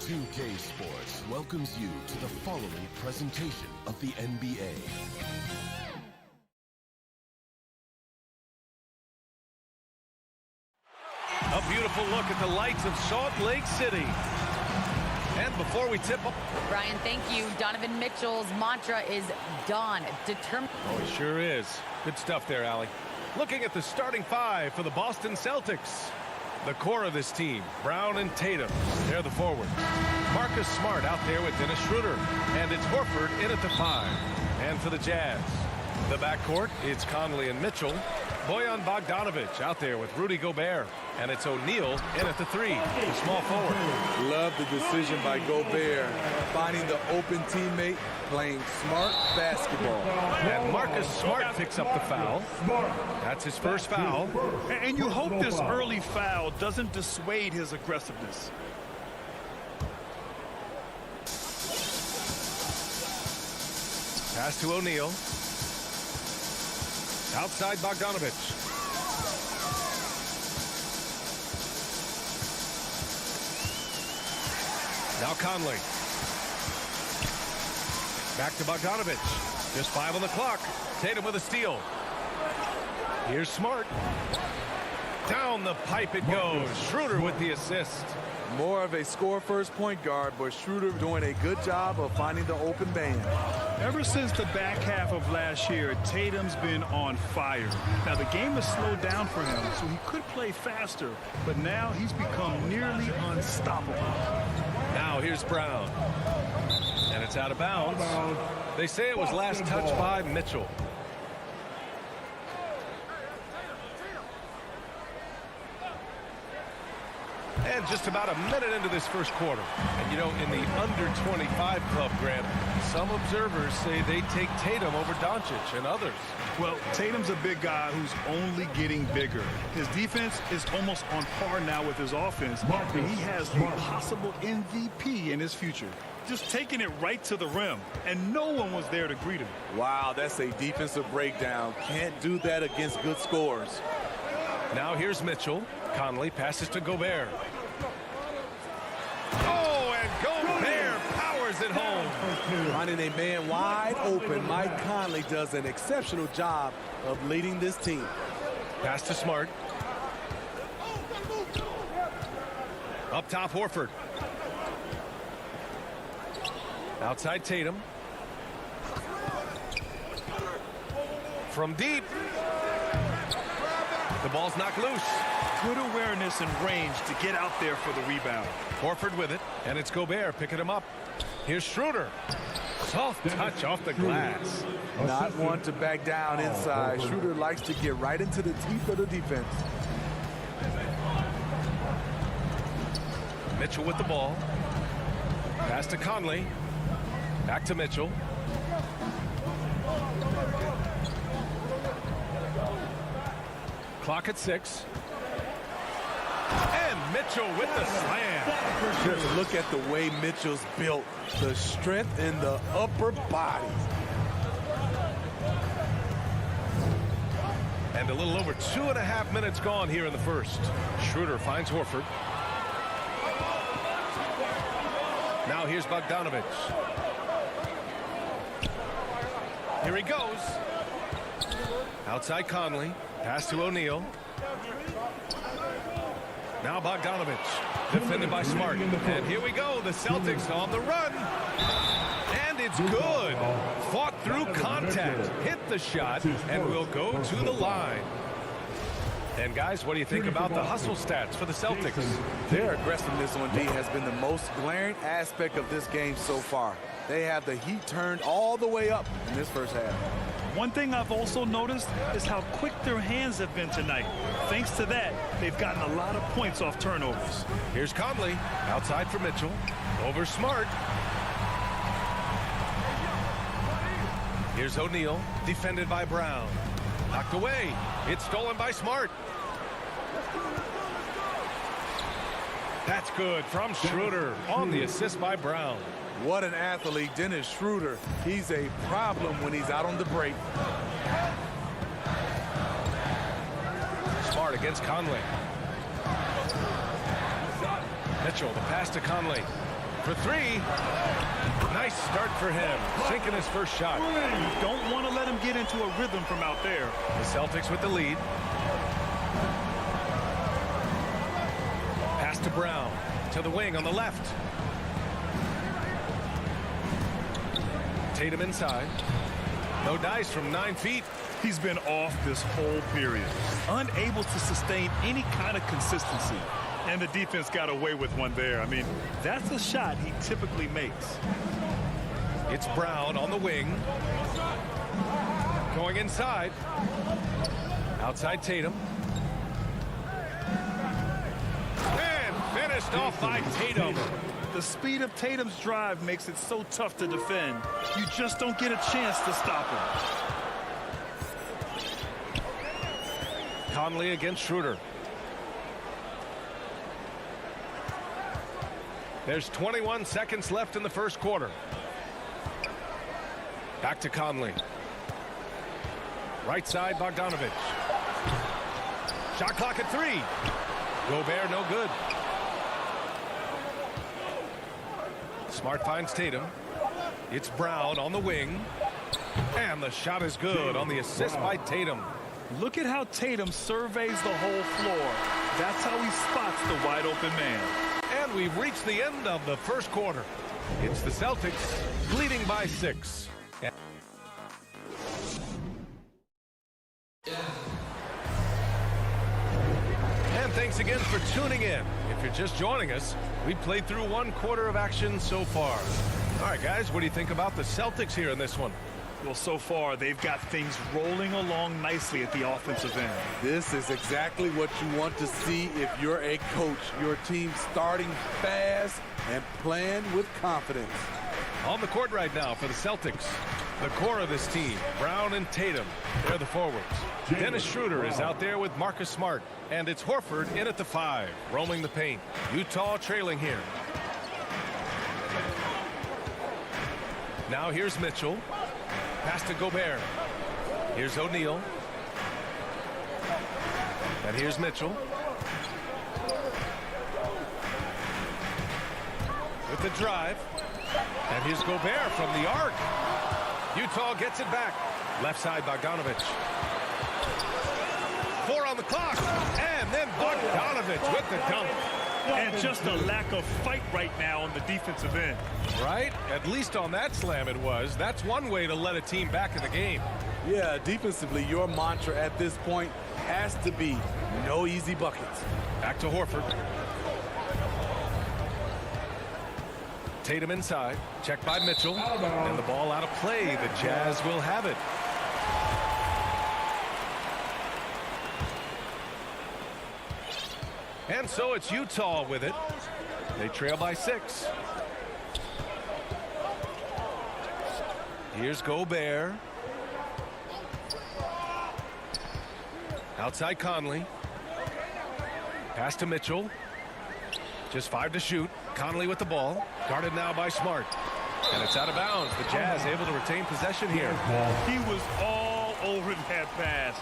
2K Sports welcomes you to the following presentation of the NBA. A beautiful look at the lights of Salt Lake City. And before we tip up... Brian, thank you. Donovan Mitchell's mantra is done. Determined. Oh, it sure is. Good stuff there, Allie. Looking at the starting five for the Boston Celtics. The core of this team, Brown and Tatum. They're the forward. Marcus Smart out there with Dennis Schroeder. And it's Horford in at the 5. And for the Jazz, the backcourt, it's Conley and Mitchell. Bojan Bogdanovic out there with Rudy Gobert. And it's O'Neal in at the 3, the small forward. Love the decision by Gobert, finding the open teammate, playing smart basketball. And Marcus Smart picks up the foul. That's his first foul. And you hope this early foul doesn't dissuade his aggressiveness. Pass to O'Neal. Outside Bogdanovic. Now Conley. Back to Bogdanovic. Just 5 on the clock. Tatum with a steal. Here's Smart. Down the pipe it goes. Schroeder with the assist. More of a score-first point guard, but Schroeder doing a good job of finding the open man. Ever since the back half of last year, Tatum's been on fire. Now, the game has slowed down for him, so he could play faster, but now he's become nearly unstoppable. Now here's Brown. And it's out of bounds. They say it was last touched by Mitchell. And just about a minute into this first quarter. And, you know, in the under-25 club, Grant, some observers say they take Tatum over Doncic and others. Well, Tatum's a big guy who's only getting bigger. His defense is almost on par now with his offense, and he has a possible MVP in his future. Just taking it right to the rim, and no one was there to greet him. Wow, that's a defensive breakdown. Can't do that against good scores. Now here's Mitchell. Conley passes to Gobert. Oh, and Gobert powers it home. Finding a man wide open, Mike Conley does an exceptional job of leading this team. Pass to Smart. Up top, Horford. Outside Tatum. From deep. The ball's knocked loose. Good awareness and range to get out there for the rebound. Horford with it, and it's Gobert picking him up. Here's Schroeder. Soft touch off the glass. Not one to back down inside. Schroeder likes to get right into the teeth of the defense. Mitchell with the ball. Pass to Conley. Back to Mitchell. Clock at 6. And Mitchell with the slam. Just look at the way Mitchell's built. The strength in the upper body. And a little over 2.5 minutes gone here in the first. Schroeder finds Horford. Now here's Bogdanovic. Here he goes. Outside Conley. Pass to O'Neal. Now Bogdanovic. Defended by Smart. And here we go. The Celtics on the run. And it's good. Fought through contact. Hit the shot. And will go to the line. And guys, what do you think about the hustle stats for the Celtics? Their aggressiveness on D has been the most glaring aspect of this game so far. They have the heat turned all the way up in this first half. One thing I've also noticed is how quick their hands have been tonight. Thanks to that, they've gotten a lot of points off turnovers. Here's Conley. Outside for Mitchell. Over Smart. Here's O'Neal. Defended by Brown. Knocked away. It's stolen by Smart. That's good from Schroeder on the assist by Brown. What an athlete, Dennis Schroeder. He's a problem when he's out on the break. Smart against Conley. Mitchell, the pass to Conley. for three. Nice start for him, sinking his first shot. You don't want to let him get into a rhythm from out there. The Celtics with the lead. Pass to Brown, to the wing on the left. Tatum inside. No dice from 9 feet. He's been off this whole period, unable to sustain any kind of consistency. And the defense got away with one there. I mean, that's a shot he typically makes. It's Brown on the wing. Going inside. Outside Tatum. And finished off by Tatum. The speed of Tatum's drive makes it so tough to defend. You just don't get a chance to stop him. Conley against Schroeder. There's 21 seconds left in the first quarter. Back to Conley. Right side, Bogdanovich. Shot clock at 3. Gobert, no good. Smart finds Tatum. It's Brown on the wing. And the shot is good on the assist by Tatum. Look at how Tatum surveys the whole floor. That's how he spots the wide open man. And we've reached the end of the first quarter. It's the Celtics leading by 6. And thanks again for tuning in. If you're just joining us, we played through 1 quarter of action so far. All right, guys, what do you think about the Celtics here in this one? Well, so far, they've got things rolling along nicely at the offensive end. This is exactly what you want to see if you're a coach. Your team starting fast and playing with confidence. On the court right now for the Celtics, the core of this team, Brown and Tatum, they're the forwards. Dennis Schroeder is out there with Marcus Smart, and it's Horford in at the 5, roaming the paint. Utah trailing here. Now here's Mitchell. Pass to Gobert. Here's O'Neal. And here's Mitchell. With the drive. And here's Gobert from the arc. Utah gets it back. Left side, Bogdanovich. 4 on the clock. And then Bogdanovich with the dunk. And just a lack of fight right now on the defensive end. Right? At least on that slam it was. That's one way to let a team back in the game. Yeah, defensively, your mantra at this point has to be no easy buckets. Back to Horford. Tatum inside. Checked by Mitchell. And the ball out of play. The Jazz will have it. And so it's Utah with it. They trail by 6. Here's Gobert. Outside Conley. Pass to Mitchell. Just 5 to shoot. Conley with the ball. Guarded now by Smart. And it's out of bounds. The Jazz able to retain possession here. He was all over that pass.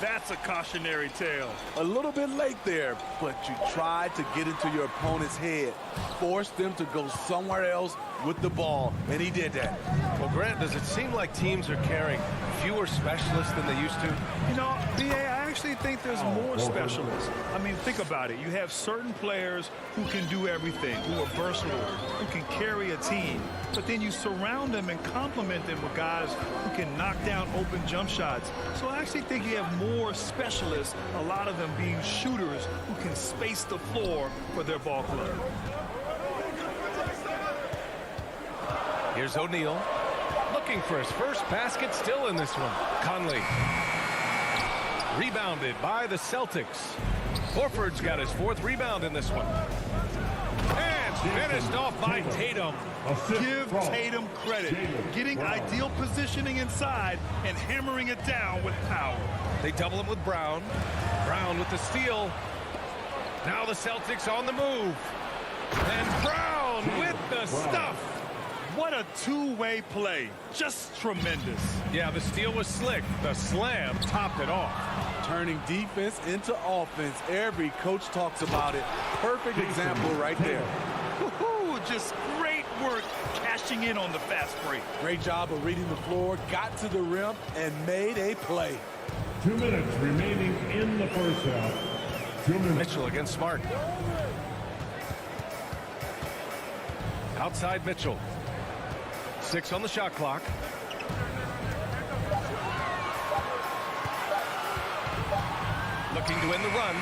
That's a cautionary tale. A little bit late there, but you tried to get into your opponent's head. Force them to go somewhere else with the ball, and he did that. Well, Grant, does it seem like teams are carrying fewer specialists than they used to? You know, B.A., I actually think there's more specialists. I mean, think about it. You have certain players who can do everything, who are versatile, who can carry a team. But then you surround them and complement them with guys who can knock down open jump shots. So I actually think you have more specialists, a lot of them being shooters who can space the floor for their ball club. Here's O'Neal. Looking for his first basket, still in this one. Conley. Rebounded by the Celtics. Horford's got his 4th rebound in this one. And finished off by Tatum. Give Tatum credit. Getting ideal positioning inside and hammering it down with power. They double him with Brown. Brown with the steal. Now the Celtics on the move. And Brown with the stuff. What a two-way play. Just tremendous. Yeah, the steal was slick. The slam topped it off. Turning defense into offense. Every coach talks about it. Perfect example right there. Woo-hoo, just great work cashing in on the fast break. Great job of reading the floor, got to the rim, and made a play. 2 minutes remaining in the first half. 2 minutes. Mitchell against Smart. Outside Mitchell. 6 on the shot clock. Looking to win the run.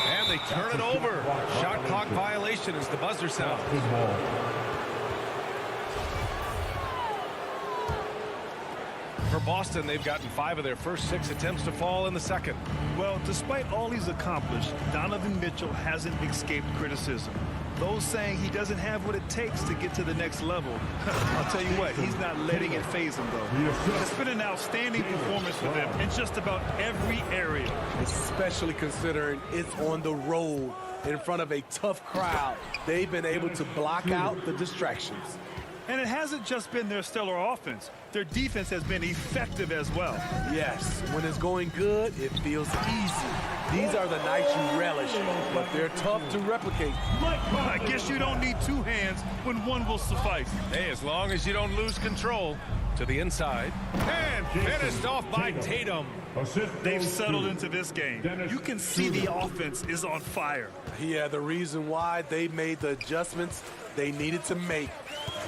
And they turn it over. Shot clock violation as the buzzer sounds. For Boston, they've gotten 5 of their first 6 attempts to fall in the second. Well, despite all he's accomplished, Donovan Mitchell hasn't escaped criticism. Those saying he doesn't have what it takes to get to the next level. I'll tell you what, he's not letting it faze him, though. It's been an outstanding performance for them in just about every area. Especially considering it's on the road in front of a tough crowd. They've been able to block out the distractions. And it hasn't just been their stellar offense. Their defense has been effective as well. Yes, when it's going good, it feels easy. These are the nights you relish, but they're tough to replicate. I guess you don't need 2 hands when one will suffice. Hey, as long as you don't lose control. To the inside. And finished off by Tatum. They've settled into this game. You can see the offense is on fire. Yeah, the reason why they made the adjustments they needed to make.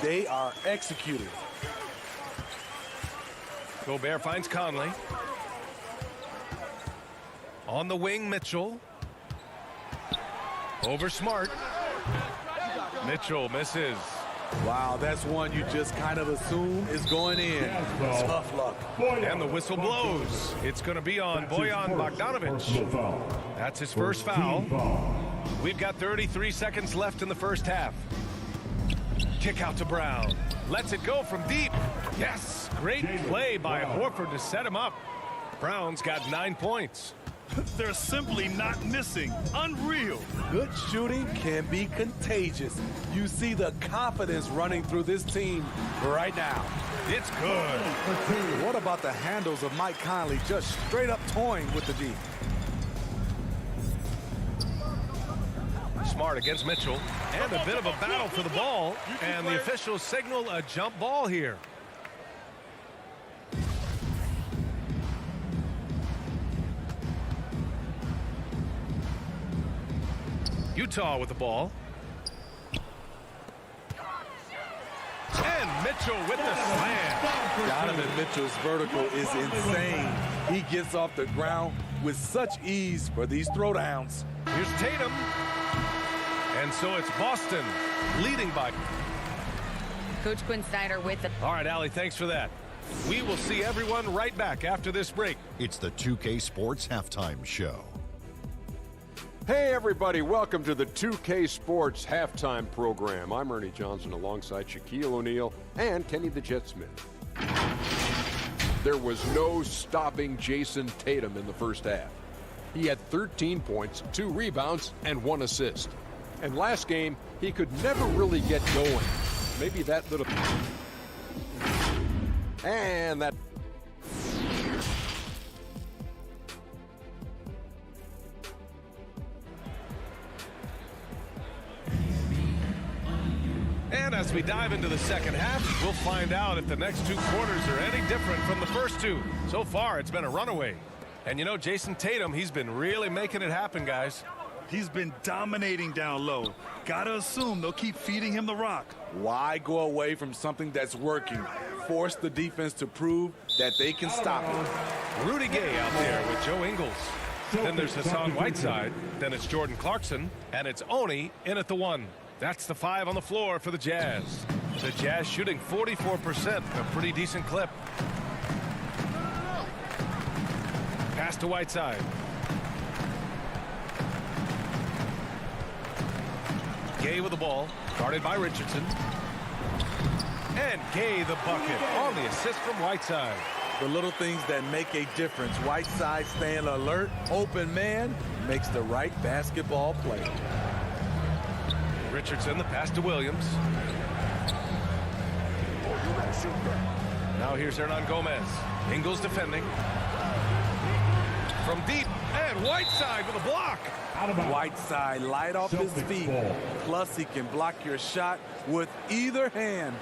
They are executing. Gobert finds Conley. On the wing, Mitchell. Over Smart. Mitchell misses. Wow, that's one you just kind of assume is going in. Tough luck. And the whistle blows. It's going to be on Bojan Bogdanovic. That's his first foul. We've got 33 seconds left in the first half. Kick out to Brown. Lets it go from deep. Yes, great play by Horford to set him up. Brown's got 9 points. They're simply not missing. Unreal. Good shooting can be contagious. You see the confidence running through this team right now. It's good. What about the handles of Mike Conley just straight up toying with the D? Smart against Mitchell. And a bit of a battle for the ball. And the officials signal a jump ball here. Utah with the ball. And Mitchell with the slam. Donovan Mitchell's vertical is insane. He gets off the ground with such ease for these throwdowns. Here's Tatum. And so it's Boston leading by. Coach Quinn Snyder with the. All right, Allie, thanks for that. We will see everyone right back after this break. It's the 2K Sports Halftime Show. Hey everybody, welcome to the 2K Sports Halftime Program. I'm Ernie Johnson alongside Shaquille O'Neal and Kenny the Jet Smith. There was no stopping Jason Tatum in the first half. He had 13 points, 2 rebounds, and 1 assist. And last game, he could never really get going. Maybe that little... And that... And as we dive into the second half, we'll find out if the next 2 quarters are any different from the first 2. So far, it's been a runaway. And you know, Jason Tatum, he's been really making it happen, guys. He's been dominating down low. Gotta assume they'll keep feeding him the rock. Why go away from something that's working? Force the defense to prove that they can stop it. Rudy Gay out there with Joe Ingles. Then there's Hassan Whiteside. Then it's Jordan Clarkson. And it's Oni in at the 1. That's the 5 on the floor for the Jazz. The Jazz shooting 44%, a pretty decent clip. Pass to Whiteside. Gay with the ball, guarded by Richardson. And Gay the bucket on the assist from Whiteside. The little things that make a difference. Whiteside staying alert, open man, makes the right basketball play. Richardson, the pass to Williams. Now here's Hernan Gomez. Ingles defending. from deep, and Whiteside with a block. Whiteside light off his feet. Plus, he can block your shot with either hand.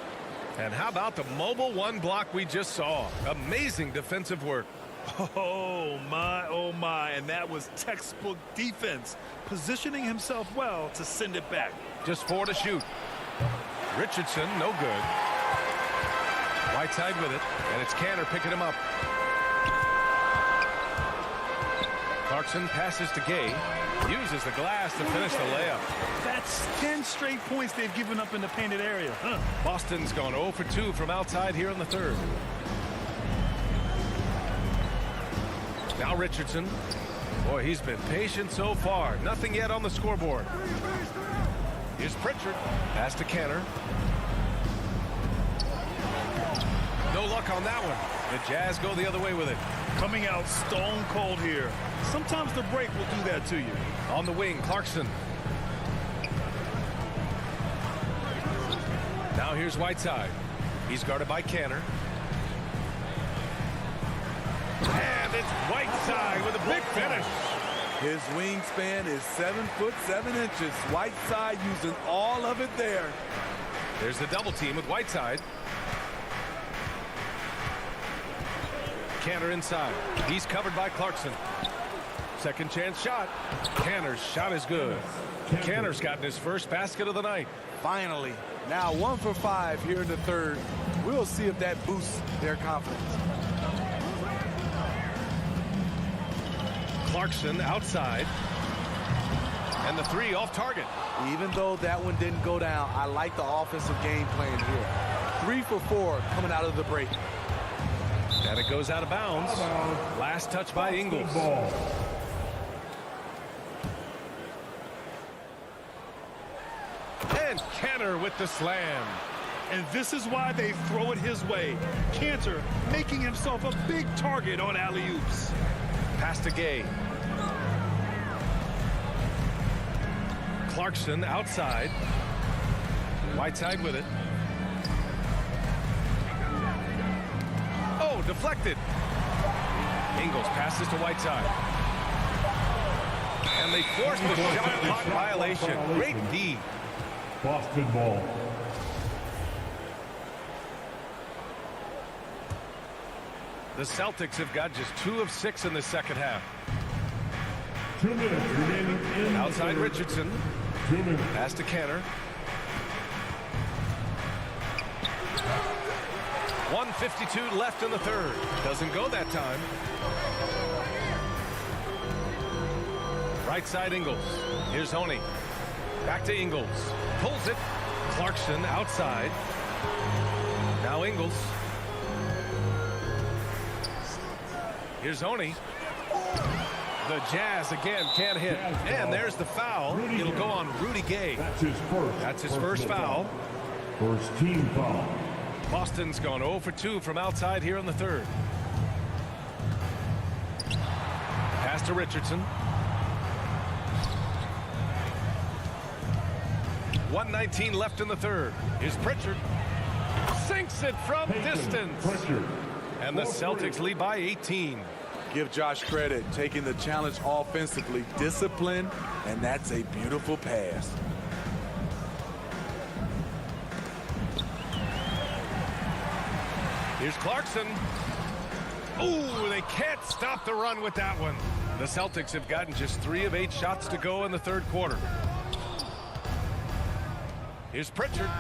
And how about the mobile one block we just saw? Amazing defensive work. Oh, my. And that was textbook defense. Positioning himself well to send it back. Just 4 to shoot. Richardson, no good. Whiteside with it, and it's Canner picking him up. Clarkson passes to Gay. Uses the glass to finish the layup. That's 10 straight points they've given up in the painted area. Boston's gone 0 for 2 from outside here in the third. Now Richardson. Boy, he's been patient so far. Nothing yet on the scoreboard. Here's Pritchard. Pass to Canner. No luck on that one. The Jazz go the other way with it. Coming out stone cold here. Sometimes the break will do that to you. On the wing, Clarkson. Now here's Whiteside. He's guarded by Canner. And it's Whiteside with a big finish. His wingspan is 7'7". Whiteside using all of it there. There's the double team with Whiteside. Canner inside. He's covered by Clarkson. Second chance shot. Canner's shot is good. Canner's gotten his first basket of the night. Finally. Now 1 for 5 here in the third. We'll see if that boosts their confidence. Clarkson outside. And the 3 off target. Even though that one didn't go down, I like the offensive game plan here. 3 for 4 coming out of the break. And it goes out of bounds. Last touch by Ingles. And Canner with the slam. And this is why they throw it his way. Cantor making himself a big target on alley-oops. Pass to Gay. Clarkson outside. Whiteside with it. Oh, deflected. Ingles passes to Whiteside. And they force the shot clock violation. Great D. Boston ball. The Celtics have got just 2 of 6 in the second half. 2 minutes remaining in Outside the third. Richardson. 2 minutes. Pass to Canner. 1:52 left in the third. Doesn't go that time. Right side Ingles. Here's Honey. Back to Ingles. Pulls it. Clarkson outside. Now Ingles. Here's Honey. The Jazz again can't hit. And there's the foul. It'll go on Rudy Gay. That's his first foul. First team foul. Boston's gone 0 for 2 from outside here in the third. Pass to Richardson. 1:19 left in the third. Here's Pritchard. Sinks it from distance. And the Celtics lead by 18. Give Josh credit, taking the challenge offensively, discipline, and that's a beautiful pass. Here's Clarkson. Ooh, they can't stop the run with that one. The Celtics have gotten just 3 of 8 shots to go in the third quarter. Here's Pritchard.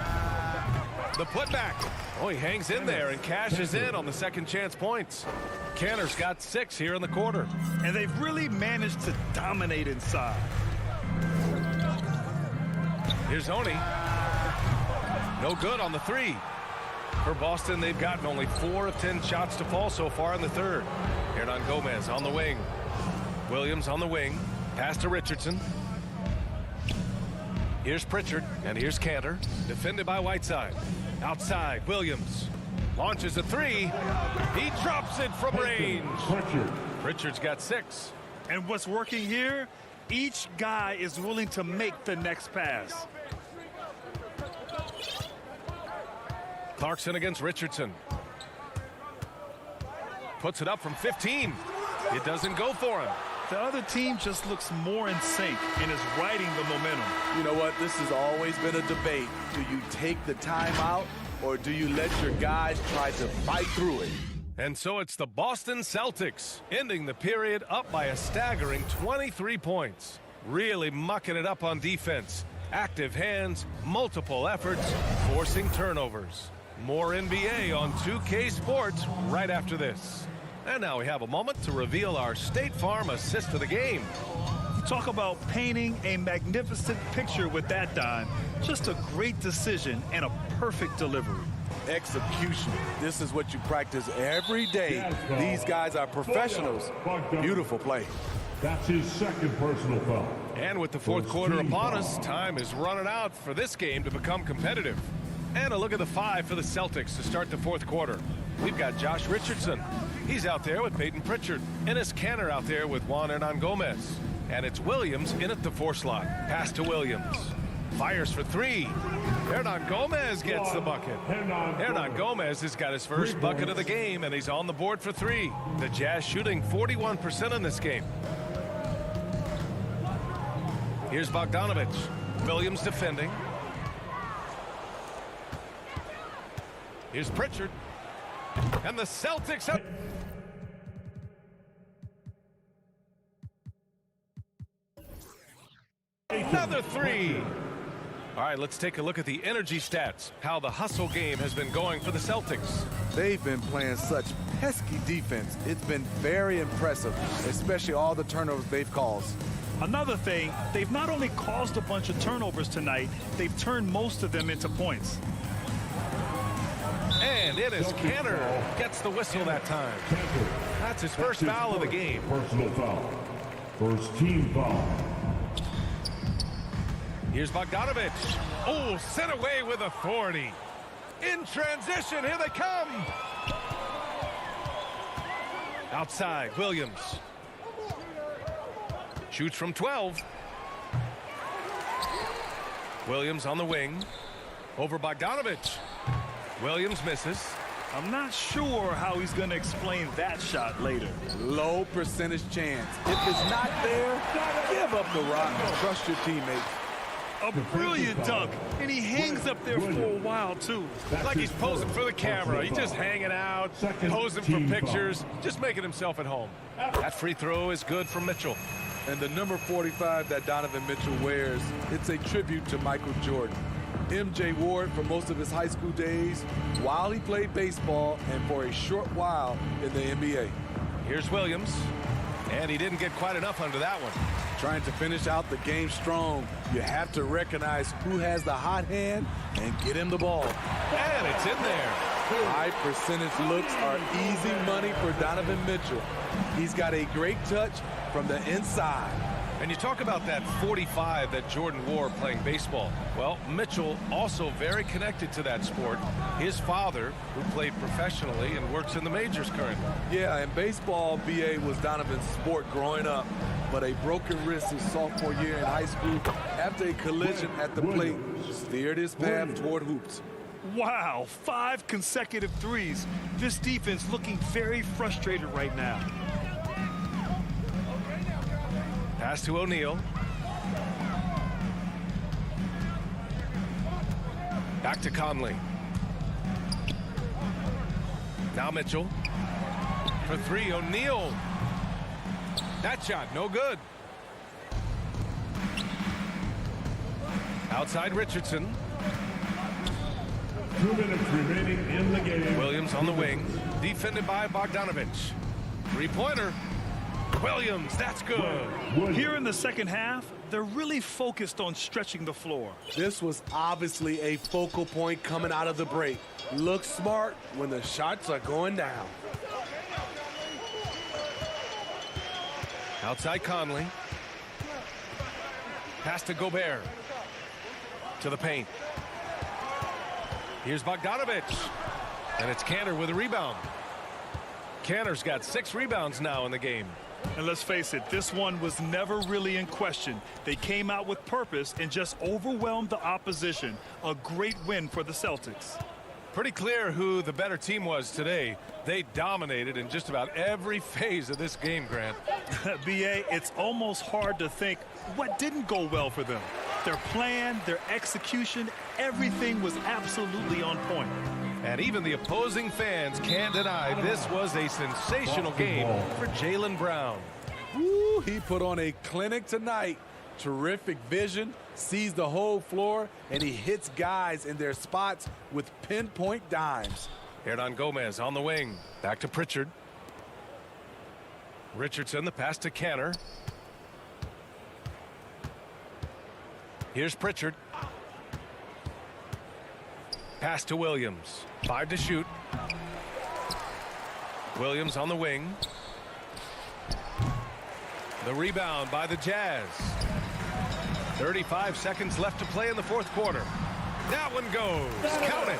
The putback. Oh, he hangs in there and cashes in on the second chance points. Canner's got 6 here in the quarter. And they've really managed to dominate inside. Here's Honey. No good on the 3. For Boston, they've gotten only 4 of 10 shots to fall so far in the third. Hernan Gomez on the wing. Williams on the wing. Pass to Richardson. Here's Pritchard, and here's Cantor. Defended by Whiteside. Outside, Williams. Launches a 3. He drops it from range. Pritchard's got 6. And what's working here? Each guy is willing to make the next pass. Clarkson against Richardson. Puts it up from 15. It doesn't go for him. The other team just looks more in sync and is riding the momentum. You know what? This has always been a debate. Do you take the timeout or do you let your guys try to fight through it? And so it's the Boston Celtics ending the period up by a staggering 23 points. Really mucking it up on defense. Active hands, multiple efforts, forcing turnovers. More NBA on 2K Sports right after this. And now we have a moment to reveal our State Farm assist of the game. Talk about painting a magnificent picture with that dime. Just a great decision and a perfect delivery. Execution. This is what you practice every day. These guys are professionals. Beautiful play. That's his second personal foul. And with the fourth quarter upon us, time is running out for this game to become competitive. And a look at the five for the Celtics to start the fourth quarter. We've got Josh Richardson. He's out there with Peyton Pritchard. Enes Kanter out there with Juan Hernan Gomez. And it's Williams in at the 4 slot. Pass to Williams. Fires for 3. Hernan Gomez gets the bucket. Hernan Gomez has got his first bucket of the game, and he's on the board for 3. The Jazz shooting 41% in this game. Here's Bogdanovich. Williams defending. Here's Pritchard. And the Celtics have... Another 3. All right, let's take a look at the energy stats, how the hustle game has been going for the Celtics. They've been playing such pesky defense. It's been very impressive, especially all the turnovers they've caused. Another thing, they've not only caused a bunch of turnovers tonight, they've turned most of them into points. And it is Kanter gets the whistle that time. That's his first foul of the game. Personal foul. First team foul. Here's Bogdanovich. Oh, sent away with authority. In transition, here they come. Outside, Williams. Shoots from 12. Williams on the wing. Over Bogdanovich. Williams misses. I'm not sure how he's going to explain that shot later. Low percentage chance. If it's not there, give up the rock and trust your teammates. A brilliant dunk, and he hangs up there for a while, too. Like he's posing for the camera. He's just hanging out, posing for pictures, just making himself at home. That free throw is good from Mitchell. And the number 45 that Donovan Mitchell wears, it's a tribute to Michael Jordan. MJ wore it for most of his high school days while he played baseball and for a short while in the NBA. Here's Williams, and he didn't get quite enough under that one. Trying to finish out the game strong, you have to recognize who has the hot hand and get him the ball. And it's in there. High percentage looks are easy money for Donovan Mitchell. He's got a great touch from the inside. And you talk about that 45 that Jordan wore playing baseball. Well, Mitchell also very connected to that sport. His father, who played professionally and works in the majors currently. Yeah, and baseball, BA, was Donovan's sport growing up. But a broken wrist his sophomore year in high school after a collision at the plate steered his path toward hoops. Wow, 5 consecutive threes. This defense looking very frustrated right now. Pass to O'Neal. Back to Conley. Now Mitchell. For 3, O'Neal. That shot, no good. Outside Richardson. 2 minutes remaining in the game. Williams on the wing. Defended by Bogdanovich. 3-pointer. Williams, that's good. Here in the second half, they're really focused on stretching the floor. This was obviously a focal point coming out of the break. Look smart when the shots are going down. Outside Conley. Pass to Gobert. To the paint. Here's Bogdanovich. And it's Kanter with a rebound. Kanter's got 6 rebounds now in the game. And let's face it, this one was never really in question. They came out with purpose and just overwhelmed the opposition. A great win for the Celtics. Pretty clear who the better team was today. They dominated in just about every phase of this game, Grant. B.A., it's almost hard to think what didn't go well for them. Their plan, their execution, everything was absolutely on point. And even the opposing fans can't deny this was a sensational game for Jaylen Brown. Woo, he put on a clinic tonight. Terrific vision, sees the whole floor, and he hits guys in their spots with pinpoint dimes. Hernan Gomez on the wing. Back to Pritchard. Richardson, the pass to Canner. Here's Pritchard. Pass to Williams. 5 to shoot. Williams on the wing. The rebound by the Jazz. 35 seconds left to play in the fourth quarter. That one goes. Count it.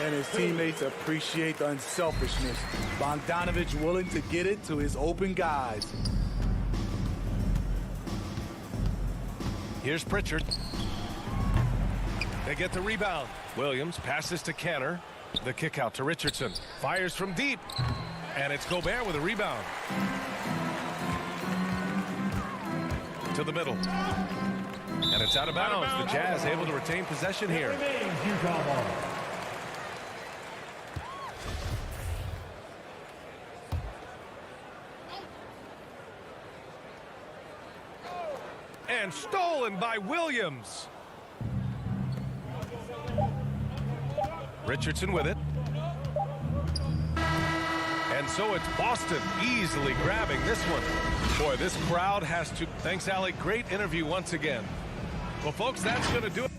And his teammates appreciate the unselfishness. Bogdanovich willing to get it to his open guys. Here's Pritchard. They get the rebound. Williams passes to Canner. The kick out to Richardson. Fires from deep. And it's Gobert with a rebound. To the middle. And it's out of bounds. The Jazz able to retain possession here. And stolen by Williams. Richardson with it. And so it's Boston easily grabbing this one. Boy, this crowd has to... Thanks, Allie. Great interview once again. Well, folks, that's going to do it.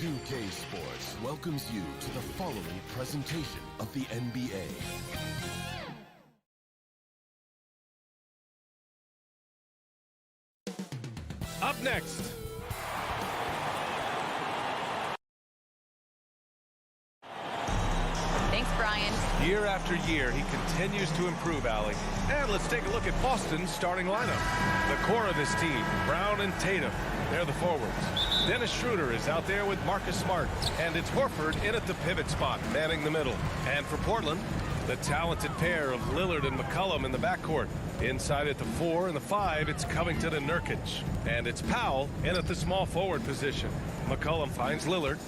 2K Sports welcomes you to the following presentation of the NBA. Up next. Thanks, Brian. Year after year, he continues to improve, Allie. And let's take a look at Boston's starting lineup. The core of this team, Brown and Tatum. They're the forwards. Dennis Schroeder is out there with Marcus Smart. And it's Horford in at the pivot spot, manning the middle. And for Portland, the talented pair of Lillard and McCollum in the backcourt. Inside at the 4 and the 5, it's Covington and Nurkic. And it's Powell in at the small forward position. McCollum finds Lillard.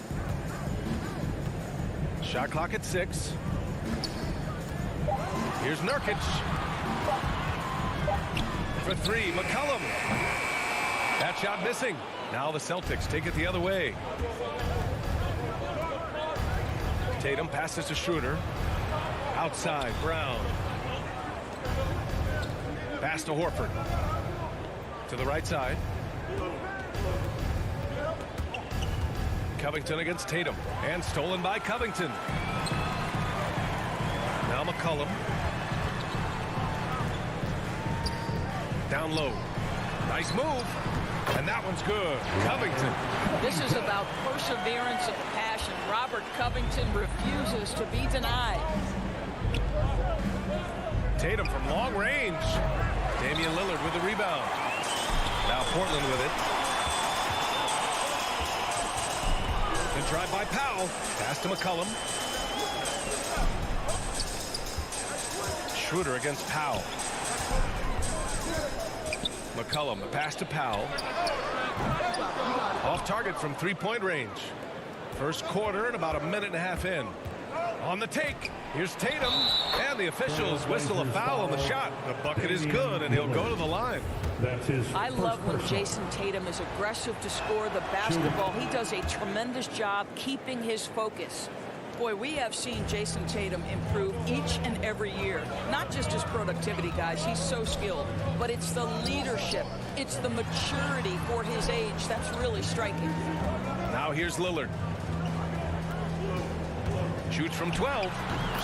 Shot clock at 6. Here's Nurkic. For 3, McCollum. That shot missing. Now the Celtics take it the other way. Tatum passes to Schroeder. Outside, Brown. Pass to Horford. To the right side. Covington against Tatum. And stolen by Covington. Now McCollum. Down low. Nice move. And that one's good. Covington. This is about perseverance and passion. Robert Covington refuses to be denied. Tatum from long range. Damian Lillard with the rebound. Now Portland with it. Good drive by Powell. Pass to McCollum. Schroeder against Powell. McCollum, the pass to Powell. Off target from three-point range. First quarter and about a minute and a half in. On the take, here's Tatum, and the officials whistle a foul on the shot. The bucket is good, and he'll go to the line. I love when Jason Tatum is aggressive to score the basketball. He does a tremendous job keeping his focus. Boy, we have seen Jason Tatum improve each and every year. Not just his productivity, guys. He's so skilled. But it's the leadership. It's the maturity for his age. That's really striking. Now here's Lillard. Shoots from 12.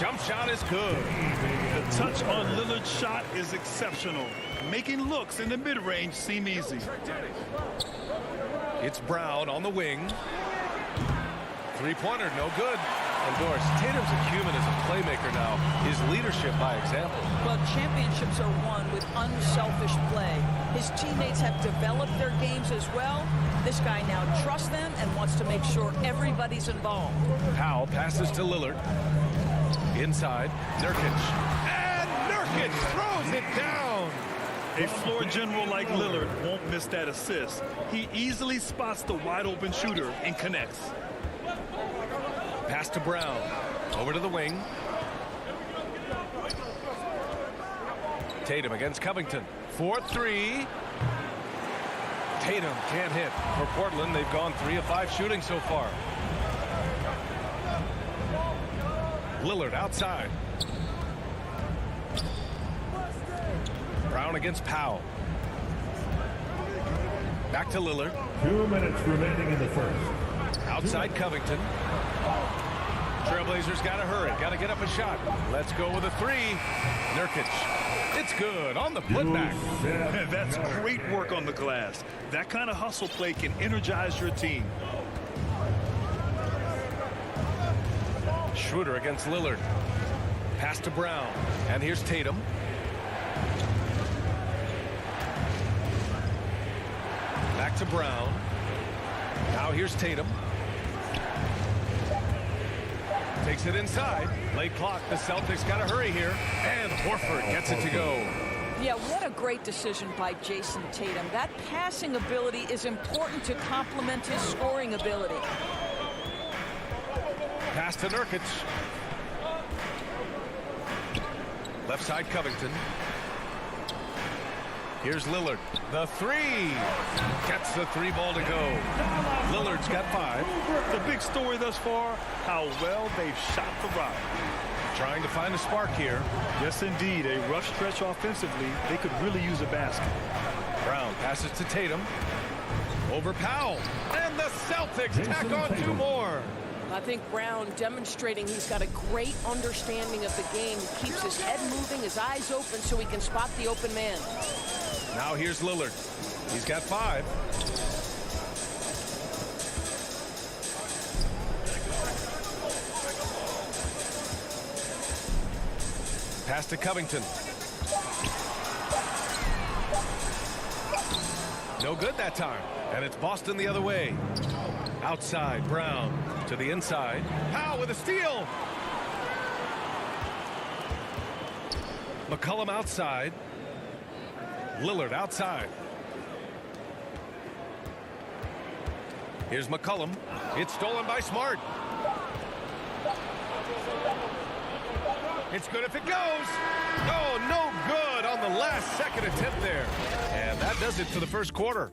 Jump shot is good. The touch on Lillard's shot is exceptional. Making looks in the mid-range seem easy. It's Brown on the wing. Three-pointer, no good. And Doris, Tatum's acumen as a playmaker now. His leadership by example. Well, championships are won with unselfish play. His teammates have developed their games as well. This guy now trusts them and wants to make sure everybody's involved. Powell passes to Lillard. Inside, Nurkic. And Nurkic throws it down. A floor general like Lillard won't miss that assist. He easily spots the wide-open shooter and connects. Pass to Brown. Over to the wing. Tatum against Covington. 4-3. Tatum can't hit. For Portland, they've gone 3 of 5 shooting so far. Lillard outside. Brown against Powell. Back to Lillard. 2 minutes remaining in the first. Outside Covington. Trailblazers got to hurry. Got to get up a shot. Let's go with a 3. Nurkic. It's good on the putback. That's great work on the glass. That kind of hustle play can energize your team. Schroeder against Lillard. Pass to Brown. And here's Tatum. Back to Brown. Now here's Tatum. Takes it inside. Late clock. The Celtics got to hurry here. And Horford gets it to go. Yeah, what a great decision by Jason Tatum. That passing ability is important to complement his scoring ability. Pass to Nurkic. Left side Covington. Here's Lillard. The three. Gets the three ball to go. Lillard's got 5. The big story thus far, how well they've shot the rock. Trying to find a spark here. Yes, indeed. A rough stretch offensively. They could really use a basket. Brown passes to Tatum. Over Powell. And the Celtics tack on 2 more. I think Brown demonstrating he's got a great understanding of the game. He keeps his head moving, his eyes open so he can spot the open man. Now here's Lillard. He's got 5. Pass to Covington. No good that time. And it's Boston the other way. Outside, Brown to the inside. Powell with a steal. McCollum outside. Lillard outside. Here's McCollum. It's stolen by Smart. It's good if it goes. Oh, no good on the last second attempt there. And that does it for the first quarter.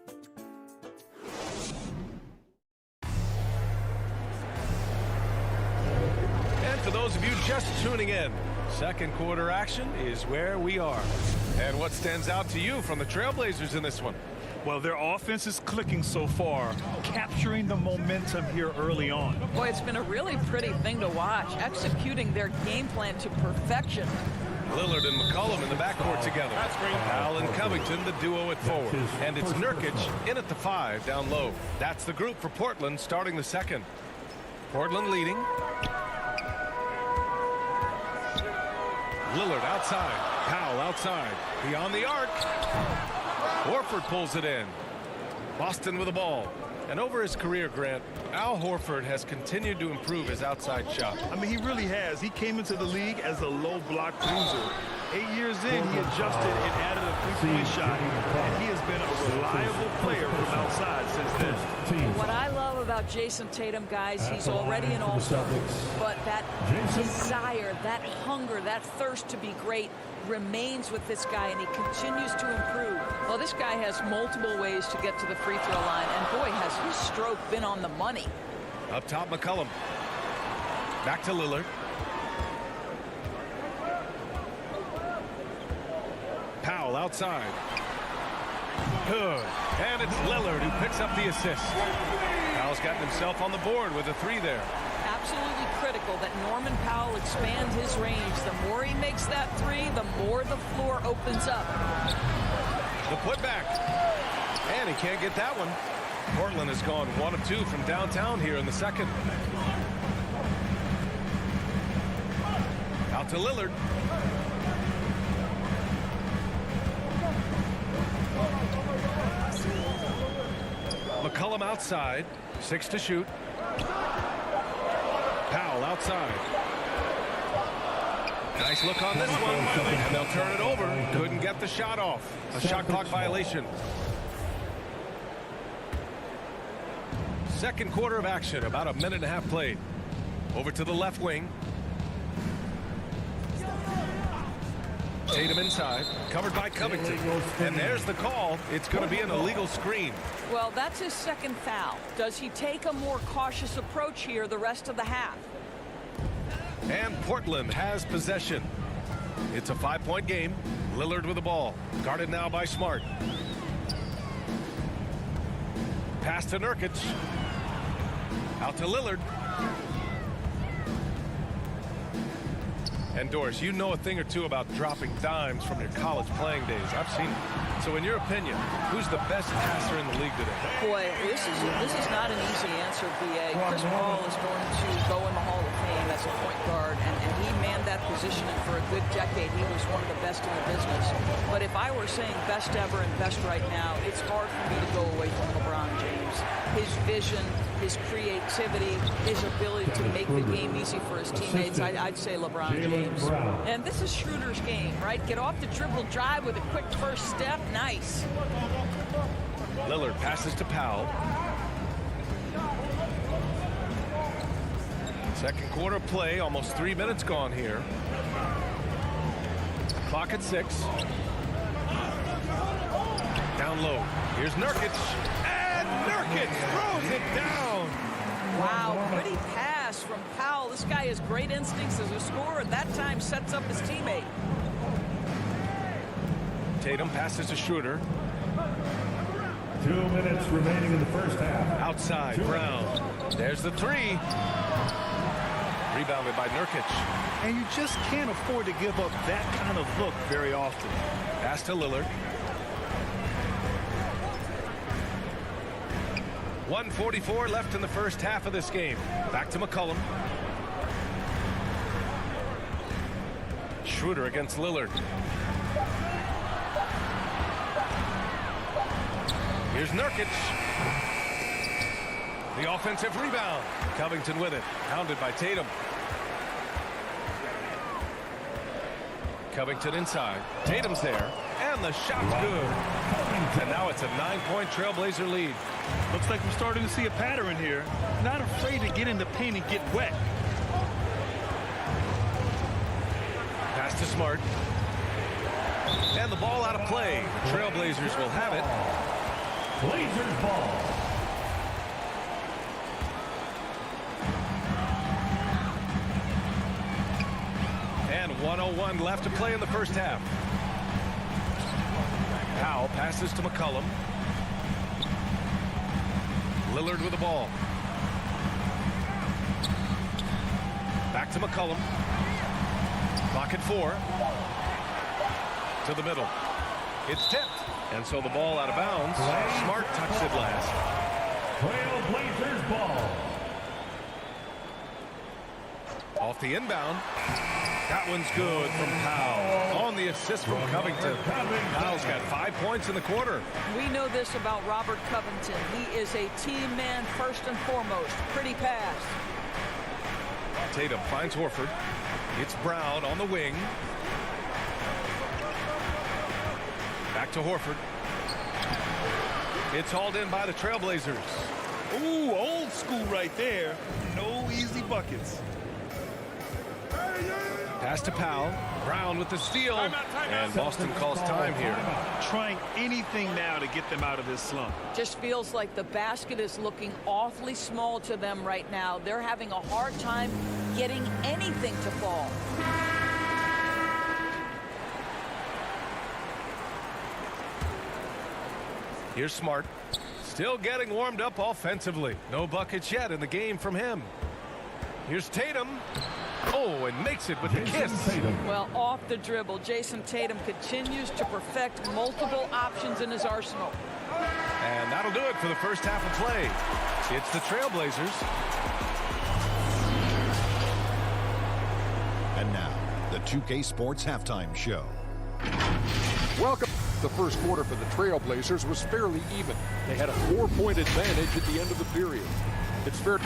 And for those of you just tuning in, second quarter action is where we are. And what stands out to you from the Trailblazers in this one? Well, their offense is clicking so far, capturing the momentum here early on. Boy, it's been a really pretty thing to watch, executing their game plan to perfection. Lillard and McCollum in the backcourt together. Powell and Covington, the duo at forward. And it's Nurkic in at the 5 down low. That's the group for Portland starting the second. Portland leading. Lillard outside. Powell outside. Beyond the arc. Horford pulls it in. Boston with the ball. And over his career, Grant, Al Horford has continued to improve his outside shot. I mean, he really has. He came into the league as a low block bruiser. 8 years in, he adjusted and added a three-point shot. And he has been a reliable player from outside since then. What I love about Jason Tatum, guys, he's already an all-star. But that desire, that hunger, that thirst to be great remains with this guy, and he continues to improve. Well, this guy has multiple ways to get to the free throw line, and boy, has his stroke been on the money. Up top, McCollum. Back to Lillard. Powell outside. Good. And it's Lillard who picks up the assist. Powell's gotten himself on the board with a 3 there. Absolutely critical that Norman Powell expand his range. The more he makes that 3, the more the floor opens up. The putback. And he can't get that one. Portland has gone 1 of 2 from downtown here in the second. Out to Lillard. McCollum outside. 6 to shoot. Powell outside. Nice look on this one. And they'll turn it over. Couldn't get the shot off. A shot clock violation. Second quarter of action. About a minute and a half played. Over to the left wing. Tatum inside. Covered by Covington. And there's the call. It's going to be an illegal screen. Well, that's his second foul. Does he take a more cautious approach here the rest of the half? And Portland has possession. It's a 5-point game. Lillard with the ball. Guarded now by Smart. Pass to Nurkic. Out to Lillard. And Doris, you know a thing or two about dropping dimes from your college playing days. I've seen it. So in your opinion, who's the best passer in the league today? Boy, this is not an easy answer, B.A. Chris Paul is going to go in the Hall of Fame as a point guard, and he manned that position, and for a good decade, he was one of the best in the business. But if I were saying best ever and best right now, it's hard for me to go away from LeBron James. His vision, his creativity, his ability to make the game easy for his teammates, I'd say LeBron James. And this is Schroeder's game, right? Get off the dribble drive with a quick first step. Nice. Lillard passes to Powell. Second quarter play, almost 3 minutes gone here. Clock at 6. Down low. Here's Nurkic. And Nurkic throws it down. Wow, pretty pass from Powell. This guy has great instincts as a scorer. That time sets up his teammate. Tatum passes to Schroeder. 2 minutes remaining in the first half. Outside, Brown. There's the three. Rebounded by Nurkic. And you just can't afford to give up that kind of look very often. Pass to Lillard. 1:44 left in the first half of this game. Back to McCollum. Schroeder against Lillard. Here's Nurkic. The offensive rebound. Covington with it. Pounded by Tatum. Covington inside. Tatum's there. And the shot's good. And now it's a 9-point Trailblazer lead. Looks like we're starting to see a pattern here. Not afraid to get in the paint and get wet. Pass to Smart. And the ball out of play. The Trailblazers will have it. Blazers ball. And 1:01 left to play in the first half. Powell passes to McCollum. Lillard with the ball. Back to McCollum. Clock at 4. To the middle. It's tipped. And so the ball out of bounds. Smart touched it last. Trailblazers ball. Off the inbound. That one's good from Powell. On the assist from Covington. Powell's got 5 points in the quarter. We know this about Robert Covington. He is a team man first and foremost. Pretty pass. Tatum finds Horford. It's Brown on the wing. Back to Horford. It's hauled in by the Trailblazers. Ooh, old school right there. No easy buckets. Pass to Powell. Brown with the steal. And Boston calls time here. Trying anything now to get them out of this slump. Just feels like the basket is looking awfully small to them right now. They're having a hard time getting anything to fall. Here's Smart. Still getting warmed up offensively. No buckets yet in the game from him. Here's Tatum. Oh, and makes it with the kiss. Well, off the dribble, Jason Tatum continues to perfect multiple options in his arsenal. And that'll do it for the first half of play. It's the Trailblazers. And now, the 2K Sports Halftime Show. Welcome. The first quarter for the Trailblazers was fairly even. They had a 4-point advantage at the end of the period. It's fair.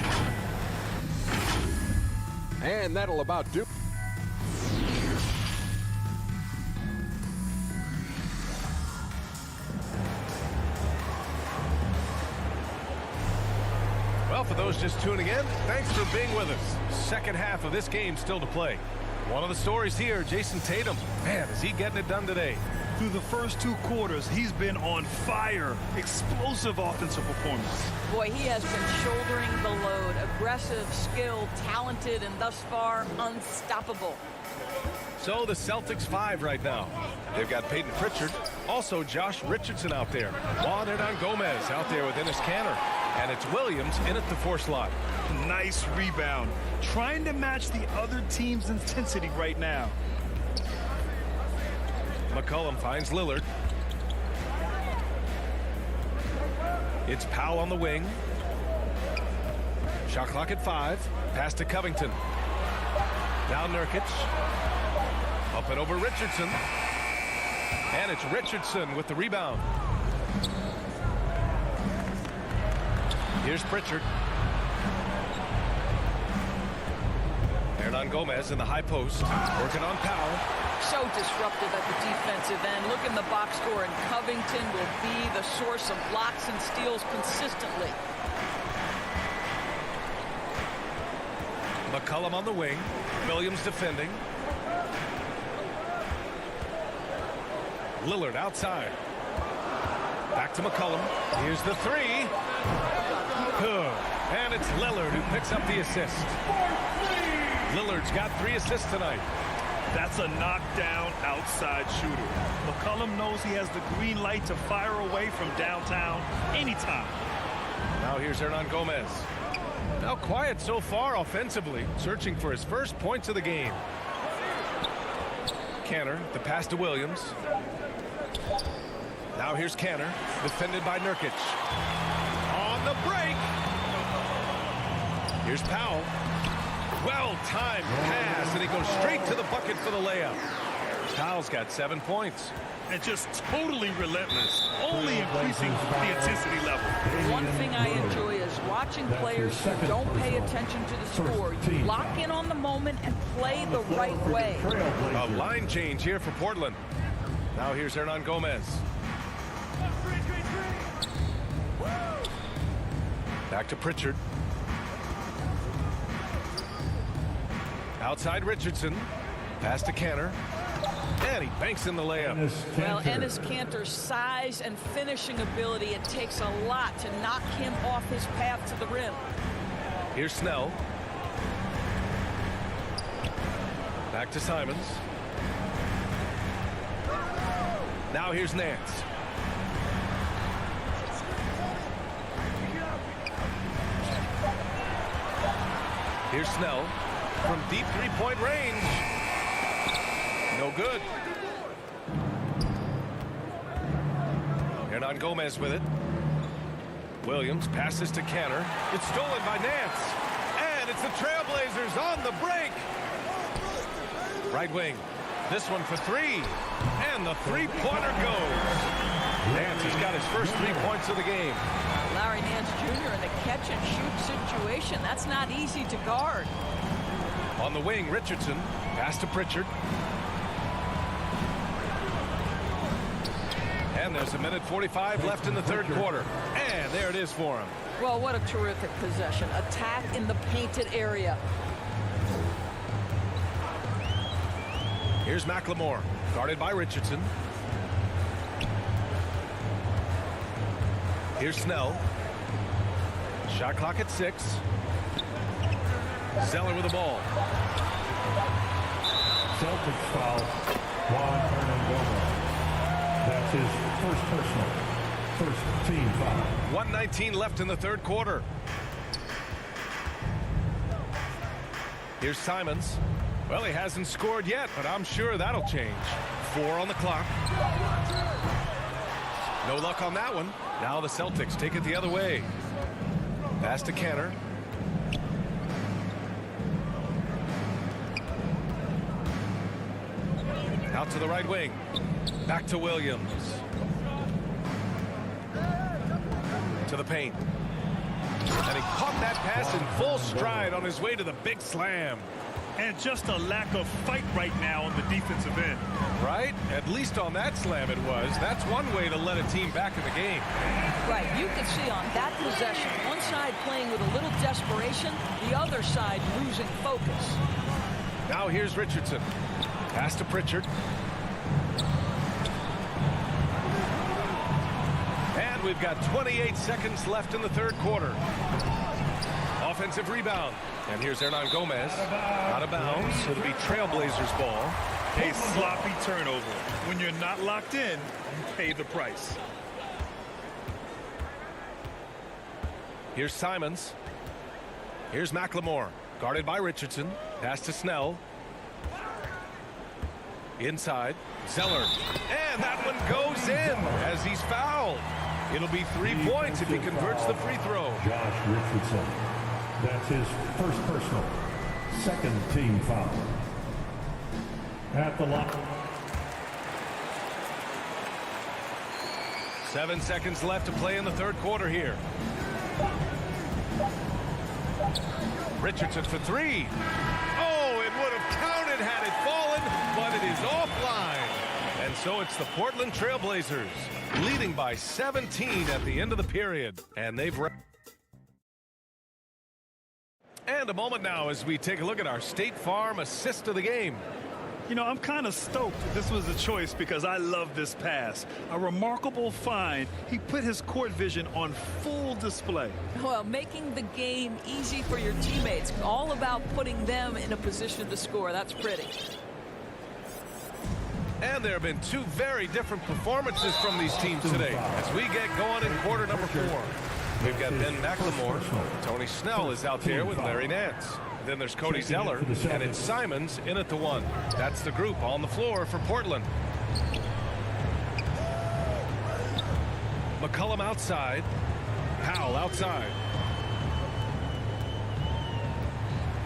And that'll about do. Well, for those just tuning in, thanks for being with us. Second half of this game still to play. One of the stories here, Jason Tatum. Man, is he getting it done today. Through the first 2 quarters, he's been on fire. Explosive offensive performance. Boy, he has been shouldering the load. Aggressive, skilled, talented, and thus far, unstoppable. So the Celtics 5 right now. They've got Peyton Pritchard, also Josh Richardson out there. Juan Hernan Gomez out there with Enes Kanter. And it's Williams in at the 4 slot. Nice rebound. Trying to match the other team's intensity right now. McCollum finds Lillard. It's Powell on the wing. Shot clock at 5. Pass to Covington. Down Nurkic. Up and over Richardson. And it's Richardson with the rebound. Here's Pritchard. Hernan Gomez in the high post, working on Powell. So disruptive at the defensive end. Look in the box score, and Covington will be the source of blocks and steals consistently. McCollum on the wing. Williams defending. Lillard outside. Back to McCollum. Here's the three. Good. And it's Lillard who picks up the assist. Lillard's got 3 assists tonight. That's a knockdown outside shooter. McCollum knows he has the green light to fire away from downtown anytime. Now here's Hernan Gomez. Now quiet so far offensively, searching for his first points of the game. Canner, the pass to Williams. Now here's Canner, defended by Nurkic. On the break. Here's Powell. Well-timed pass, and he goes straight to the bucket for the layup. Powell's got 7 points. And just totally relentless, only increasing the intensity level. One thing I enjoy is watching players who don't pay attention to the score. You lock in on the moment and play the right way. A line change here for Portland. Now here's Hernan Gomez. Back to Pritchard. Outside Richardson. Pass to Canner. And he banks in the layup. Well, Enes Kanter's size and finishing ability, it takes a lot to knock him off his path to the rim. Here's Snell. Back to Simons. Now here's Nance. Here's Snell from deep three-point range. No good. Hernan Gomez with it. Williams passes to Canner. It's stolen by Nance. And it's the Trailblazers on the break. Right wing. This one for 3. And the three-pointer goes. Nance has got his first 3 points of the game. Larry Nance Jr. in a catch-and-shoot situation. That's not easy to guard. On the wing, Richardson. Pass to Pritchard. And there's 1:45 left in the third quarter. And there it is for him. Well, what a terrific possession. Attack in the painted area. Here's McLemore, guarded by Richardson. Here's Snell. Shot clock at 6. Zeller with the ball. Celtics foul. Juan Hernan Gomez. That's his first personal. First team foul. 1:19 left in the third quarter. Here's Simons. Well, he hasn't scored yet, but I'm sure that'll change. 4 on the clock. No luck on that one. Now the Celtics take it the other way. Pass to Canner. Out to the right wing. Back to Williams. To the paint. And he caught that pass in full stride on his way to the big slam. And just a lack of fight right now on the defensive end. Right? At least on that slam it was. That's one way to let a team back in the game. Right. You can see on that possession, one side playing with a little desperation, the other side losing focus. Now here's Richardson. Pass to Pritchard. And we've got 28 seconds left in the third quarter. Offensive rebound. And here's Hernan Gomez. Out of bounds. It'll be Trailblazers ball. A sloppy turnover. When you're not locked in, you pay the price. Here's Simons. Here's McLemore. Guarded by Richardson. Pass to Snell. Inside. Zeller. And that one goes in as he's fouled. It'll be 3 points if he converts the free throw. Josh Richardson. That's his first personal. Second team foul. At the line. 7 seconds left to play in the third quarter here. Richardson for 3. Oh, had it fallen, but it is offline. And so it's the Portland Trail Blazers leading by 17 at the end of the period. And they've... And a moment now as we take a look at our State Farm assist of the game. You know, I'm kind of stoked this was a choice because I love this pass. A remarkable find. He put his court vision on full display. Well, making the game easy for your teammates. All about putting them in a position to score. That's pretty. And there have been two very different performances from these teams today as we get going in quarter number 4. We've got Ben McLemore. Tony Snell is out there with Larry Nance. Then there's Cody Zeller, and it's Simons in at the 1. That's the group on the floor for Portland. McCollum outside. Powell outside.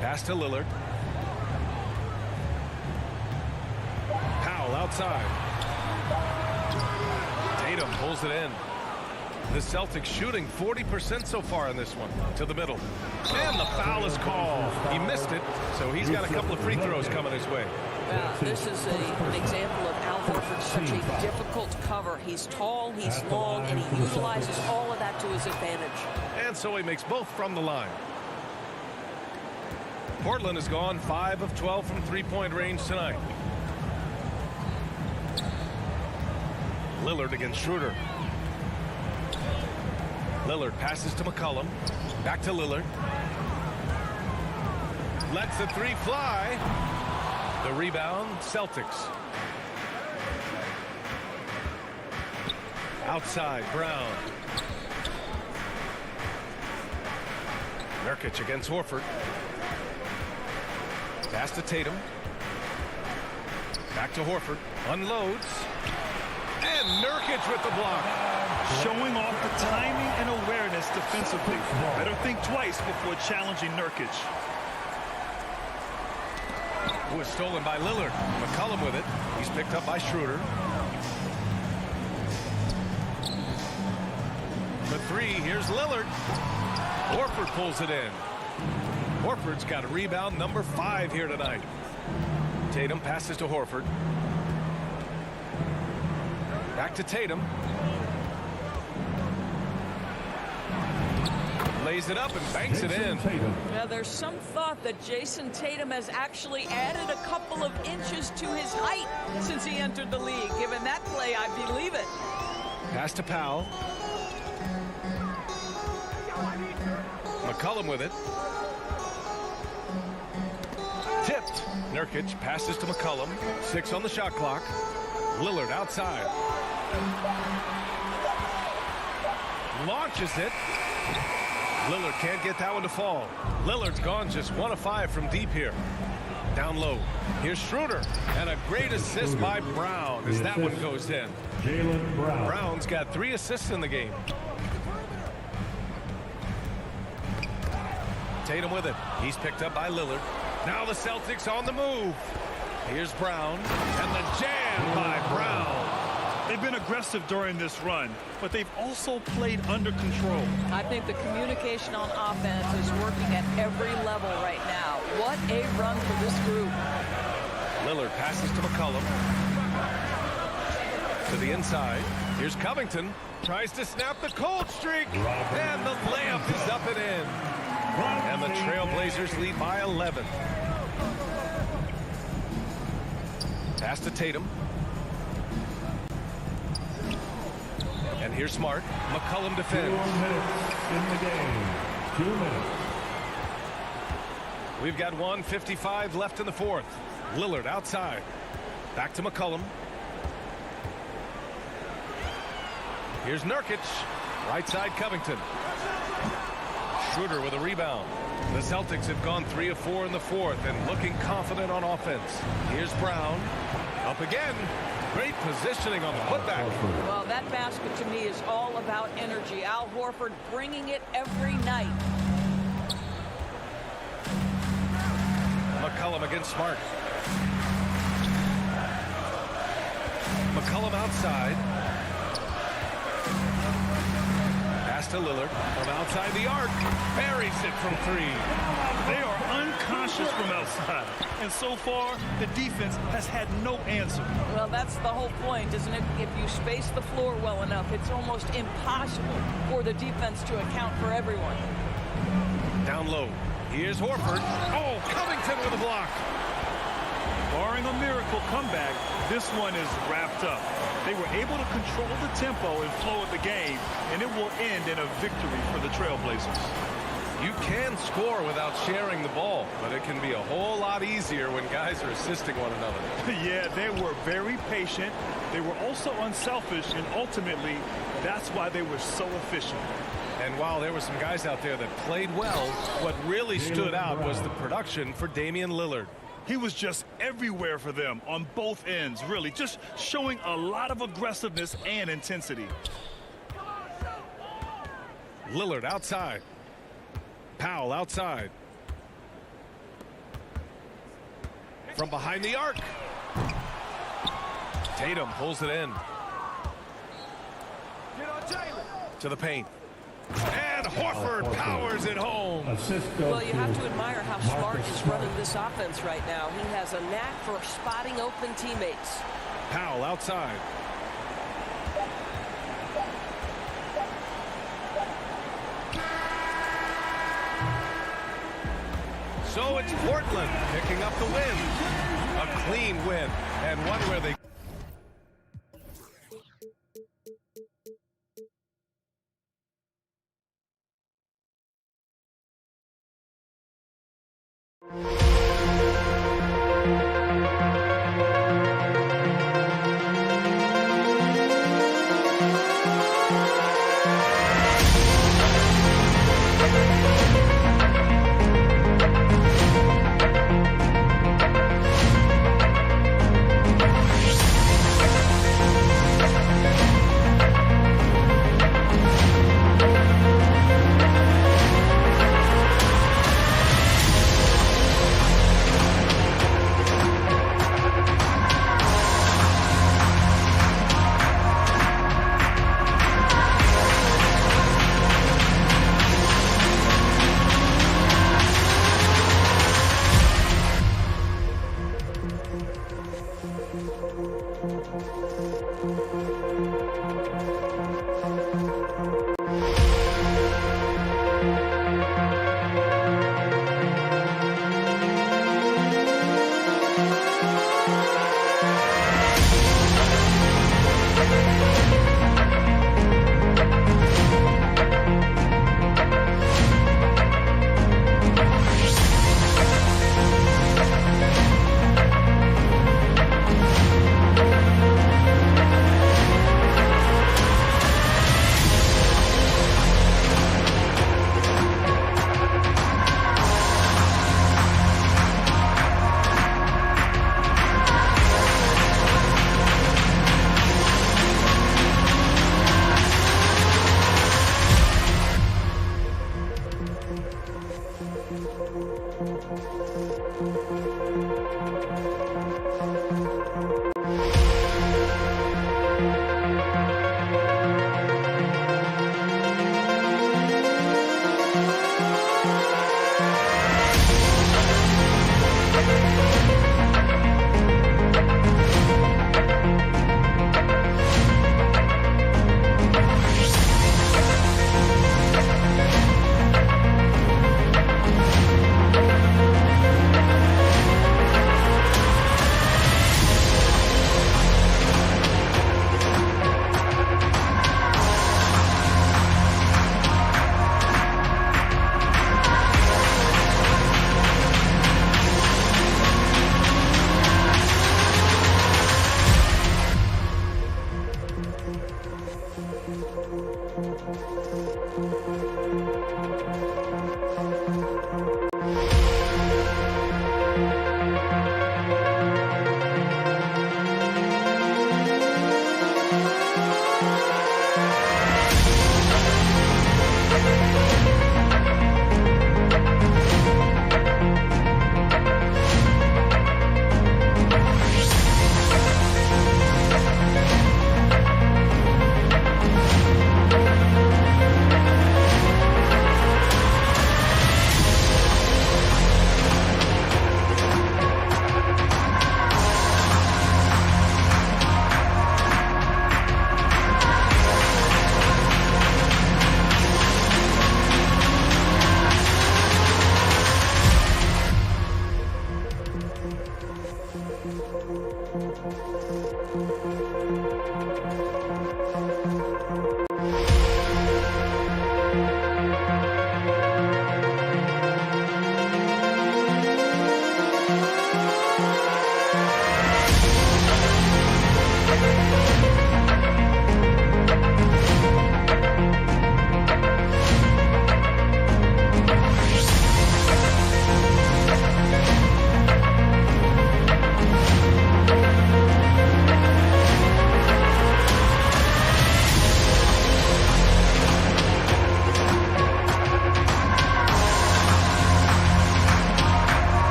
Pass to Lillard. Powell outside. Tatum pulls it in. The Celtics shooting 40% so far in this one. To the middle. And the foul is called. He missed it, so he's got a couple of free throws coming his way. This is an example of Al Horford, such a difficult cover. He's tall, he's long, and he utilizes all of that to his advantage. And so he makes both from the line. Portland has gone 5 of 12 from three-point range tonight. Lillard against Schroeder. Lillard passes to McCollum. Back to Lillard. Lets the 3 fly. The rebound, Celtics. Outside, Brown. Nurkic against Horford. Pass to Tatum. Back to Horford. Unloads. And Nurkic with the block. Showing off the timing and awareness defensively. Better think twice before challenging Nurkic. It was stolen by Lillard. McCollum with it. He's picked up by Schroeder. The 3, here's Lillard. Horford pulls it in. Horford's got a rebound number 5 here tonight. Tatum passes to Horford. Back to Tatum. Lays it up and banks it in. Now, there's some thought that Jason Tatum has actually added a couple of inches to his height since he entered the league. Given that play, I believe it. Pass to Powell. McCollum with it. Tipped. Nurkic passes to McCollum. 6 on the shot clock. Lillard outside. Launches it. Lillard can't get that one to fall. Lillard's gone just 1 of 5 from deep here. Down low. Here's Schroeder. And a great assist by Brown as that one goes in. Jaylen Brown. Brown's got 3 assists in the game. Tatum with it. He's picked up by Lillard. Now the Celtics on the move. Here's Brown. And the jam by Brown. They've been aggressive during this run, but they've also played under control. I think the communication on offense is working at every level right now. What a run for this group. Lillard passes to McCollum. To the inside. Here's Covington. Tries to snap the cold streak. And the layup is up and in. And the Trailblazers lead by 11. Pass to Tatum. And here's Smart. McCollum defends. 2 minutes in the game. 2 minutes. We've got 1:55 left in the 4th. Lillard outside. Back to McCollum. Here's Nurkic. Right side Covington. Schroeder with a rebound. The Celtics have gone 3 of 4 in the 4th and looking confident on offense. Here's Brown. Up again. Great positioning on the putback. Well, that basket to me is all about energy. Al Horford bringing it every night. McCollum against Smart. McCollum outside. Pass to Lillard from outside the arc. Buries it from 3. They are unconscious from outside. And so far, the defense has had no answer. Well, that's the whole point, isn't it? If you space the floor well enough, it's almost impossible for the defense to account for everyone. Down low. Here's Horford. Oh, Covington with a block. Barring a miracle comeback, this one is wrapped up. They were able to control the tempo and flow of the game, and it will end in a victory for the Trailblazers. You can score without sharing the ball, but it can be a whole lot easier when guys are assisting one another. Yeah, they were very patient. They were also unselfish, and ultimately, that's why they were so efficient. And while there were some guys out there that played well, what really stood out was the production for Damian Lillard. He was just everywhere for them on both ends, really, just showing a lot of aggressiveness and intensity. Lillard outside. Powell outside. From behind the arc. Tatum pulls it in. To the paint. And Horford powers it home. Well, you have to admire how Smart is running this offense right now. He has a knack for spotting open teammates. Powell outside. So it's Portland picking up the win. A clean win, and one where they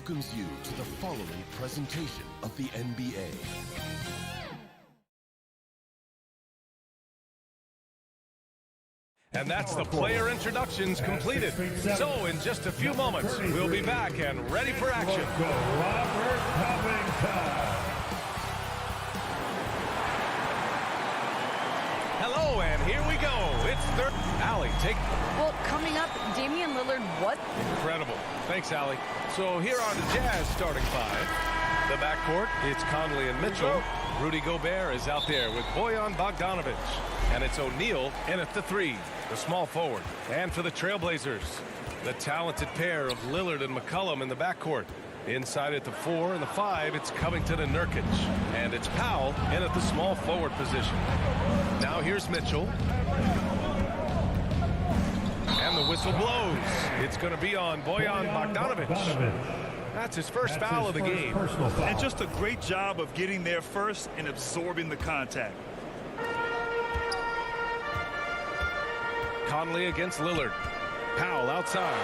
welcomes you to the following presentation of the NBA. And that's the player introductions completed. So in just a few moments, we'll be back and ready for action. Robert Covington. Hello, and here we go. It's third. Allie, take. Well, coming up, Damian Lillard, what? Incredible. Thanks, Allie. So here are the Jazz starting five. The backcourt, it's Conley and Mitchell. Rudy Gobert is out there with Bojan Bogdanovic. And it's O'Neal in at the three, the small forward. And for the Trailblazers, the talented pair of Lillard and McCollum in the backcourt. Inside at the 4 and the 5, it's Covington and Nurkic. And it's Powell in at the small forward position. Now here's Mitchell. And the whistle blows. It's going to be on Bojan Bogdanovic. That's his first foul of the game. And just a great job of getting there first and absorbing the contact. Conley against Lillard. Powell outside.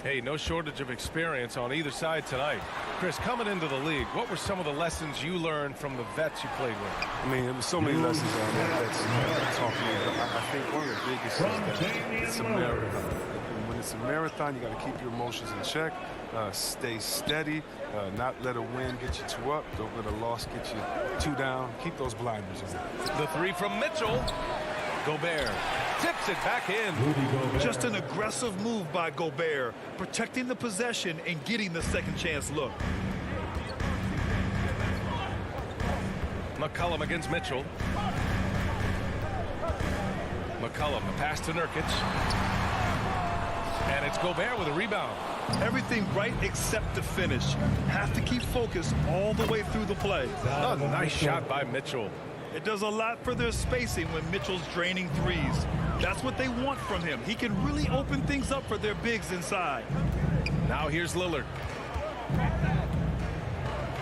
Hey, no shortage of experience on either side tonight. Chris, coming into the league, what were some of the lessons you learned from the vets you played with? I mean, there was so many lessons on that vets taught me. I think one of the biggest is that it's a marathon. When it's a marathon, you got to keep your emotions in check, stay steady, not let a win get you 2 up, don't let a loss get you 2 down. Keep those blinders on. The three from Mitchell. Gobert tips it back in. Just an aggressive move by Gobert, protecting the possession and getting the second chance look. McCollum against Mitchell. McCollum, a pass to Nurkic. And it's Gobert with a rebound. Everything right except the finish. Have to keep focused all the way through the play. Oh, nice shot by Mitchell. It does a lot for their spacing when Mitchell's draining threes. That's what they want from him. He can really open things up for their bigs inside. Now here's Lillard.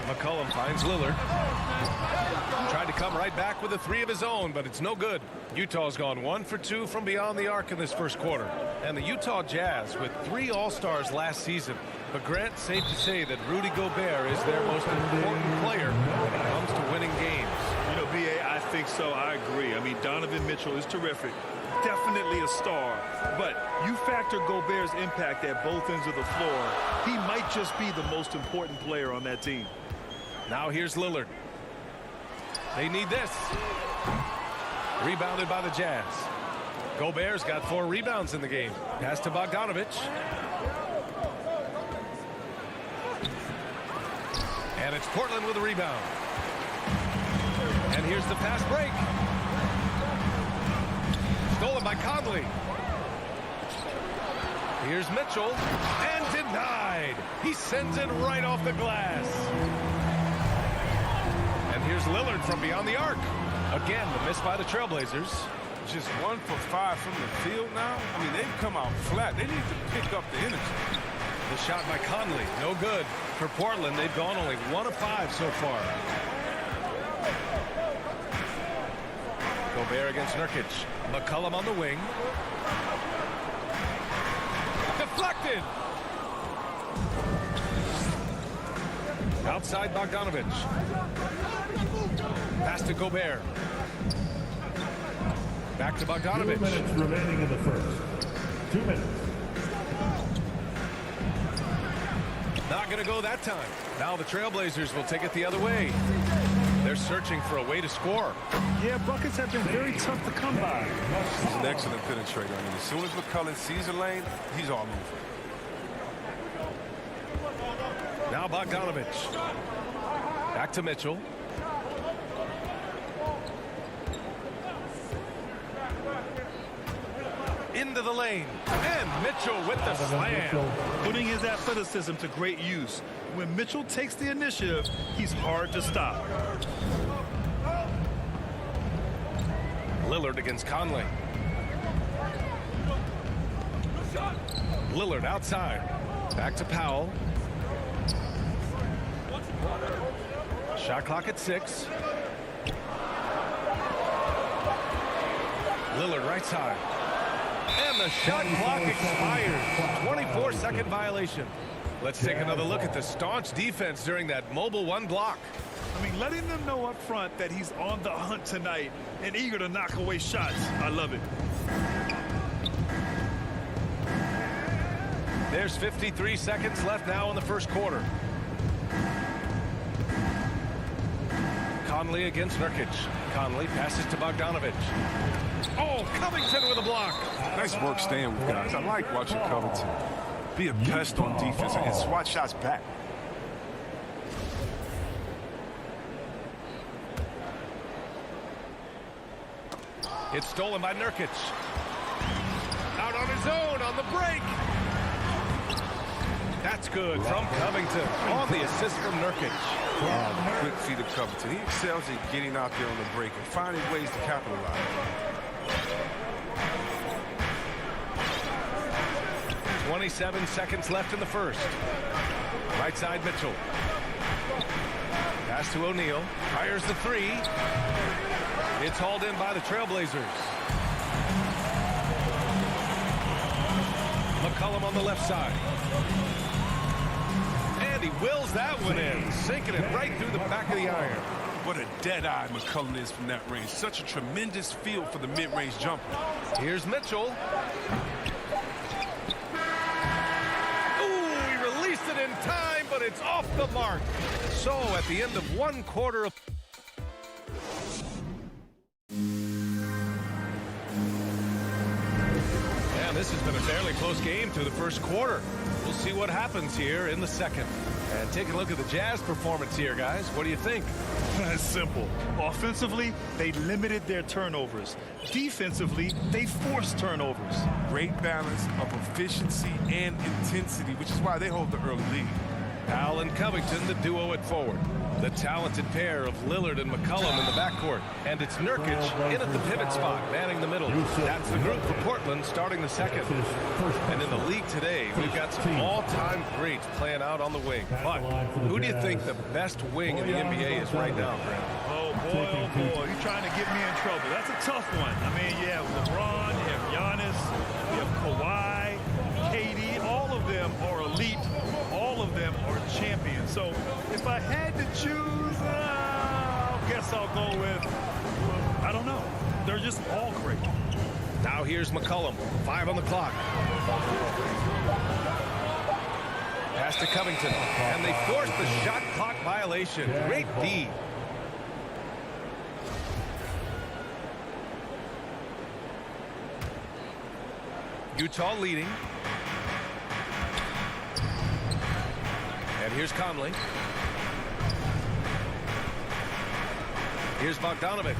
McCollum finds Lillard. Tried to come right back with a three of his own, but it's no good. Utah's gone 1 for 2 from beyond the arc in this first quarter. And the Utah Jazz with 3 All-Stars last season. But Grant, safe to say that Rudy Gobert is their most important player when it comes to winning games. You know, B.A., I think so. I agree. I mean, Donovan Mitchell is terrific. Definitely a star. But you factor Gobert's impact at both ends of the floor, he might just be the most important player on that team. Now here's Lillard. They need this. Rebounded by the Jazz. Gobert's got 4 rebounds in the game. Pass to Bogdanovich. And it's Portland with a rebound. And here's the fast break. Stolen by Conley. Here's Mitchell. And denied. He sends it right off the glass. And here's Lillard from beyond the arc. Again, the miss by the Trailblazers. Just 1 for 5 from the field now. I mean, they've come out flat. They need to pick up the energy. The shot by Conley, no good. For Portland, they've gone only 1 of 5 so far. Gobert against Nurkic. McCollum on the wing. Deflected. Outside Bogdanovich. Pass to Gobert. Back to Bogdanovich. 2 minutes remaining in the first. 2 minutes. Not going to go that time. Now the Trailblazers will take it the other way. They're searching for a way to score. Yeah, buckets have been very tough to come by. He's an excellent penetrator. I mean, as soon as McCollum sees a lane, he's all over. Now Bogdanovich. Back to Mitchell. Into the lane. And Mitchell with the slam. Putting his athleticism to great use. When Mitchell takes the initiative, he's hard to stop. Lillard against Conley. Lillard outside. Back to Powell. Shot clock at 6. Lillard right side. And the shot clock expires. 24-second violation. Let's take another look at the staunch defense during that mobile 1 block. I mean, letting them know up front that he's on the hunt tonight and eager to knock away shots. I love it. There's 53 seconds left now in the first quarter. Conley against Nurkic. Conley passes to Bogdanovich. Oh, Covington with a block. Nice work staying with guys. I like watching Covington be a pest on defense and swat shots back. It's stolen by Nurkic. Out on his own on the break. That's good from Covington on the assist from Nurkic. Quick feet of Covington. He excels at getting out there on the break and finding ways to capitalize. 27 seconds left in the first. Right side, Mitchell. Pass to O'Neal. Fires the three. It's hauled in by the Trailblazers. McCollum on the left side. And he wills that one in, sinking it right through the back of the iron. What a dead-eye McCollum is from that range. Such a tremendous feel for the mid-range jumper. Here's Mitchell. Ooh, he released it in time, but it's off the mark. So at the end of one quarter of... Yeah, this has been a fairly close game through the first quarter. We'll see what happens here in the second. And take a look at the Jazz performance here, guys. What do you think? It's simple. Offensively, they limited their turnovers. Defensively, they forced turnovers. Great balance of efficiency and intensity, which is why they hold the early lead. Al and Covington, the duo at forward. The talented pair of Lillard and McCollum in the backcourt. And it's Nurkic in at the pivot spot, manning the middle. That's the group for Portland starting the second. And in the league today, we've got some all-time greats playing out on the wing. But who do you think the best wing in the NBA is right now, Grant? Oh, boy, you're trying to get me in trouble. That's a tough one. I mean, you have LeBron, you have Giannis, you have Kawhi, KD. All of them are elite. All of them are champions. So if I had to choose, I guess I'll go with, I don't know. They're just all great. Now here's McCollum. 5 on the clock. Pass to Covington. And they force the shot clock violation. Great D. Utah leading. And here's Conley. Here's Bogdanovich.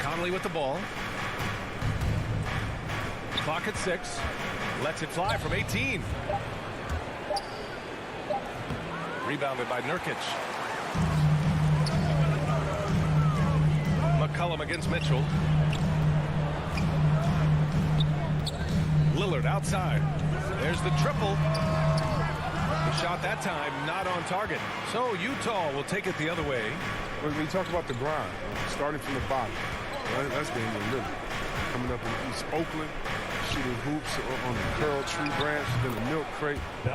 Conley with the ball. Clock at 6. Lets it fly from 18. Rebounded by Nurkic. McCollum against Mitchell. Lillard outside. There's the triple. The shot that time not on target. So Utah will take it the other way. When we talk about the grind, starting from the bottom, that's Damian Lillard. Coming up in East Oakland, shooting hoops on the Curl Tree branch, then the milk crate. Do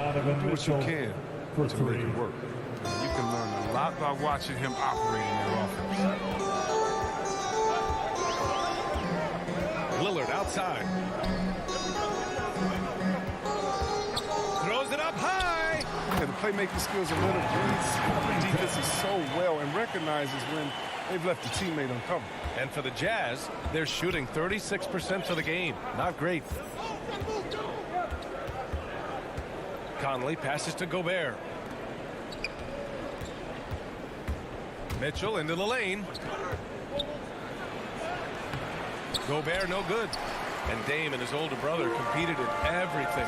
what you can to make it work. You can learn a lot by watching him operate in their offense. Lillard outside. Throws it up high. Yeah, the playmaking skills of Lillard reads the defenses so well and recognizes when they've left the teammate uncovered. And for the Jazz, they're shooting 36% for the game. Not great. Conley passes to Gobert. Mitchell into the lane. Gobert no good. And Dame and his older brother competed in everything.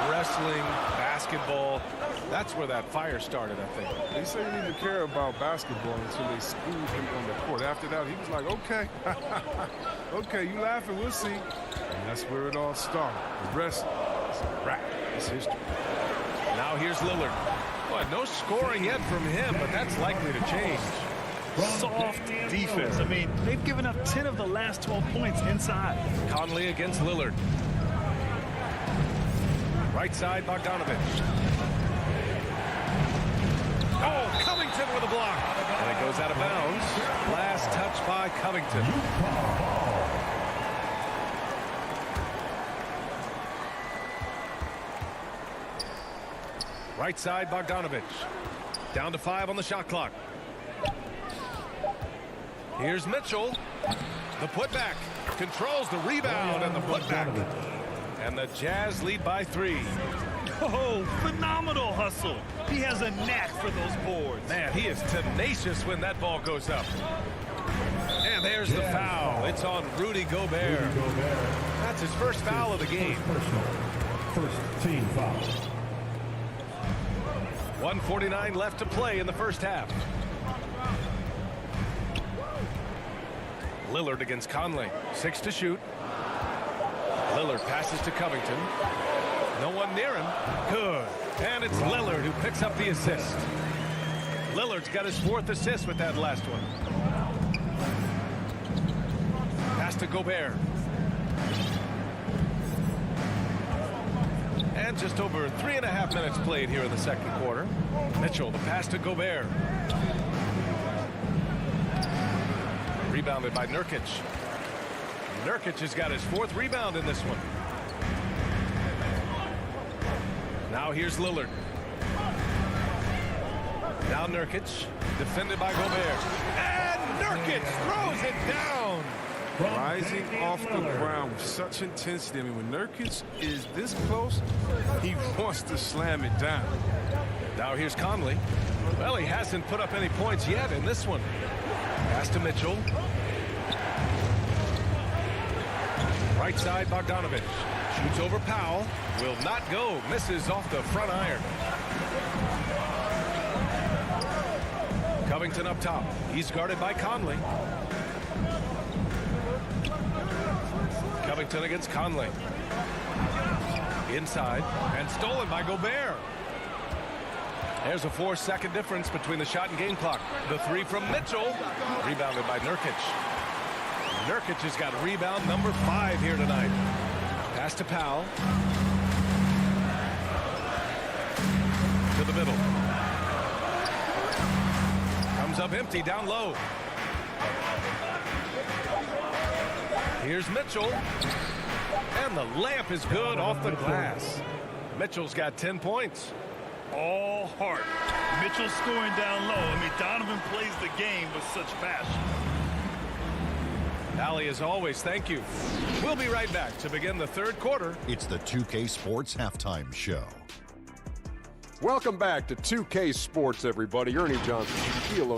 Wrestling, basketball. That's where that fire started, I think. They say you need to care about basketball until they schooled him on the court. After that, he was like, okay. Okay, you laughing, we'll see. And that's where it all started. The rest is a wrap. It's history. Now here's Lillard. Boy, no scoring yet from him, but that's likely to change. Soft defense. I mean, they've given up 10 of the last 12 points inside. Conley against Lillard. Right side, Bogdanovich. Oh, Covington with a block. And it goes out of bounds. Last touch by Covington. Right side, Bogdanovich. Down to 5 on the shot clock. Here's Mitchell. The putback. Controls the rebound and the putback. And the Jazz lead by 3. Oh, phenomenal hustle. He has a knack for those boards. Man, he is tenacious when that ball goes up. And there's the foul. It's on Rudy Gobert. That's his first foul of the game. First team foul. 1:49 left to play in the first half. Lillard against Conley. 6 to shoot. Lillard passes to Covington. No one near him. Good. And it's Lillard who picks up the assist. Lillard's got his 4th assist with that last one. Pass to Gobert. And just over 3.5 minutes played here in the second quarter. Mitchell, the pass to Gobert. Rebounded by Nurkic. Nurkic has got his 4th rebound in this one. Now here's Lillard. Now Nurkic, defended by Gobert. And Nurkic throws it down. Rising off the ground with such intensity. I mean, when Nurkic is this close, he wants to slam it down. Now here's Conley. Well, he hasn't put up any points yet in this one. Pass to Mitchell. Right side, Bogdanovich. Shoots over Powell. Will not go. Misses off the front iron. Covington up top. He's guarded by Conley. Covington against Conley. Inside. And stolen by Gobert. There's a 4-second difference between the shot and game clock. The 3 from Mitchell. Rebounded by Nurkic. Nurkic has got rebound number 5 here tonight. Pass to Powell. To the middle. Comes up empty down low. Here's Mitchell. And the layup is good off the glass. Mitchell's got 10 points. All heart. Mitchell scoring down low. I mean, Donovan plays the game with such passion. Allie, as always, thank you. We'll be right back to begin the third quarter. It's the 2K Sports Halftime Show. Welcome back to 2K Sports, everybody. Ernie Johnson, Kilo.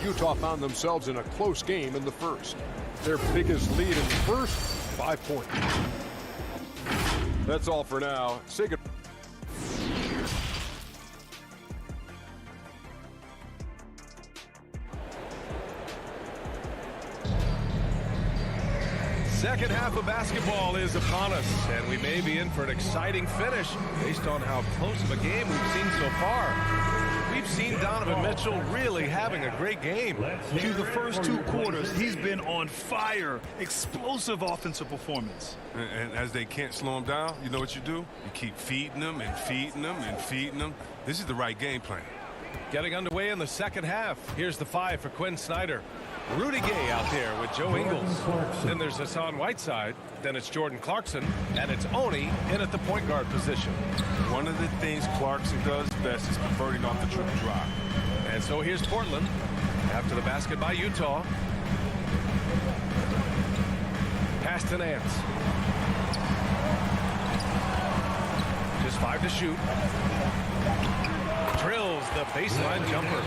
Utah found themselves in a close game in the first. Their biggest lead in the first, 5 points. That's all for now. Say goodbye. Second half of basketball is upon us, and we may be in for an exciting finish based on how close of a game we've seen so far. We've seen Donovan Mitchell really having a great game. Through the first 2 quarters, he's been on fire. Explosive offensive performance. And as they can't slow him down, you know what you do? You keep feeding them and feeding them and feeding them. This is the right game plan. Getting underway in the second half. Here's the 5 for Quinn Snyder. Rudy Gay out there with Joe Ingles. Then there's Hassan Whiteside. Then it's Jordan Clarkson. And it's Oni in at the point guard position. One of the things Clarkson does best is converting off the triple drop. And so here's Portland. After the basket by Utah. Pass to Nance. Just 5 to shoot. Drills the baseline jumper.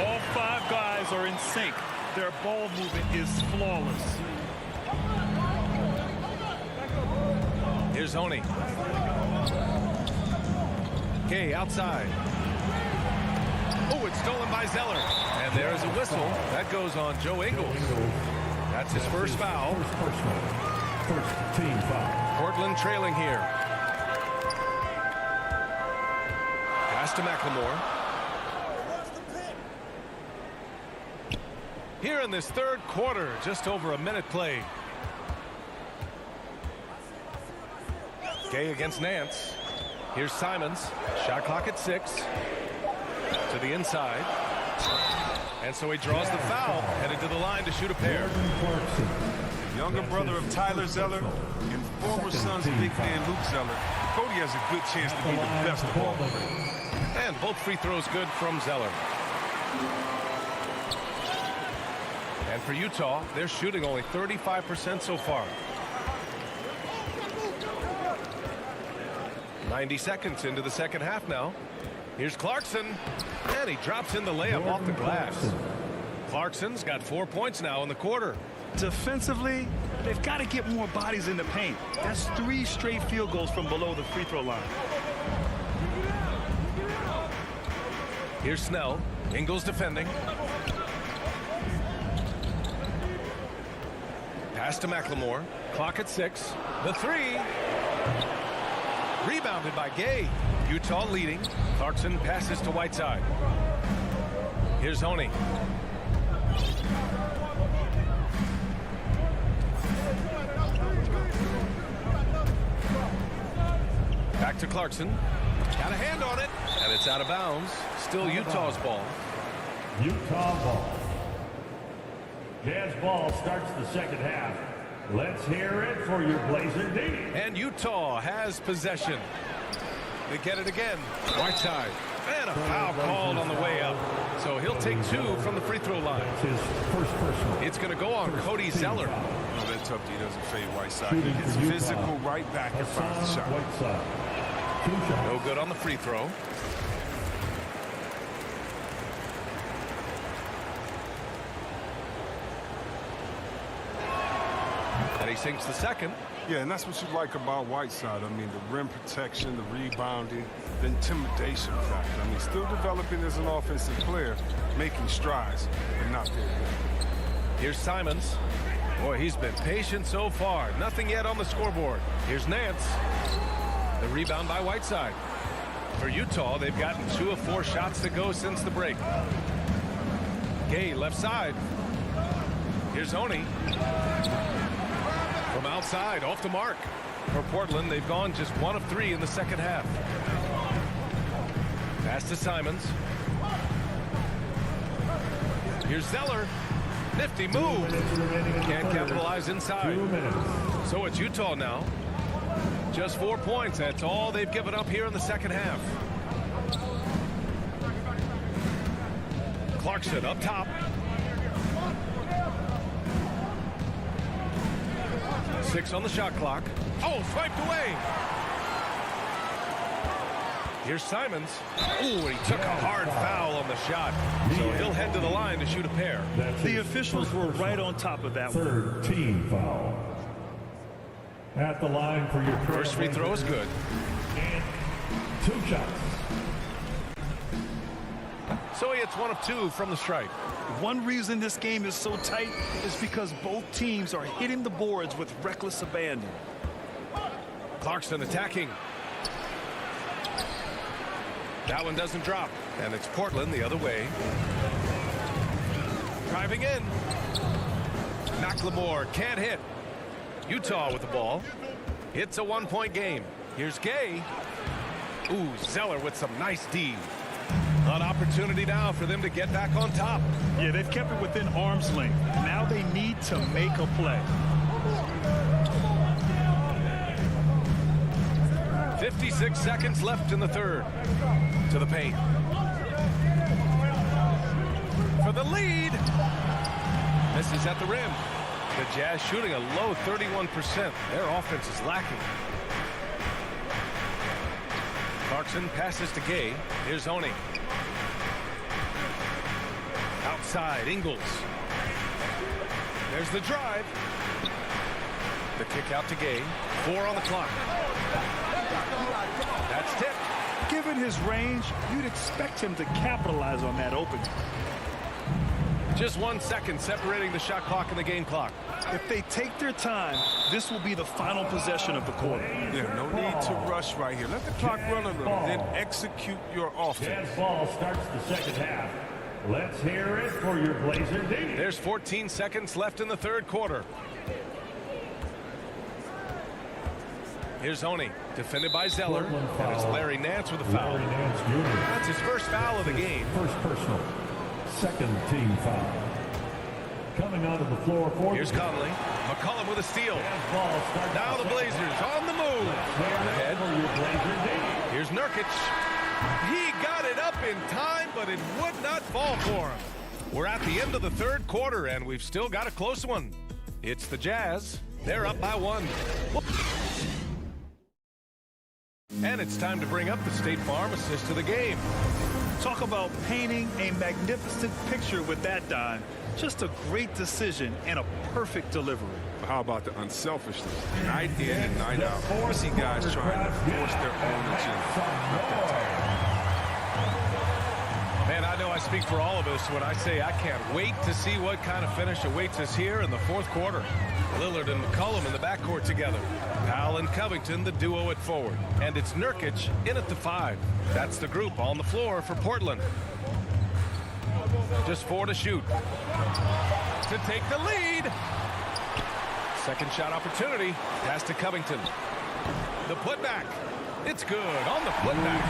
All 5 guys are in sync. Their ball movement is flawless. Here's Oni. Gay outside. Oh, it's stolen by Zeller. And there is a whistle. That goes on Joe Ingles. That's his first foul. First team foul. Portland trailing here. Pass to McLemore. Here in this third quarter, just over a minute played. Gay against Nance. Here's Simons. Shot clock at 6. To the inside. And so he draws the foul, headed to the line to shoot a pair. Younger brother of Tyler Zeller and former Suns big man Luke Zeller. Cody has a good chance to be the best of all. And both free throws good from Zeller. And for Utah, they're shooting only 35% so far. 90 seconds into the second half now. Here's Clarkson. And he drops in the layup off the glass. Clarkson's got 4 points now in the quarter. Defensively, they've got to get more bodies in the paint. That's 3 straight field goals from below the free throw line. Here's Snell. Ingles defending. Pass to McLemore. Clock at 6. The 3. Rebounded by Gay. Utah leading. Clarkson passes to Whiteside. Here's Honey. Back to Clarkson. Got a hand on it, and it's out of bounds. Still Utah's ball. Utah ball. Jazz ball starts the second half. Let's hear it for your Blazer D. And Utah has possession. They get it again. Whiteside. And a foul called on the way up. So he'll take 2 from the free throw line. That's his first personal. It's going to go on Cody Zeller. No, that tough D doesn't fade Whiteside. He gets physical right back and finds the shot. Whiteside. No good on the free throw. And he sinks the second. Yeah, and that's what you like about Whiteside. I mean, the rim protection, the rebounding, the intimidation factor. I mean, still developing as an offensive player, making strides, but not there yet. Here's Simons. Boy, he's been patient so far. Nothing yet on the scoreboard. Here's Nance. The rebound by Whiteside. For Utah, they've gotten 2 of 4 shots to go since the break. Gay, left side. Here's Oni. From outside, off the mark. For Portland, they've gone just 1 of 3 in the second half. Pass to Simons. Here's Zeller. Nifty move. Can't capitalize inside. So it's Utah now. Just 4 points. That's all they've given up here in the second half. Clarkson up top. 6 on the shot clock. Oh, swiped away. Here's Simons. Oh, he took a hard foul on the shot. So he'll head to the line to shoot a pair. The officials were right on top of that. Third team foul. At the line for your first free throw is good. And 2 shots. So he hits 1 of 2 from the stripe. One reason this game is so tight is because both teams are hitting the boards with reckless abandon. Clarkson attacking. That one doesn't drop. And it's Portland the other way. Driving in. McLemore can't hit. Utah with the ball. It's a 1-point game. Here's Gay. Ooh, Zeller with some nice D. An opportunity now for them to get back on top. Yeah, they've kept it within arm's length. Now they need to make a play. 56 seconds left in the third. To the paint. For the lead. Misses at the rim. The Jazz shooting a low 31%. Their offense is lacking. Clarkson passes to Gay. Here's Oni. Outside, Ingles. There's the drive. The kick out to Gay. 4 on the clock. That's tipped. Given his range, you'd expect him to capitalize on that opening. Just 1 second separating the shot clock and the game clock. If they take their time, this will be the final possession of the quarter. Yeah, no need to rush right here. Let the clock run a little, then execute your offense. Jazz ball starts the second half. Let's hear it for your Blazer D. There's 14 seconds left in the third quarter. Here's Oni, defended by Zeller, and it's Larry Nance with a foul. That's his first foul of the game. First personal, second team foul. Coming onto the floor for here's Conley. McCollum with a steal. Now the Blazers on the move. Ahead. Here's Nurkic. He got it up in time, but it would not fall for him. We're at the end of the third quarter, and we've still got a close one. It's the Jazz. They're up by 1. And it's time to bring up the State Farm assist to the game. Talk about painting a magnificent picture with that dime. Just a great decision and a perfect delivery. How about the unselfishness? Night in and night out. You see guys trying to force their own agenda. Man, I know I speak for all of us when I say I can't wait to see what kind of finish awaits us here in the fourth quarter. Lillard and McCollum in the backcourt together. Powell and Covington, the duo at forward. And it's Nurkic in at the 5. That's the group on the floor for Portland. Just 4 to shoot. To take the lead. Second shot opportunity. Pass to Covington. The putback. It's good on the putback.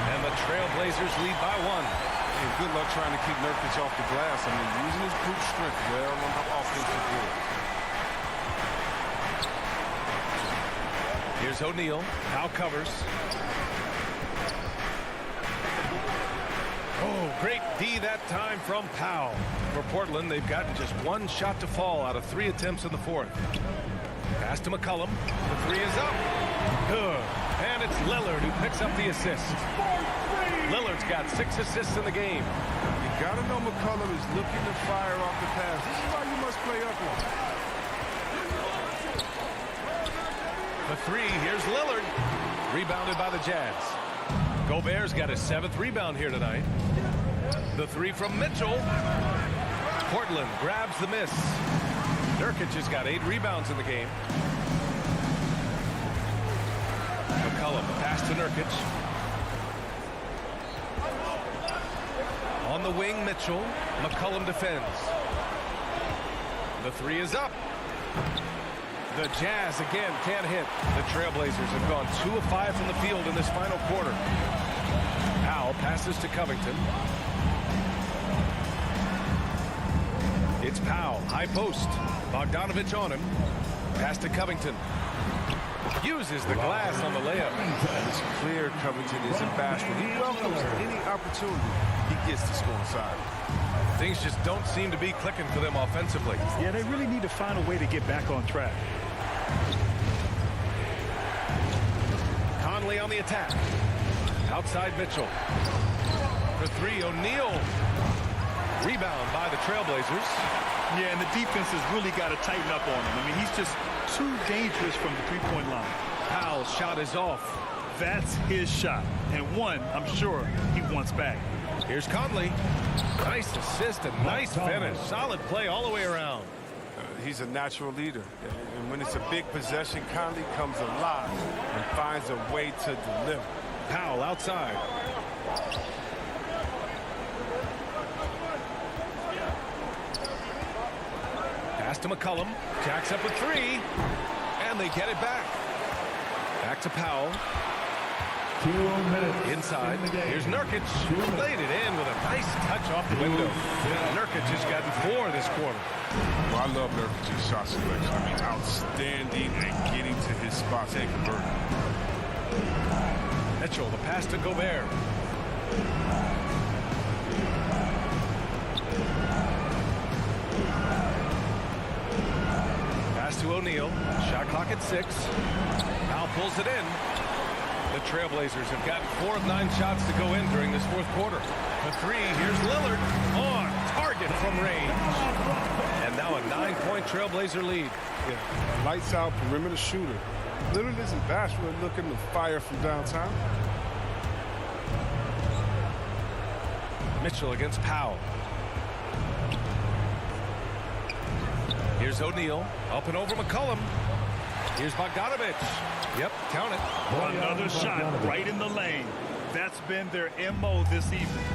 And the Trailblazers lead by 1. And good luck trying to keep Nurkic off the glass. I mean, using his brute strength well on the offensive board. Here's O'Neal. Powell covers. Oh, great D that time from Powell. For Portland, they've gotten just 1 shot to fall out of 3 attempts in the fourth. Pass to McCollum. The 3 is up. Good. And it's Lillard who picks up the assist. Lillard's got 6 assists in the game. You got to know McCollum is looking to fire off the pass. This is why you must play up on him. The 3, here's Lillard. Rebounded by the Jazz. Gobert's got his 7th rebound here tonight. The 3 from Mitchell. Portland grabs the miss. Nurkic has got 8 rebounds in the game. McCollum, pass to Nurkic. On the wing, Mitchell. McCollum defends. The 3 is up. The Jazz again can't hit. The Trailblazers have gone 2 of 5 from the field in this final quarter. Powell passes to Covington. It's Powell, high post. Bogdanovich on him. Pass to Covington. Uses the glass on the layup. It's clear Covington isn't bashful. He welcomes any opportunity he gets to score inside. Things just don't seem to be clicking for them offensively. Yeah, they really need to find a way to get back on track. Conley on the attack. Outside Mitchell. For 3, O'Neal. Rebound by the Trailblazers. Yeah, and the defense has really got to tighten up on him. I mean, he's just too dangerous from the three-point line. Powell's shot is off. That's his shot. And one, I'm sure, he wants back. Here's Conley. Nice assist and nice finish. Solid play all the way around. He's a natural leader. And when it's a big possession, Conley comes alive and finds a way to deliver. Powell outside. Pass to McCollum. Jacks up with 3. And they get it back. Back to Powell. 2 minutes. Inside. Here's Nurkic. Laid it in with a nice touch off the window. Nurkic has gotten 4 this quarter. Well, I love Nurkic's shot selection. I mean, outstanding at getting to his spots and converting. Mitchell, the pass to Gobert. Pass to O'Neal. Shot clock at 6. Now pulls it in. The Trailblazers have gotten 4 of 9 shots to go in during this fourth quarter. The 3, here's Lillard on target from range. And now a 9-point Trailblazer lead. Yeah, lights out perimeter shooter. Lillard isn't bashful at looking to fire from downtown. Mitchell against Powell. Here's O'Neal. Up and over McCollum. Here's Bogdanovich. Yep, count it. Another shot right in the lane. That's been their MO this evening.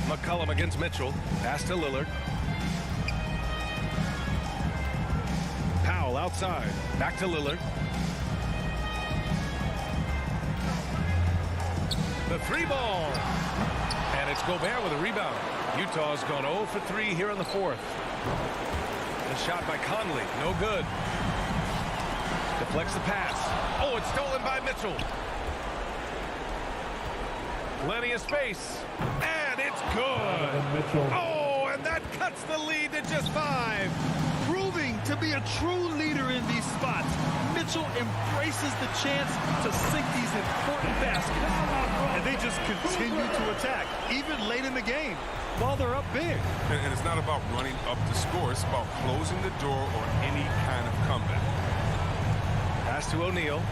McCollum against Mitchell. Pass to Lillard. Powell outside. Back to Lillard. The 3 ball. And it's Gobert with a rebound. Utah's gone 0 for 3 here in the fourth. The shot by Conley. No good. Deflects the pass. Oh, it's stolen by Mitchell. Plenty of space. And it's good. Oh, and that cuts the lead to just 5. Proving to be a true leader in these spots. Mitchell embraces the chance to sink these important baskets. And they just continue to attack, even late in the game, while they're up big. And it's not about running up the score. It's about closing the door on any kind of comeback. Pass to O'Neal.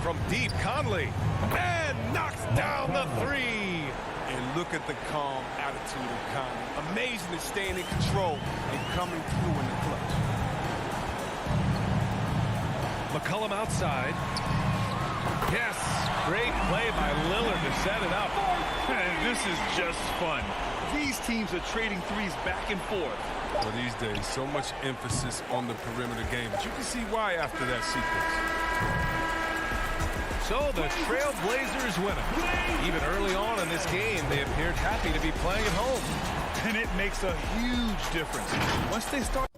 from deep. Conley. And knocks down the three. And look at the calm attitude of Conley. Amazing at staying in control and coming through in the clutch. McCollum outside. Yes, great play by Lillard to set it up. And this is just fun. These teams are trading threes back and forth. Well, these days, so much emphasis on the perimeter game, but you can see why after that sequence. So the Trailblazers win it. Even early on in this game, they appeared happy to be playing at home. And it makes a huge difference. Once they start...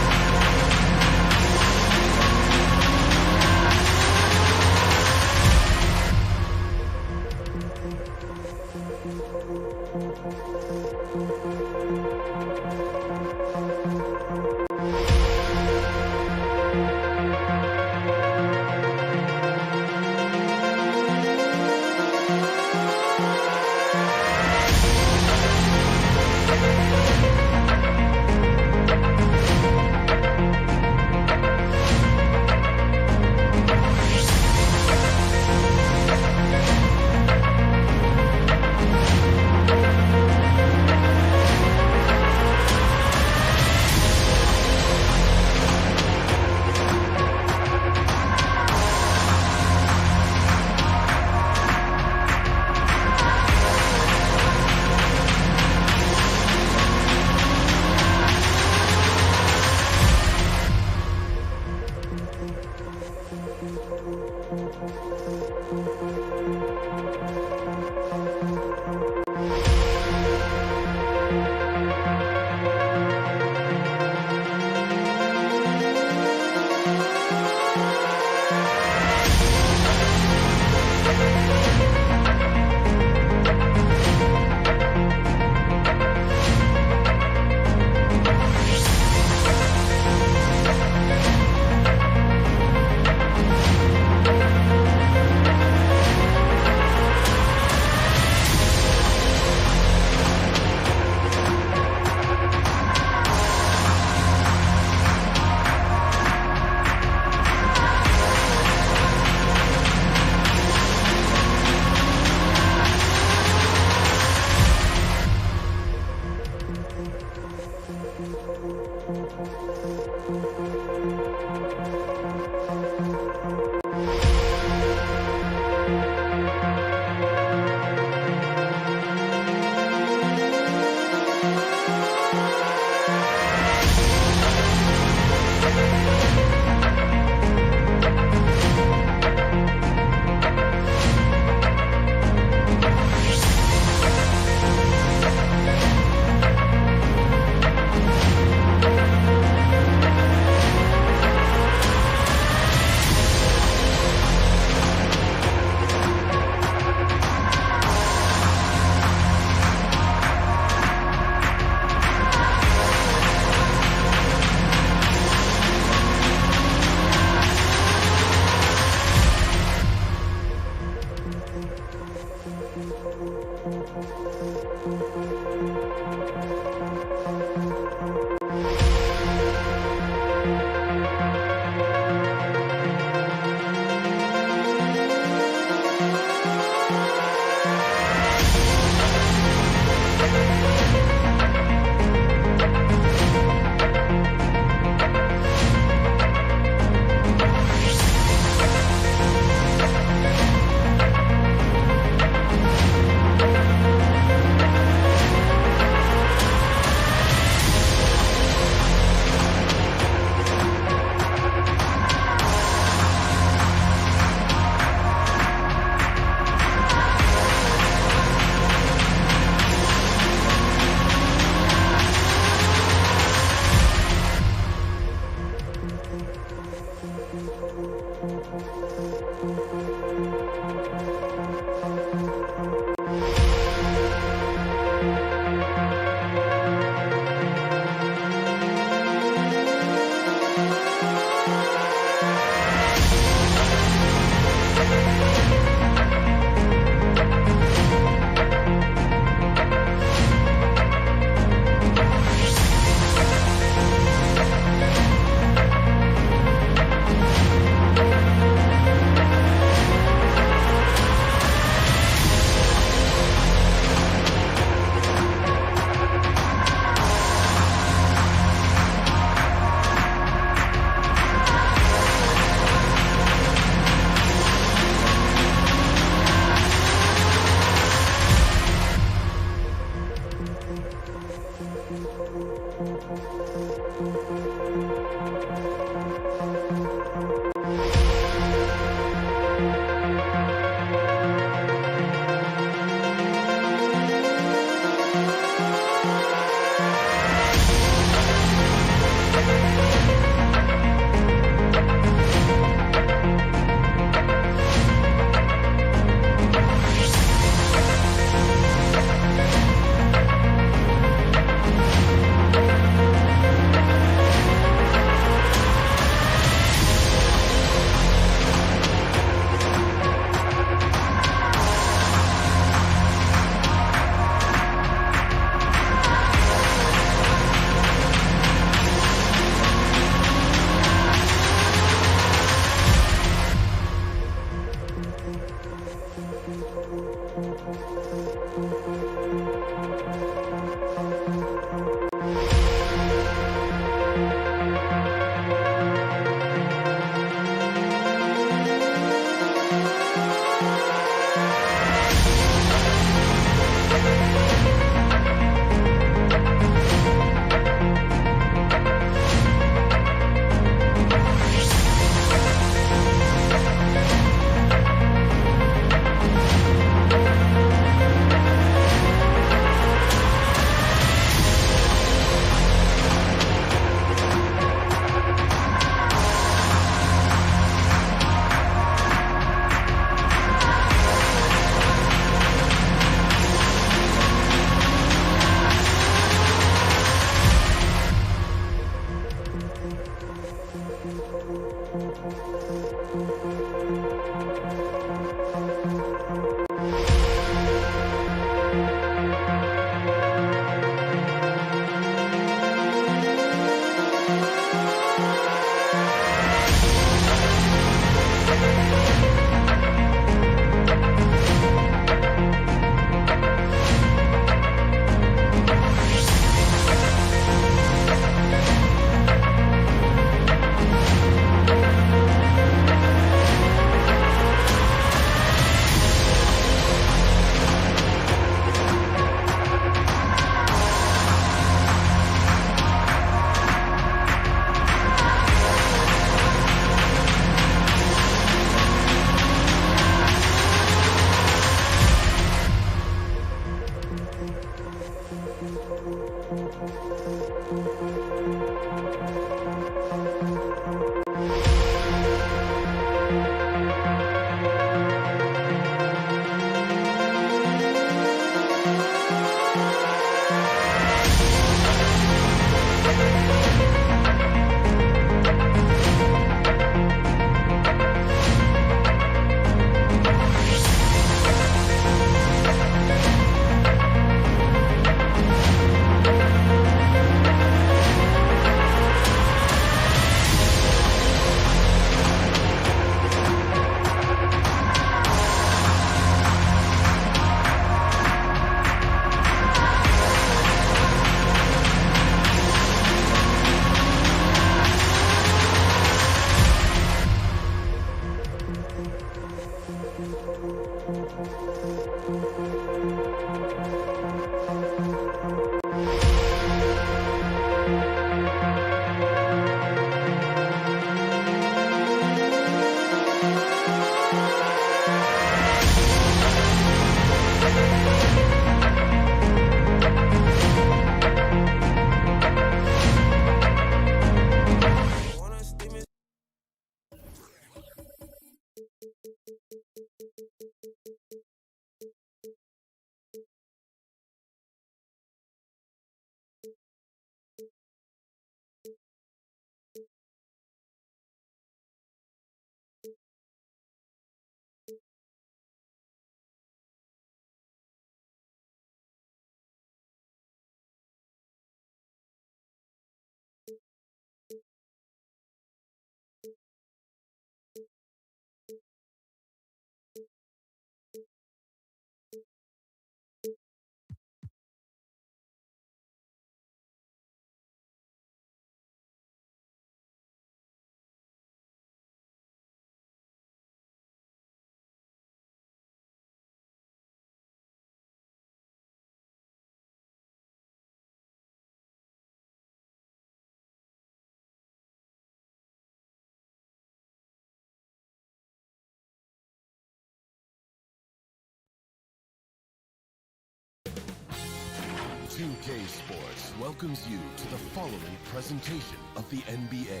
2K Sports welcomes you to the following presentation of the NBA.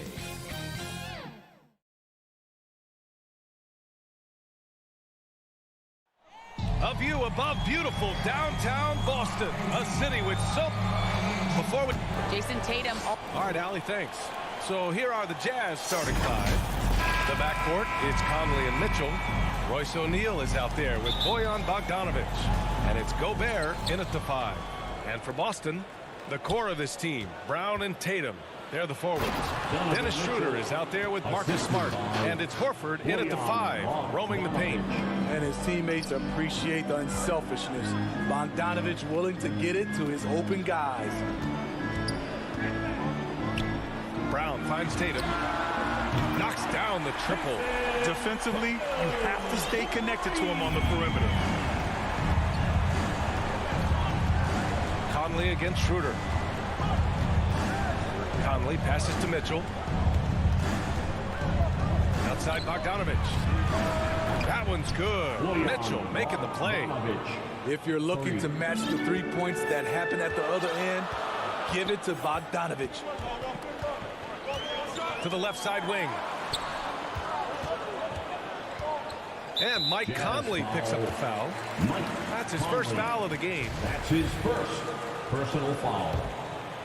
A view above beautiful downtown Boston, a city with so... Before we... Jason Tatum. All right, Allie, thanks. So here are the Jazz starting five. The backcourt is Conley and Mitchell. Royce O'Neal is out there with Bojan Bogdanovic. And it's Gobert in at the five. And for Boston, the core of this team, Brown and Tatum. They're the forwards. Dennis Schroeder is out there with Marcus Smart. And it's Horford in at the five, roaming the paint. And his teammates appreciate the unselfishness. Bogdanovic willing to get it to his open guys. Brown finds Tatum. Knocks down the triple. Defensively, you have to stay connected to him on the perimeter. Conley against Schroeder. Conley passes to Mitchell. Outside Bogdanovic. That one's good. Mitchell making the play. If you're looking to match the 3 points that happen at the other end, give it to Bogdanovic. To the left side wing. And Mike Conley picks up the foul. That's his first foul of the game. That's his first personal foul.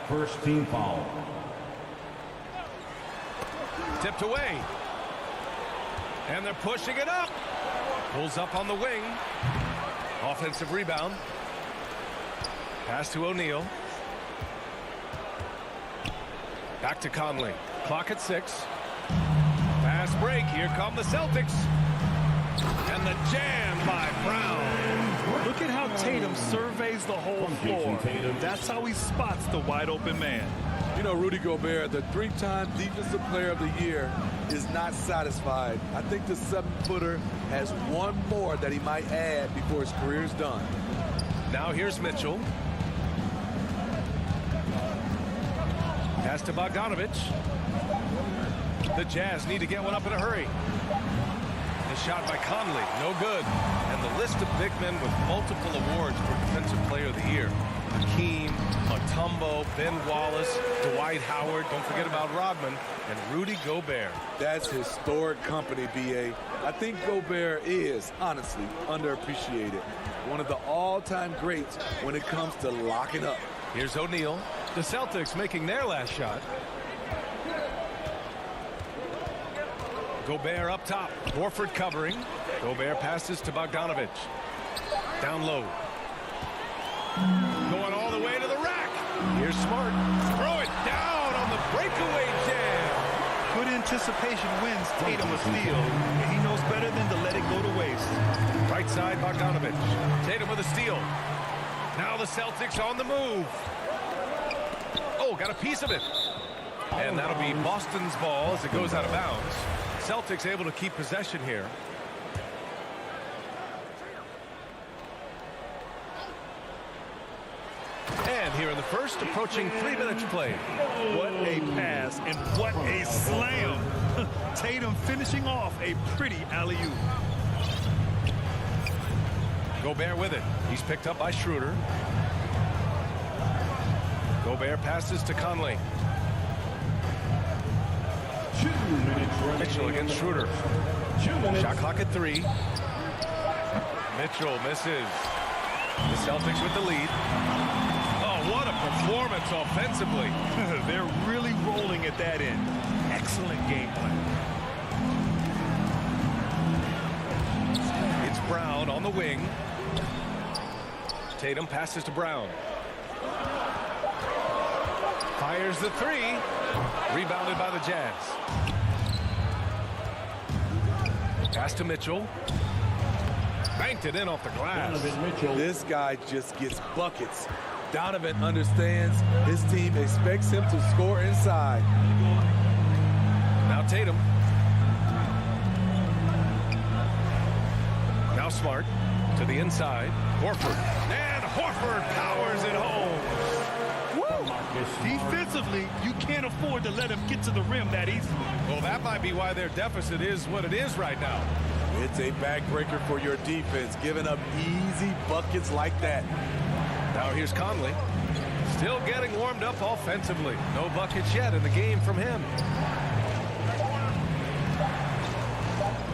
First team foul. Tipped away. And they're pushing it up. Pulls up on the wing. Offensive rebound. Pass to O'Neal. Back to Conley. Clock at 6. Fast break. Here come the Celtics. And the jam by Brown. Look at how Tatum surveys the whole floor. That's how he spots the wide open man. You know, Rudy Gobert, the 3-time Defensive Player of the Year, is not satisfied. I think the 7-footer has one more that he might add before his career is done. Now here's Mitchell. Pass to Bogdanovic. The Jazz need to get one up in a hurry. The shot by Conley, no good. And the list of big men with multiple awards for Defensive Player of the Year. Hakeem, Mutombo, Ben Wallace, Dwight Howard, don't forget about Rodman, and Rudy Gobert. That's historic company, B.A. I think Gobert is, honestly, underappreciated. One of the all-time greats when it comes to locking up. Here's O'Neal. The Celtics making their last shot. Gobert up top. Horford covering. Gobert passes to Bogdanovic. Down low. Going all the way to the rack. Here's Smart. Throw it down on the breakaway jam. Good anticipation wins Tatum a steal, and he knows better than to let it go to waste. Right side, Bogdanovic. Tatum with a steal. Now the Celtics on the move. Oh, got a piece of it. And that'll be Boston's ball as it goes out of bounds. Celtics able to keep possession here. And here in the first, approaching 3 minutes played. What a pass and what a slam. Tatum finishing off a pretty alley-oop. Gobert with it. He's picked up by Schroeder. Gobert passes to Conley. Mitchell against Schroeder. Shot clock at 3. Mitchell misses. The Celtics with the lead. Oh, what a performance offensively. They're really rolling at that end. Excellent game plan. It's Brown on the wing. Tatum passes to Brown. Fires the 3. Rebounded by the Jazz. Pass to Mitchell. Banked it in off the glass. This guy just gets buckets. Donovan understands his team expects him to score inside. Now Tatum. Now Smart to the inside. Horford. And Horford powers it home. Defensively, you can't afford to let him get to the rim that easily. Well, that might be why their deficit is what it is right now. It's a backbreaker for your defense, giving up easy buckets like that. Now here's Conley. Still getting warmed up offensively. No buckets yet in the game from him.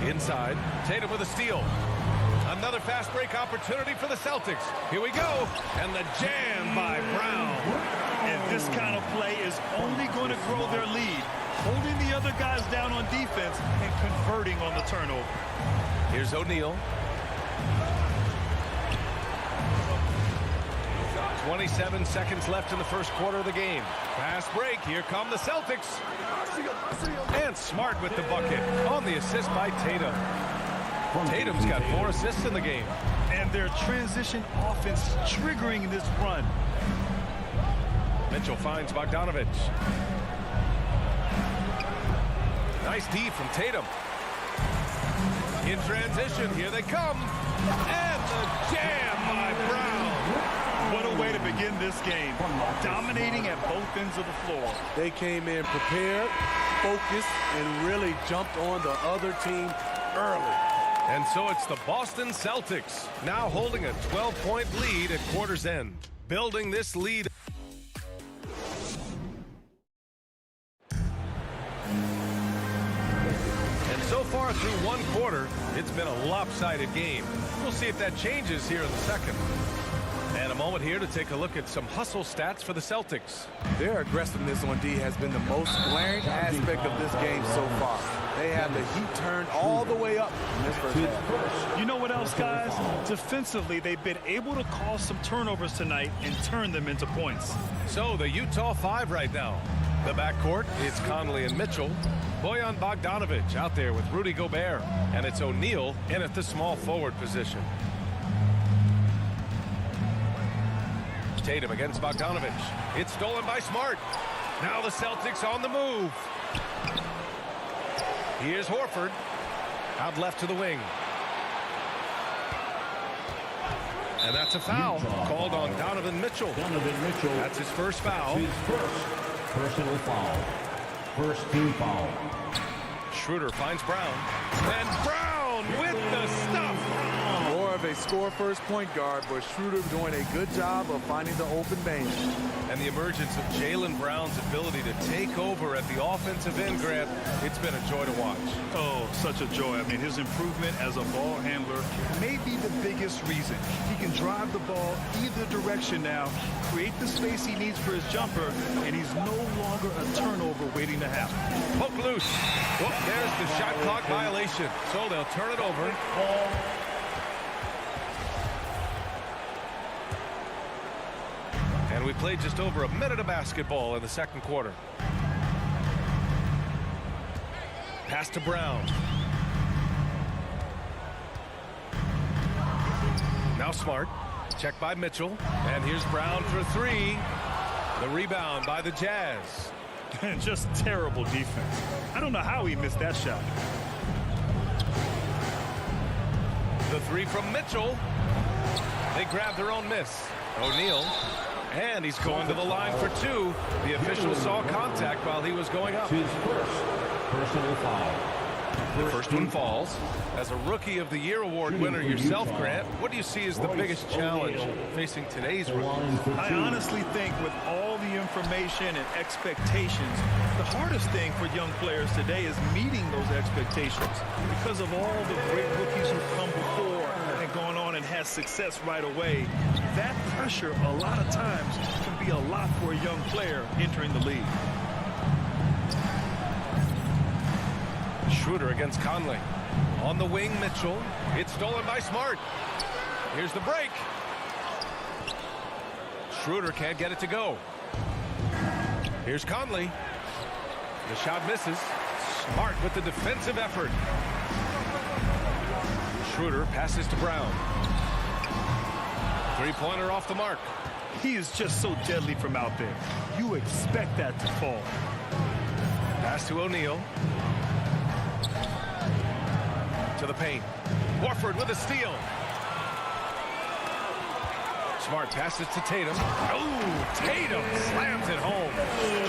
Inside, Tatum with a steal. Another fast break opportunity for the Celtics. Here we go. And the jam by Brown. And this kind of play is only going to grow their lead. Holding the other guys down on defense and converting on the turnover. Here's O'Neal. 27 seconds left in the first quarter of the game. Fast break. Here come the Celtics. And Smart with the bucket on the assist by Tatum. Tatum's got 4 assists in the game. And their transition offense triggering this run. Mitchell finds Bogdanovich. Nice D from Tatum. In transition, here they come. And the jam by Brown. What a way to begin this game. Dominating at both ends of the floor. They came in prepared, focused, and really jumped on the other team early. And so it's the Boston Celtics now holding a 12-point lead at quarter's end. Building this lead. And so far through one quarter, it's been a lopsided game. We'll see if that changes here in the second. And a moment here to take a look at some hustle stats for the Celtics. Their aggressiveness on D has been the most glaring aspect of this game so far. They have the heat turned all the way up in this first half. You know what else, guys? Defensively, they've been able to cause some turnovers tonight and turn them into points. So the Utah 5 right now. The backcourt, it's Conley and Mitchell. Bojan Bogdanovich out there with Rudy Gobert. And it's O'Neal in at the small forward position. Tatum against Bogdanovich. It's stolen by Smart. Now the Celtics on the move. Here's Horford. Out left to the wing. And that's a foul called on Donovan Mitchell. That's his first foul. His first personal foul. First team foul. Schroeder finds Brown. And Brown with the stuff. More of a score-first point guard, but Schroeder doing a good job of finding the open man. And the emergence of Jaylen Brown's ability to take over at the offensive end, Grant, it's been a joy to watch. Oh, such a joy. I mean, his improvement as a ball handler may be the biggest reason. He can drive the ball either direction now, create the space he needs for his jumper, and he's no longer a turnover waiting to happen. Poke loose. Whoop, there's the shot clock violation. So they'll turn it over. And we played just over a minute of basketball in the second quarter. Pass to Brown. Now Smart. Check by Mitchell. And here's Brown for 3. The rebound by the Jazz. Just terrible defense. I don't know how he missed that shot. The 3 from Mitchell. They grab their own miss. O'Neal. And he's going to the line for 2. The official saw contact while he was going up. His first personal foul. The first one falls. As a Rookie of the Year award winner yourself, Grant, what do you see as the biggest challenge facing today's rookies? I honestly think with all the information and expectations, the hardest thing for young players today is meeting those expectations. Because of all the great rookies who've come before and gone on and had success right away, that pressure a lot of times can be a lot for a young player entering the league. Schroeder against Conley. On the wing, Mitchell. It's stolen by Smart. Here's the break. Schroeder can't get it to go. Here's Conley. The shot misses. Smart with the defensive effort. Schroeder passes to Brown. Three-pointer off the mark. He is just so deadly from out there. You expect that to fall. Pass to O'Neal. To the paint. Horford with a steal. Smart passes to Tatum. Oh, Tatum slams it home.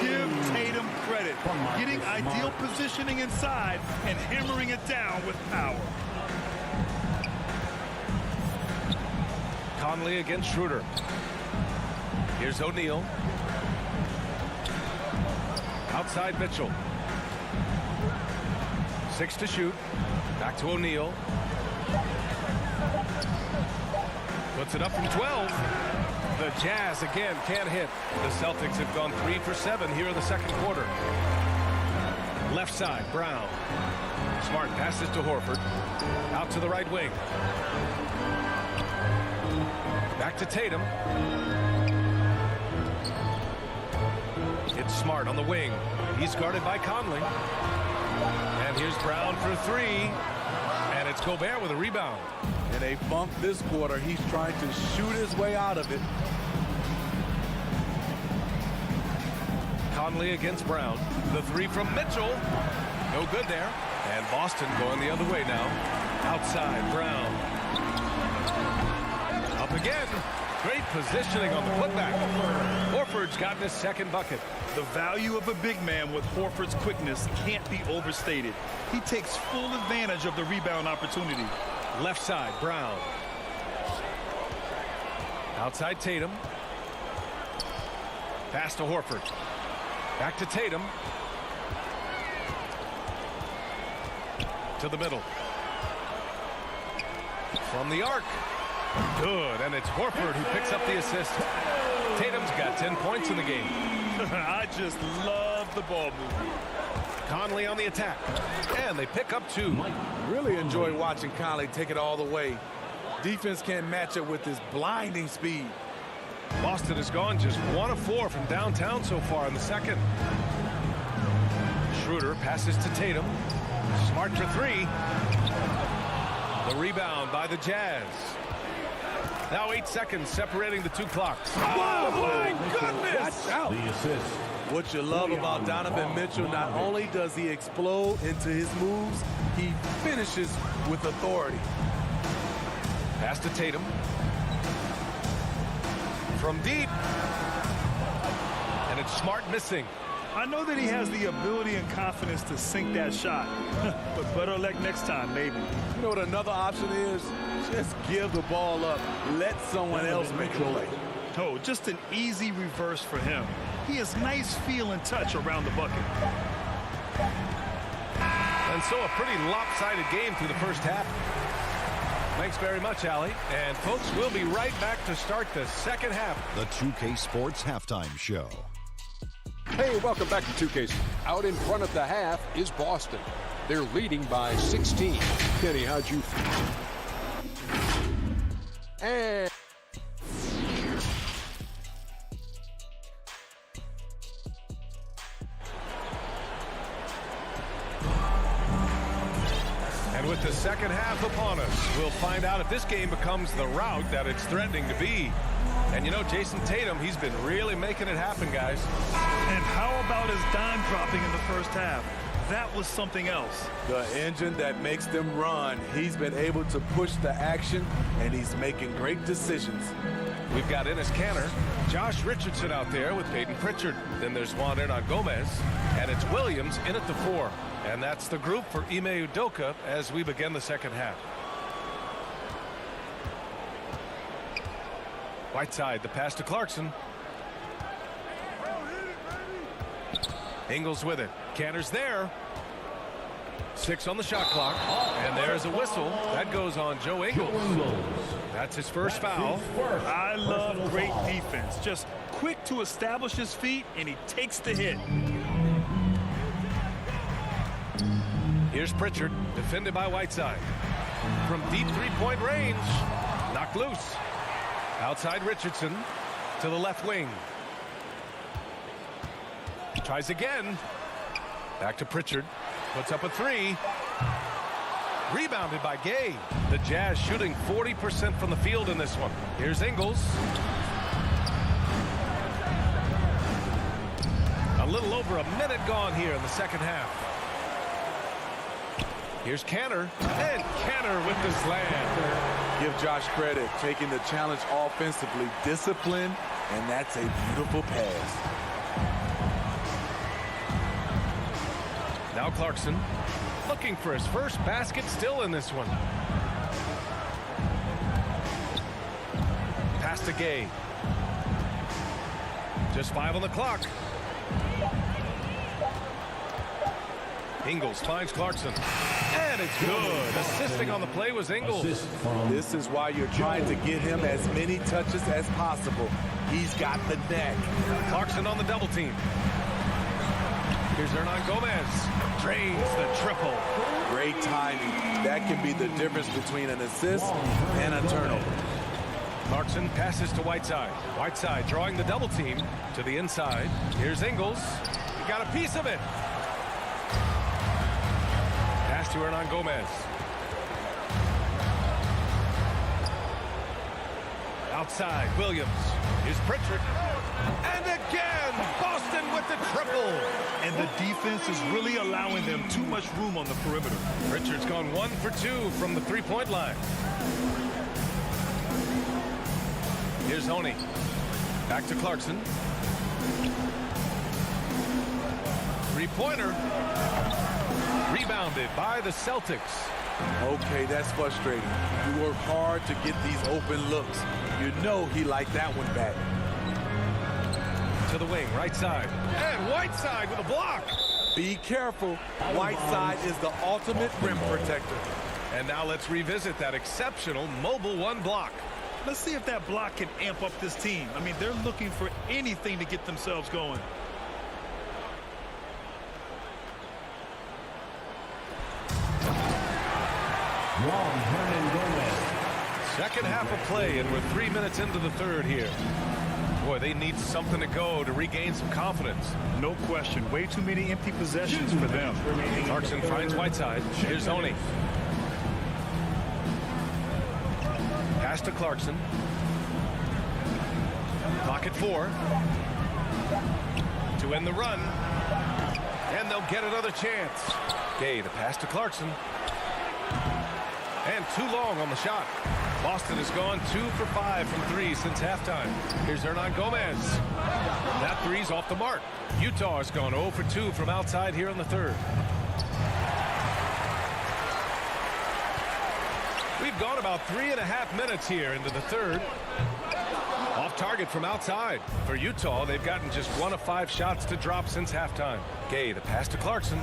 Give Tatum credit. Getting ideal positioning inside and hammering it down with power. Conley against Schroeder. Here's O'Neal. Outside Mitchell. 6 to shoot. Back to O'Neal. Puts it up from 12. The Jazz again can't hit. The Celtics have gone 3 for 7 here in the second quarter. Left side, Brown. Smart passes to Horford. Out to the right wing. Back to Tatum. It's Smart on the wing. He's guarded by Conley. And here's Brown for 3. And it's Gobert with a rebound. In a bump this quarter, he's trying to shoot his way out of it. Conley against Brown. The 3 from Mitchell. No good there. And Boston going the other way now. Outside, Brown. Up again. Great positioning on the putback. Horford's gotten his second bucket. The value of a big man with Horford's quickness can't be overstated. He takes full advantage of the rebound opportunity. Left side, Brown. Outside Tatum. Pass to Horford. Back to Tatum. To the middle. From the arc. Good, and it's Horford who picks up the assist. Tatum's got 10 points in the game. I just love the ball movement. Conley on the attack. And they pick up 2. Really enjoy watching Conley take it all the way. Defense can't match it with his blinding speed. Boston has gone just 1 of 4 from downtown so far in the second. Schroeder passes to Tatum. Smart for 3. The rebound by the Jazz. Now 8 seconds separating the 2 clocks. Oh, my goodness! Watch out. The assist. What you love about Donovan Mitchell, not only does he explode into his moves, he finishes with authority. Pass to Tatum. From deep. And it's Smart missing. I know that he has the ability and confidence to sink that shot. But better luck next time, maybe. You know what another option is? Just give the ball up. Let someone else make a play. Oh, just an easy reverse for him. He has nice feel and touch around the bucket. And so a pretty lopsided game through the first half. Thanks very much, Allie. And folks, we'll be right back to start the second half. The 2K Sports Halftime Show. Hey, welcome back to 2K. Out in front of the half is Boston. They're leading by 16. Kenny, how'd you feel? And with the second half upon us, we'll find out if this game becomes the rout that it's threatening to be. And you know, Jason Tatum, he's been really making it happen, guys. And how about his dime dropping in the first half? That was something else. The engine that makes them run. He's been able to push the action, and he's making great decisions. We've got Enes Kanter, Josh Richardson out there with Peyton Pritchard. Then there's Juan Hernan Gomez, and it's Williams in at the 4. And that's the group for Ime Udoka as we begin the second half. Whiteside, the pass to Clarkson. Ingles with it. Kanter's there. 6 on the shot clock. And there's a whistle. That goes on Joe Ingles. That's his first foul. I love great defense. Just quick to establish his feet, and he takes the hit. Here's Pritchard, defended by Whiteside. From deep three-point range. Knocked loose. Outside Richardson to the left wing. Tries again. Back to Pritchard. Puts up a 3. Rebounded by Gay. The Jazz shooting 40% from the field in this one. Here's Ingles. A little over a minute gone here in the second half. Here's Kanter. And Kanter with the slam. Give Josh credit, taking the challenge offensively, discipline, and that's a beautiful pass. Now Clarkson looking for his first basket still in this one. Pass to Gay. Just 5 on the clock. Ingles finds Clarkson. And it's good. Assisting on the play was Ingles. This is why you're trying to get him as many touches as possible. He's got the neck. Clarkson on the double team. Here's Hernan Gomez. Drains the triple. Great timing. That can be the difference between an assist and a turnover. Clarkson passes to Whiteside. Whiteside drawing the double team to the inside. Here's Ingles. He got a piece of it. Pass to Hernan Gomez. Outside, Williams. Here's Pritchard. And again, Boston with the triple. And the defense is really allowing them too much room on the perimeter. Pritchard's gone 1 for 2 from the three-point line. Here's Honey. Back to Clarkson. Three-pointer. Rebounded by the Celtics. Okay, that's frustrating. You work hard to get these open looks. You know he liked that one back. To the wing, right side. And Whiteside with a block. Be careful. Whiteside is the ultimate rim protector. And now let's revisit that exceptional mobile one block. Let's see if that block can amp up this team. I mean, they're looking for anything to get themselves going. Second half of play, and we're 3 minutes into the third here. Boy, they need something to go to regain some confidence. No question. Way too many empty possessions for them. Clarkson finds Whiteside. Here's Honey. Pass to Clarkson. Clock at 4. To end the run. And they'll get another chance. Gay, the pass to Clarkson. And too long on the shot. Boston has gone 2 for 5 from 3 since halftime. Here's Hernan Gomez. That three's off the mark. Utah has gone 0 for 2 from outside here in the third. We've gone about 3.5 minutes here into the third. Off target from outside. For Utah, they've gotten just 1 of 5 shots to drop since halftime. Gay, the pass to Clarkson.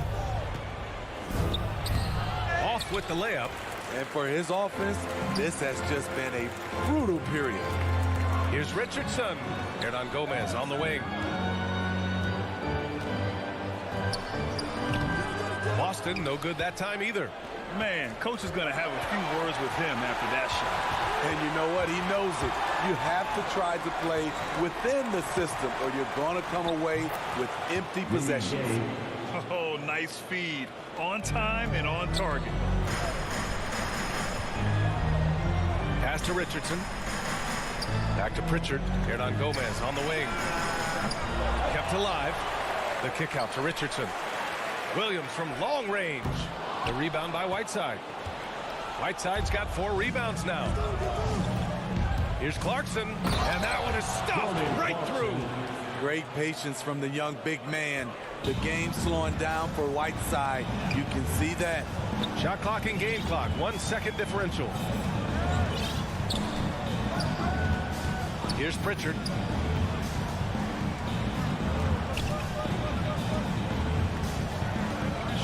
Off with the layup. And for his offense, this has just been a brutal period. Here's Richardson. Hernan Gomez on the wing. Boston, no good that time either. Man, coach is going to have a few words with him after that shot. And you know what? He knows it. You have to try to play within the system or you're going to come away with empty possessions. Oh, nice feed. On time and on target. Pass to Richardson. Back to Pritchard. Hernan Gomez on the wing. Kept alive. The kick out to Richardson. Williams from long range. The rebound by Whiteside. Whiteside's got 4 rebounds now. Here's Clarkson. And that one is stuffed right through. Great patience from the young big man. The game slowing down for Whiteside. You can see that. Shot clock and game clock. 1 second differential. Here's Pritchard.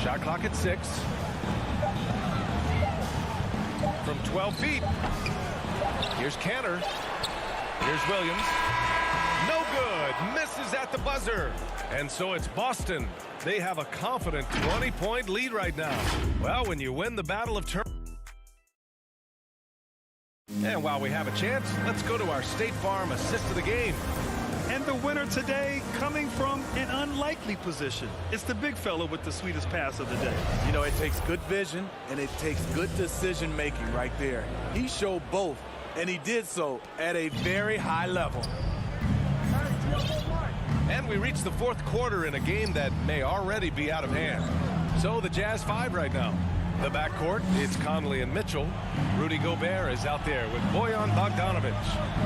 Shot clock at 6. From 12 feet. Here's Cantor. Here's Williams. No good. Misses at the buzzer. And so it's Boston. They have a confident 20-point lead right now. Well, when you win the battle of turn. And while we have a chance, let's go to our State Farm assist of the game. And the winner today coming from an unlikely position. It's the big fella with the sweetest pass of the day. You know, it takes good vision and it takes good decision making right there. He showed both, and he did so at a very high level. And we reach the fourth quarter in a game that may already be out of hand. So the Jazz 5 right now. The backcourt, it's Conley and Mitchell. Rudy Gobert is out there with Bojan Bogdanovic.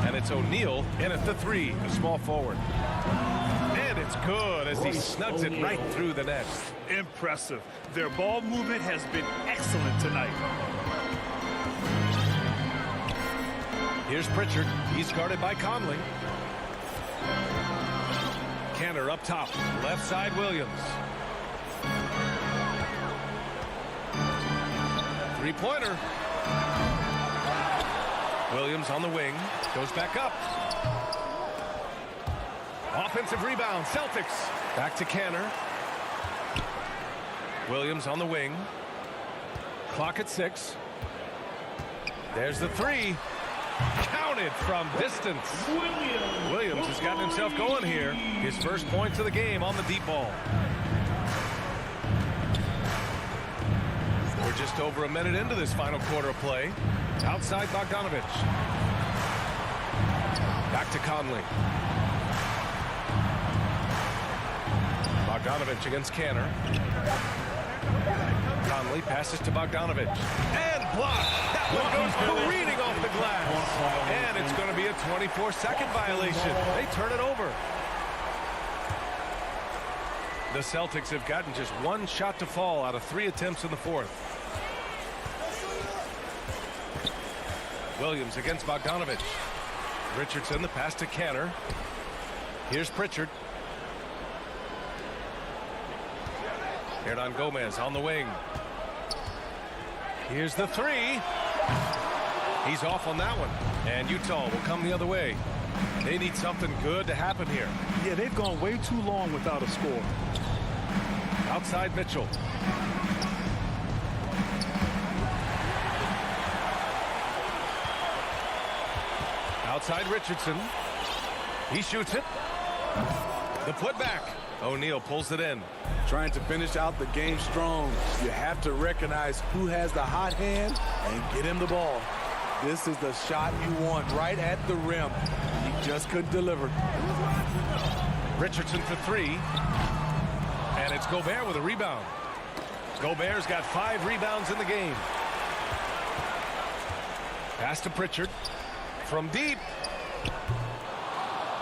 And it's O'Neal in at the 3, the small forward. And it's good as he snugs it right through the net. Impressive. Their ball movement has been excellent tonight. Here's Pritchard. He's guarded by Conley. Cantor up top. Left side, Williams. Three-pointer. Williams on the wing. Goes back up. Offensive rebound. Celtics. Back to Canner. Williams on the wing. Clock at 6. There's the three. Counted from distance. Williams has gotten himself going here. His first points of the game on the deep ball. We're just over a minute into this final quarter of play. Outside Bogdanovich. Back to Conley. Bogdanovich against Canner. Conley passes to Bogdanovich. And blocked. That one goes careening off the glass. And it's going to be a 24-second violation. They turn it over. The Celtics have gotten just one shot to fall out of 3 attempts in the fourth. Williams against Bogdanovich. Richardson, the pass to Canner. Here's Pritchard. Hernan Gomez on the wing. Here's the three. He's off on that one. And Utah will come the other way. They need something good to happen here. Yeah, they've gone way too long without a score. Outside Mitchell. Outside Richardson. He shoots it. The putback. O'Neal pulls it in. Trying to finish out the game strong. You have to recognize who has the hot hand and get him the ball. This is the shot you want right at the rim. He just couldn't deliver. Richardson for three. And it's Gobert with a rebound. Gobert's got 5 rebounds in the game. Pass to Pritchard. From deep.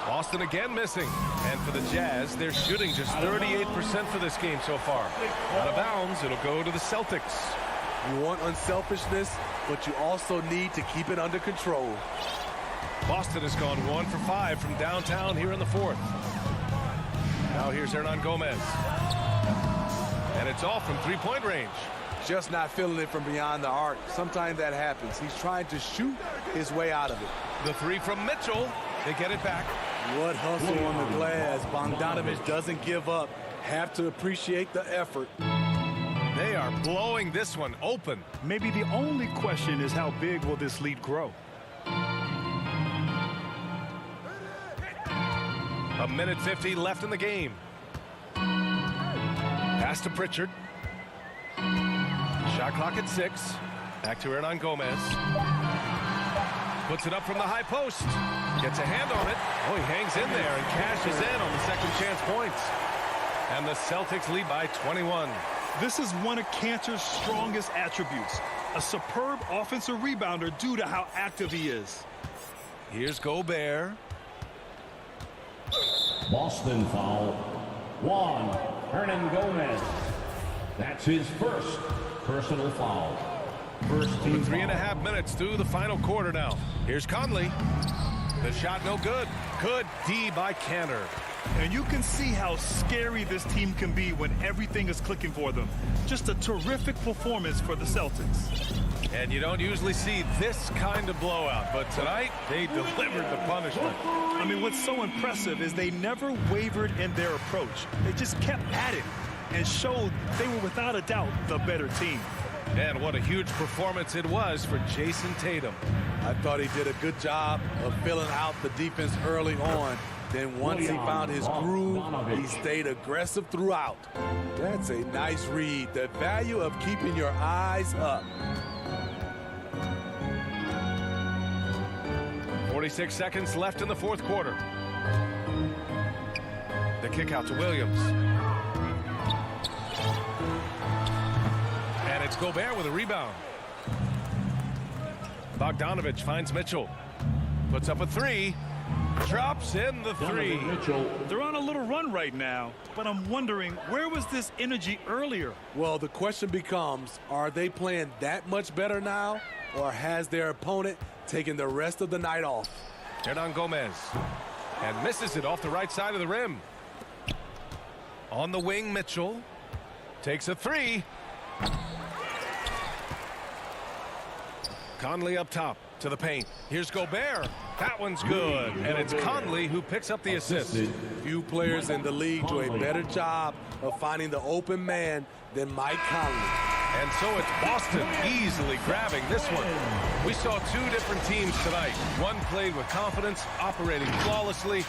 Boston again missing. And for the Jazz, they're shooting just 38% for this game so far. Out of bounds, it'll go to the Celtics. You want unselfishness, but you also need to keep it under control. Boston has gone 1 for 5 from downtown here in the fourth. Now here's Hernan Gomez. And it's off from three-point range. Just not feeling it from beyond the arc. Sometimes that happens. He's trying to shoot his way out of it. The three from Mitchell. They get it back. What hustle on the glass. Bogdanovich doesn't give up. Have to appreciate the effort. They are blowing this one open. Maybe the only question is how big will this lead grow? A minute 50 left in the game. Pass to Pritchard. Shot clock at 6. Back to Hernan Gomez. Puts it up from the high post. Gets a hand on it. Oh, he hangs in there and cashes in on the second chance points. And the Celtics lead by 21. This is one of Cantor's strongest attributes. A superb offensive rebounder due to how active he is. Here's Gobert. Boston foul. 1. Hernan Gomez. That's his first personal foul. First team. 3.5 minutes through the final quarter now. Here's Conley. The shot no good. Good D by Canner. And you can see how scary this team can be when everything is clicking for them. Just a terrific performance for the Celtics. And you don't usually see this kind of blowout, but tonight they delivered the punishment. I mean, what's so impressive is they never wavered in their approach. They just kept at it and showed they were without a doubt the better team. And what a huge performance it was for Jason Tatum. I thought he did a good job of filling out the defense early on. Then once he found his groove, he stayed aggressive throughout. That's a nice read. The value of keeping your eyes up. 46 seconds left in the fourth quarter. The kick out to Williams. And it's Gobert with a rebound. Bogdanovich finds Mitchell. Puts up a three. Drops in the three. They're on a little run right now, but I'm wondering, where was this energy earlier? Well, the question becomes, are they playing that much better now, or has their opponent taken the rest of the night off? Hernan Gomez. And misses it off the right side of the rim. On the wing, Mitchell. Takes a three. Conley up top to the paint. Here's Gobert. That one's good. And it's Conley who picks up the assist. Few players in the league do a better job of finding the open man than Mike Conley. And so it's Boston easily grabbing this one. We saw two different teams tonight. One played with confidence, operating flawlessly.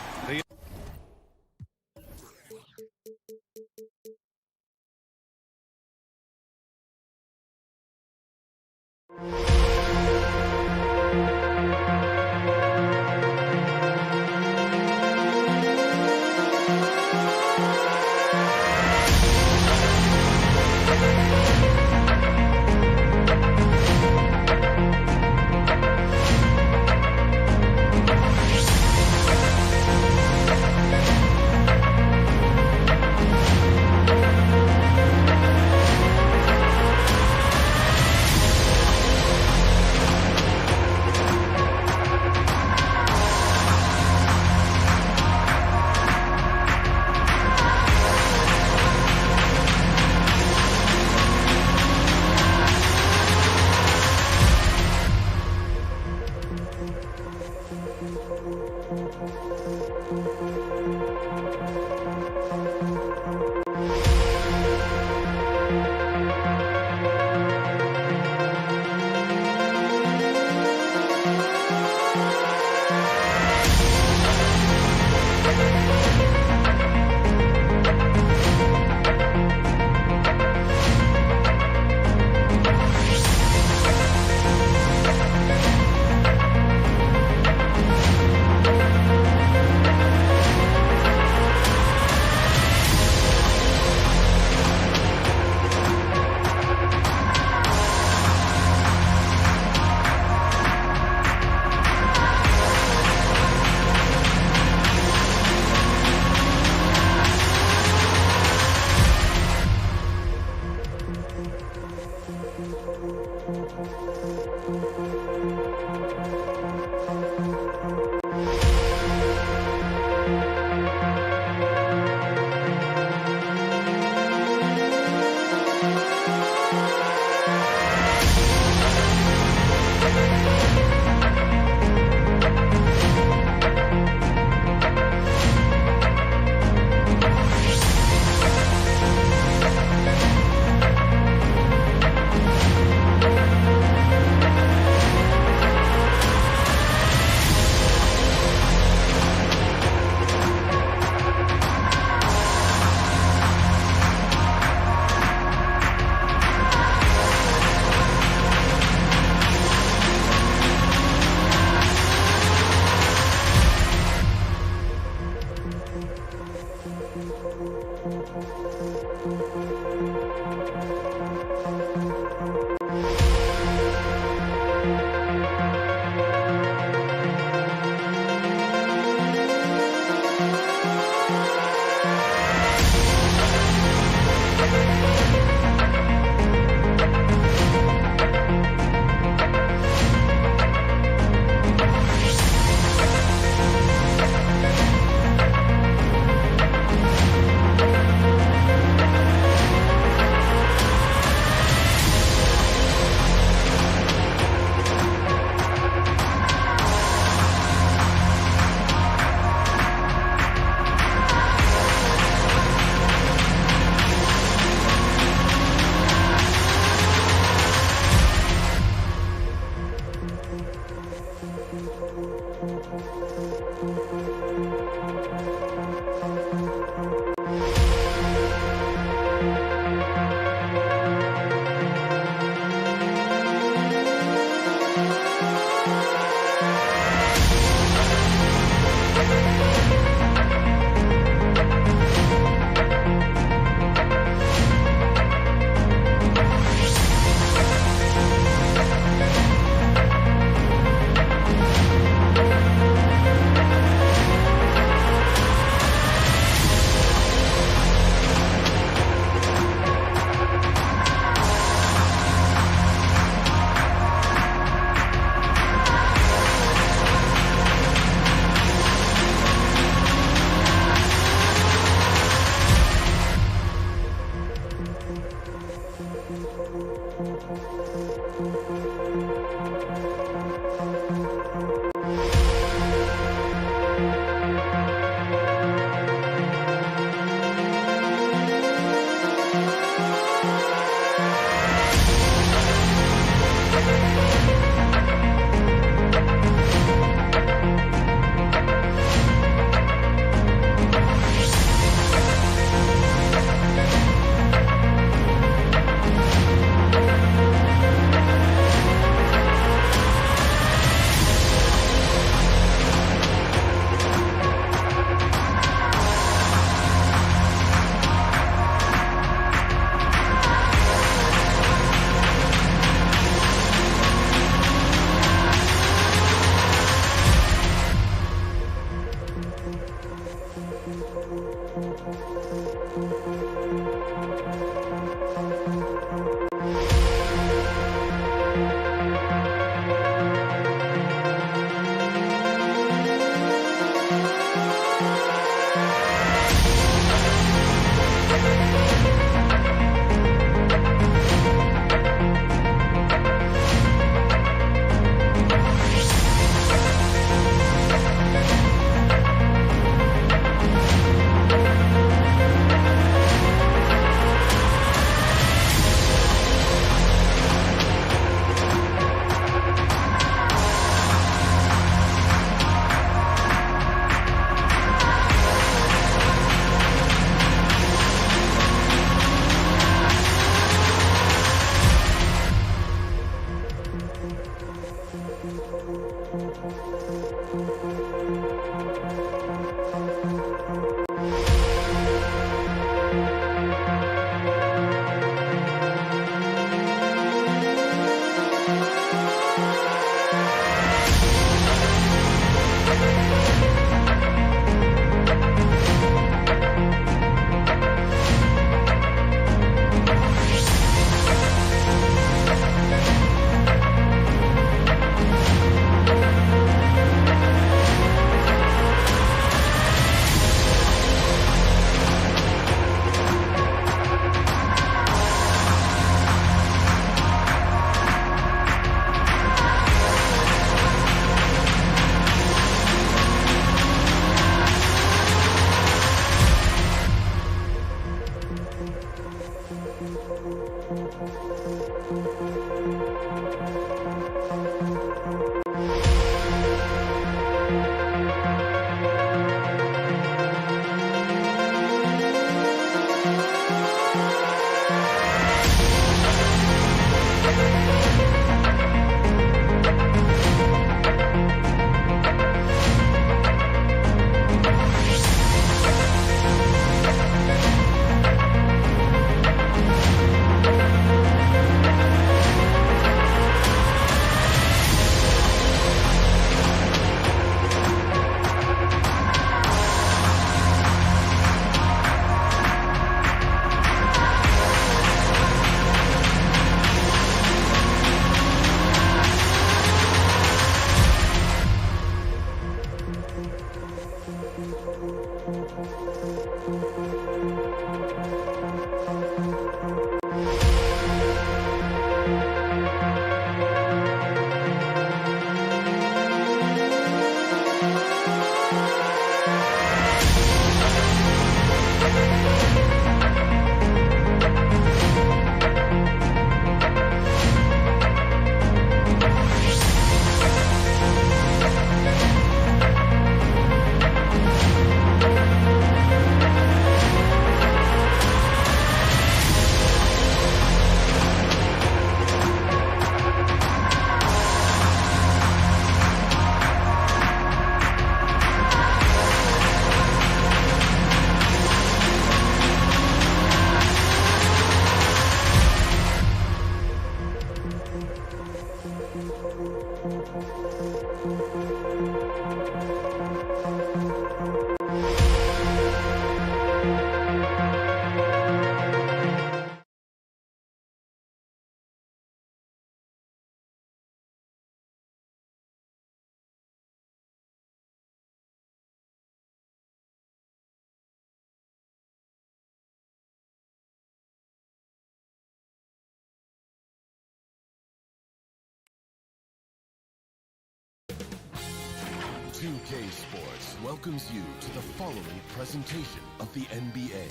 2K Sports welcomes you to the following presentation of the NBA.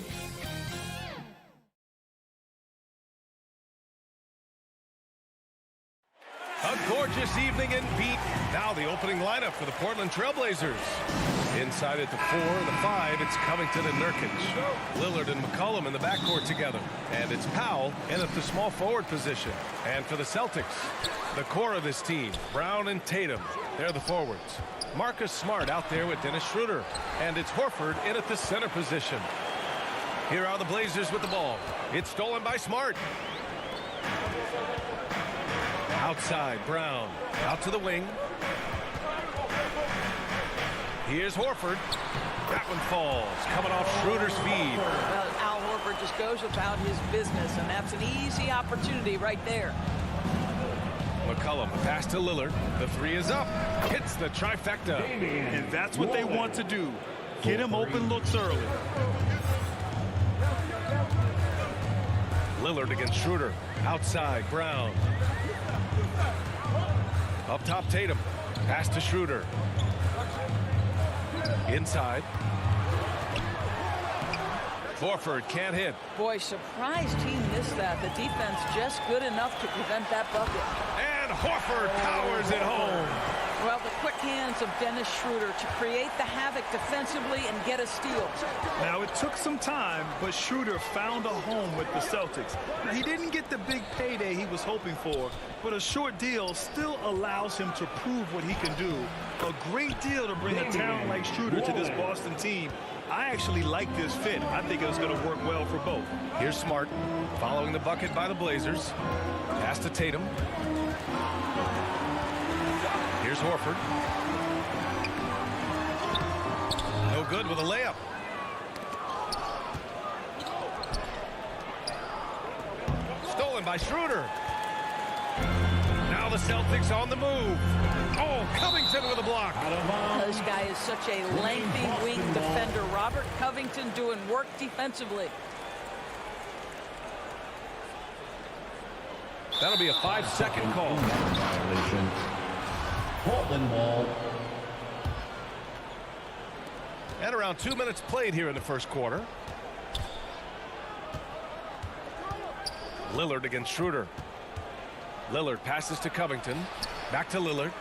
A gorgeous evening in beat. Now the opening lineup for the Portland Trailblazers. Inside at the 4 and the 5, it's Covington and Nurkic. Lillard and McCollum in the backcourt together. And it's Powell in at the small forward position. And for the Celtics, the core of this team, Brown and Tatum. They're the forwards. Marcus Smart out there with Dennis Schroeder. And it's Horford in at the center position. Here are the Blazers with the ball. It's stolen by Smart. Outside, Brown. Out to the wing. Here's Horford. That one falls. Coming off Schroeder's feed. Well, Al Horford just goes about his business, and that's an easy opportunity right there. McCollum, pass to Lillard. The 3 is up. Hits the trifecta. And that's what they want to do. Get him open looks early. Lillard against Schroeder. Outside, Brown. Up top, Tatum. Pass to Schroeder. Inside. Horford can't hit. Boy, surprised he missed that. The defense just good enough to prevent that bucket. And Horford powers it home. Well, the quick hands of Dennis Schroeder to create the havoc defensively and get a steal. Now, it took some time, but Schroeder found a home with the Celtics. Now, he didn't get the big payday he was hoping for, but a short deal still allows him to prove what he can do. A great deal to bring a talent like Schroeder to this Boston team. I actually like this fit. I think it's going to work well for both. Here's Smart following the bucket by the Blazers. Pass to Tatum. Here's Horford. No good with a layup. Stolen by Schroeder. Now the Celtics on the move. Oh, Covington with a block. This guy is such a lengthy wing defender. Robert Covington doing work defensively. That'll be a 5-second call. Violation. Portland ball. And around 2 minutes played here in the first quarter. Lillard against Schroeder. Lillard passes to Covington. Back to Lillard.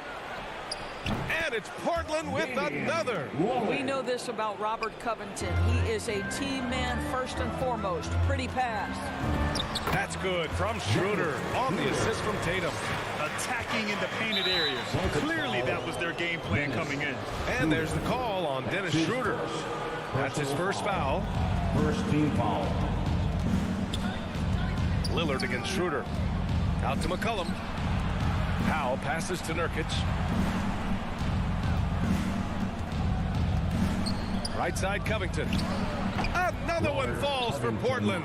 And it's Portland with another. We know this about Robert Covington. He is a team man first and foremost. Pretty pass. That's good from Schroeder on the assist from Tatum. Attacking in the painted areas. Clearly that was their game plan coming in. And there's the call on Dennis Schroeder. That's his first foul. First team foul. Lillard against Schroeder. Out to McCollum. Powell passes to Nurkic. Right side, Covington. Another one falls for Portland.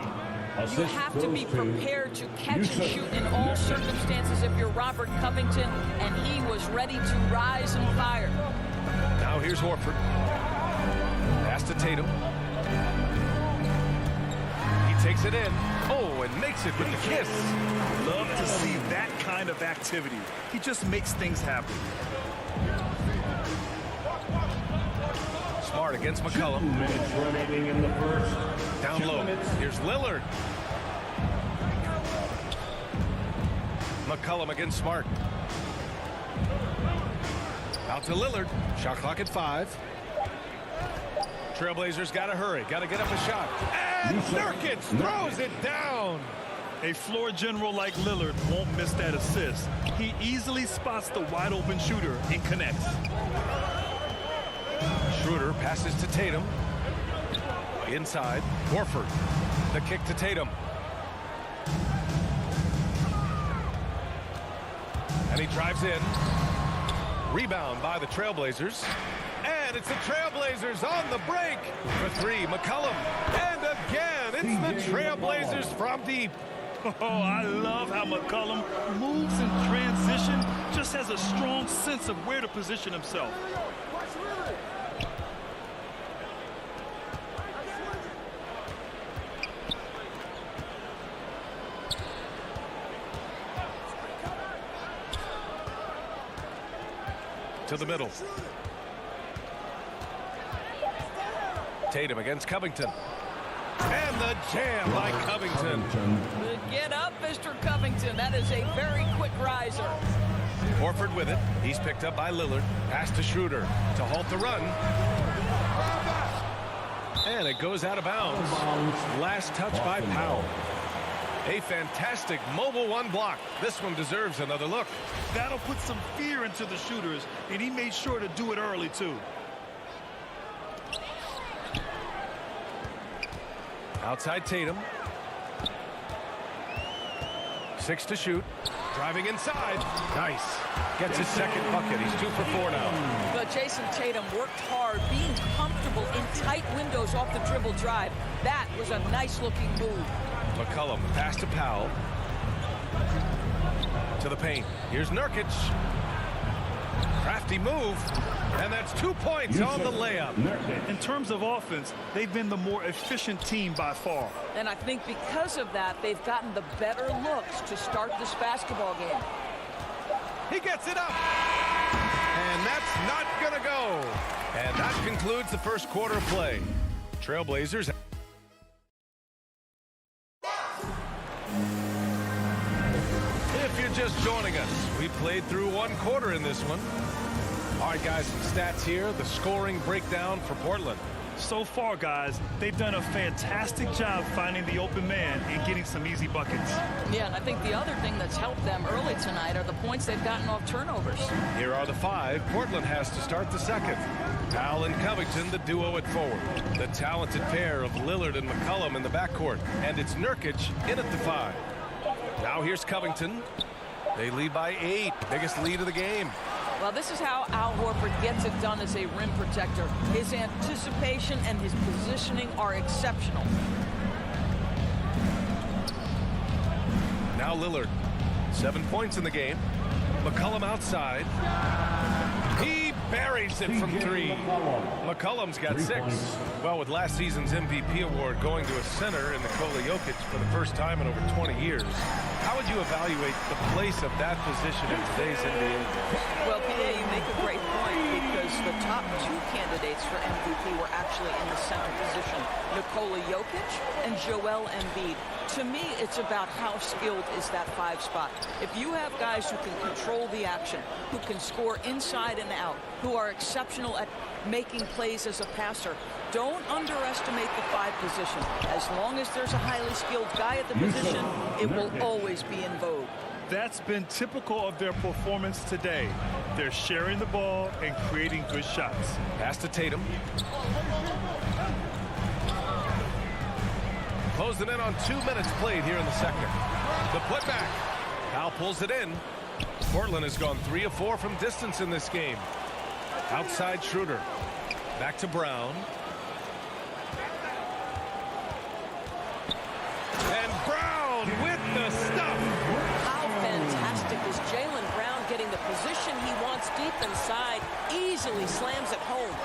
You have to be prepared to catch and shoot in all circumstances if you're Robert Covington, and he was ready to rise and fire. Now here's Horford. Pass to Tatum. He takes it in. Oh, and makes it with the kiss. Love to see that kind of activity. He just makes things happen. Smart against McCollum. 2 minutes remaining in the first. Down low. Here's Lillard. McCollum against Smart. Out to Lillard. Shot clock at 5. Trailblazers got to hurry. Got to get up a shot. And Nurkic throws it down. A floor general like Lillard won't miss that assist. He easily spots the wide open shooter and connects. Schroeder passes to Tatum. Inside, Horford. The kick to Tatum. And he drives in. Rebound by the Trailblazers. And it's the Trailblazers on the break. For 3, McCollum. And again, it's the Trailblazers from deep. Oh, I love how McCollum moves in transition, just has a strong sense of where to position himself. To the middle. Tatum against Covington. And the jam by Covington. Get up, Mr. Covington. That is a very quick riser. Horford with it. He's picked up by Lillard. Pass to Schroeder to halt the run. And it goes out of bounds. Last touch by Powell. A fantastic mobile one block. This one deserves another look. That'll put some fear into the shooters, and he made sure to do it early, too. Outside Tatum. 6 to shoot. Driving inside. Nice. Gets his second bucket. He's 2 for 4 now. But Jason Tatum worked hard, being comfortable in tight windows off the dribble drive. That was a nice-looking move. McCollum, pass to Powell. To the paint. Here's Nurkic. Crafty move. And that's 2 points on the layup. In terms of offense, they've been the more efficient team by far. And I think because of that, they've gotten the better looks to start this basketball game. He gets it up. And that's not going to go. And that concludes the first quarter of play. Trailblazers. If you're just joining us, we played through 1 quarter in this one. All right, guys, some stats here. The scoring breakdown for Portland. So far, guys, they've done a fantastic job finding the open man and getting some easy buckets. Yeah, and I think the other thing that's helped them early tonight are the points they've gotten off turnovers. Here are the 5. Portland has to start the second. Powell and Covington, the duo at forward. The talented pair of Lillard and McCollum in the backcourt. And it's Nurkic in at the 5. Now here's Covington. They lead by 8. Biggest lead of the game. Well, this is how Al Horford gets it done as a rim protector. His anticipation and his positioning are exceptional. Now Lillard. 7 points in the game. McCollum outside. He buries it from 3. McCollum's got 6. Well, with last season's MVP award going to a center in Nikola Jokic for the first time in over 20 years, how would you evaluate the place of that position in today's NBA? Well, PA, you make a great point because the top 2 candidates for MVP were actually in the center position, Nikola Jokic and Joel Embiid. To me, it's about how skilled is that 5 spot. If you have guys who can control the action, who can score inside and out, who are exceptional at making plays as a passer, don't underestimate the 5 position. As long as there's a highly skilled guy at the position, it will always be in vogue. That's been typical of their performance today. They're sharing the ball and creating good shots. Pass to Tatum. Closing in on 2 minutes played here in the second. The putback. Powell pulls it in. Portland has gone 3 of 4 from distance in this game. Outside Schroeder. Back to Brown. And Brown with the stuff. How fantastic is Jaylen Brown getting the position he wants deep inside, easily slams it home.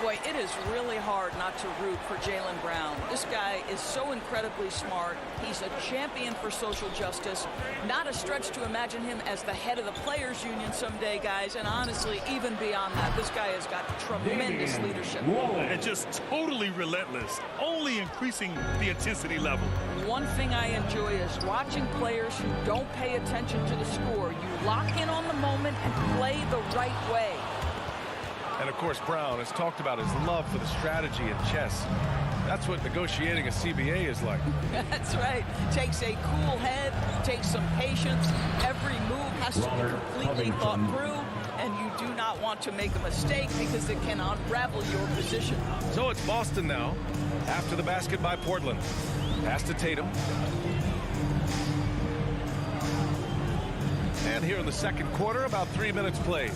Boy, it is really hard not to root for Jaylen Brown. This guy is so incredibly smart. He's a champion for social justice. Not a stretch to imagine him as the head of the Players Union someday, guys. And honestly, even beyond that, this guy has got tremendous leadership. And just totally relentless, only increasing the intensity level. One thing I enjoy is watching players who don't pay attention to the score. You lock in on the moment and play the right way. And of course, Brown has talked about his love for the strategy in chess. That's what negotiating a CBA is like. That's right. Takes a cool head, takes some patience. Every move has to be completely thought through, and you do not want to make a mistake because it can unravel your position. So it's Boston now, after the basket by Portland. Pass to Tatum. And here in the second quarter, about 3 minutes played.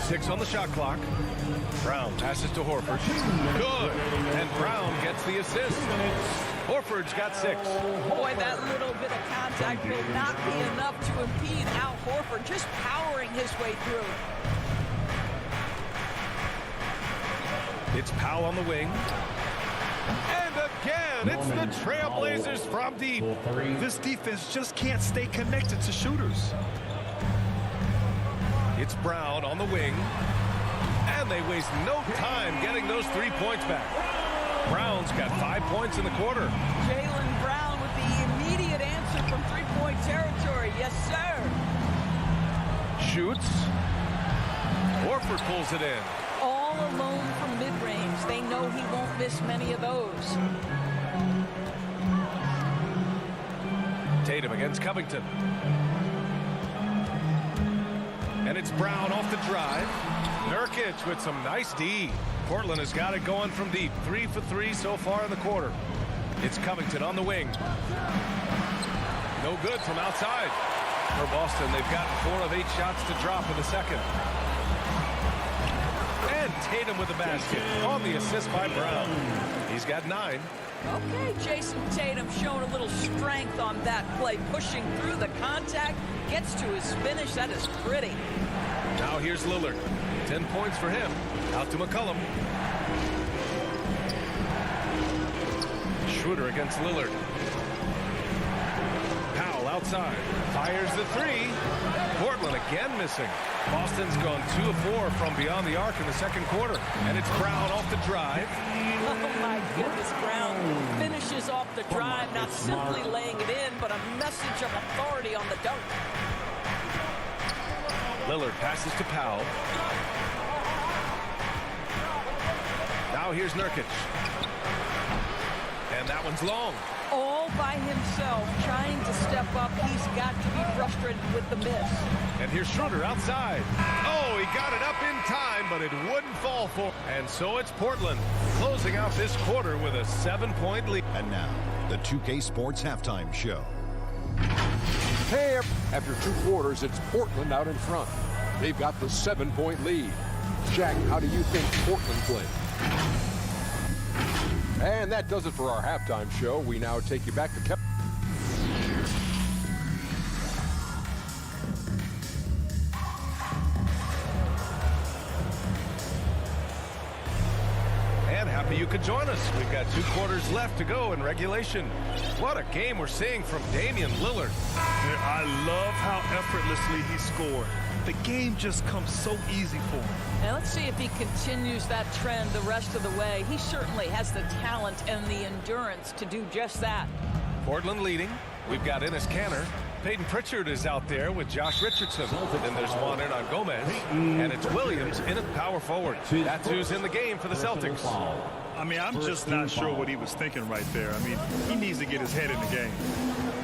6 on the shot clock. Brown passes to Horford. Good. And Brown gets the assist. Horford's got 6. Boy, that little bit of contact will not be enough to impede Al Horford just powering his way through. It's Powell on the wing. And again, it's the Trailblazers from deep. This defense just can't stay connected to shooters. It's Brown on the wing. And they waste no time getting those 3 points back. Brown's got 5 points in the quarter. Jaylen Brown with the immediate answer from three-point territory. Yes, sir. Shoots. Horford pulls it in. All alone from mid-range. They know he won't miss many of those. Tatum against Covington. And it's Brown off the drive. Nurkic with some nice D. Portland has got it going from deep. 3 for 3 so far in the quarter. It's Covington on the wing. No good from outside. For Boston, they've gotten 4 of 8 shots to drop in the second. And Tatum with the basket on the assist by Brown. He's got 9. Okay, Jason Tatum showing a little strength on that play, pushing through the contact, gets to his finish. That is pretty. Now here's Lillard. 10 points for him. Out to McCollum. Schroeder against Lillard. Powell outside. Fires the 3. Portland again missing. Boston's gone 2 of 4 from beyond the arc in the second quarter. And it's Brown off the drive. Oh, my goodness. Brown finishes off the drive, not simply laying it in, but a message of authority on the dunk. Lillard passes to Powell. Now here's Nurkic. And that one's long. All by himself, trying to step up. He's got to be frustrated with the miss. And here's Schroeder outside. Oh, he got it up in time, but it wouldn't fall for. And so it's Portland closing out this quarter with a 7-point lead. And now, the 2K Sports Halftime Show. Hey, after 2 quarters, it's Portland out in front. They've got the 7-point lead. Jack, how do you think Portland played? And that does it for our halftime show. We now take you back to Kevin. And happy you could join us. We've got 2 quarters left to go in regulation. What a game we're seeing from Damian Lillard. I love how effortlessly he scored. The game just comes so easy for him. Now let's see if he continues that trend the rest of the way. He certainly has the talent and the endurance to do just that. Portland leading. We've got Enes Kanter. Peyton Pritchard is out there with Josh Richardson. Then there's Juan Hernan Gomez. And it's Williams in at power forward. That's who's in the game for the Celtics. I mean, I'm just not sure what he was thinking right there. I mean, he needs to get his head in the game.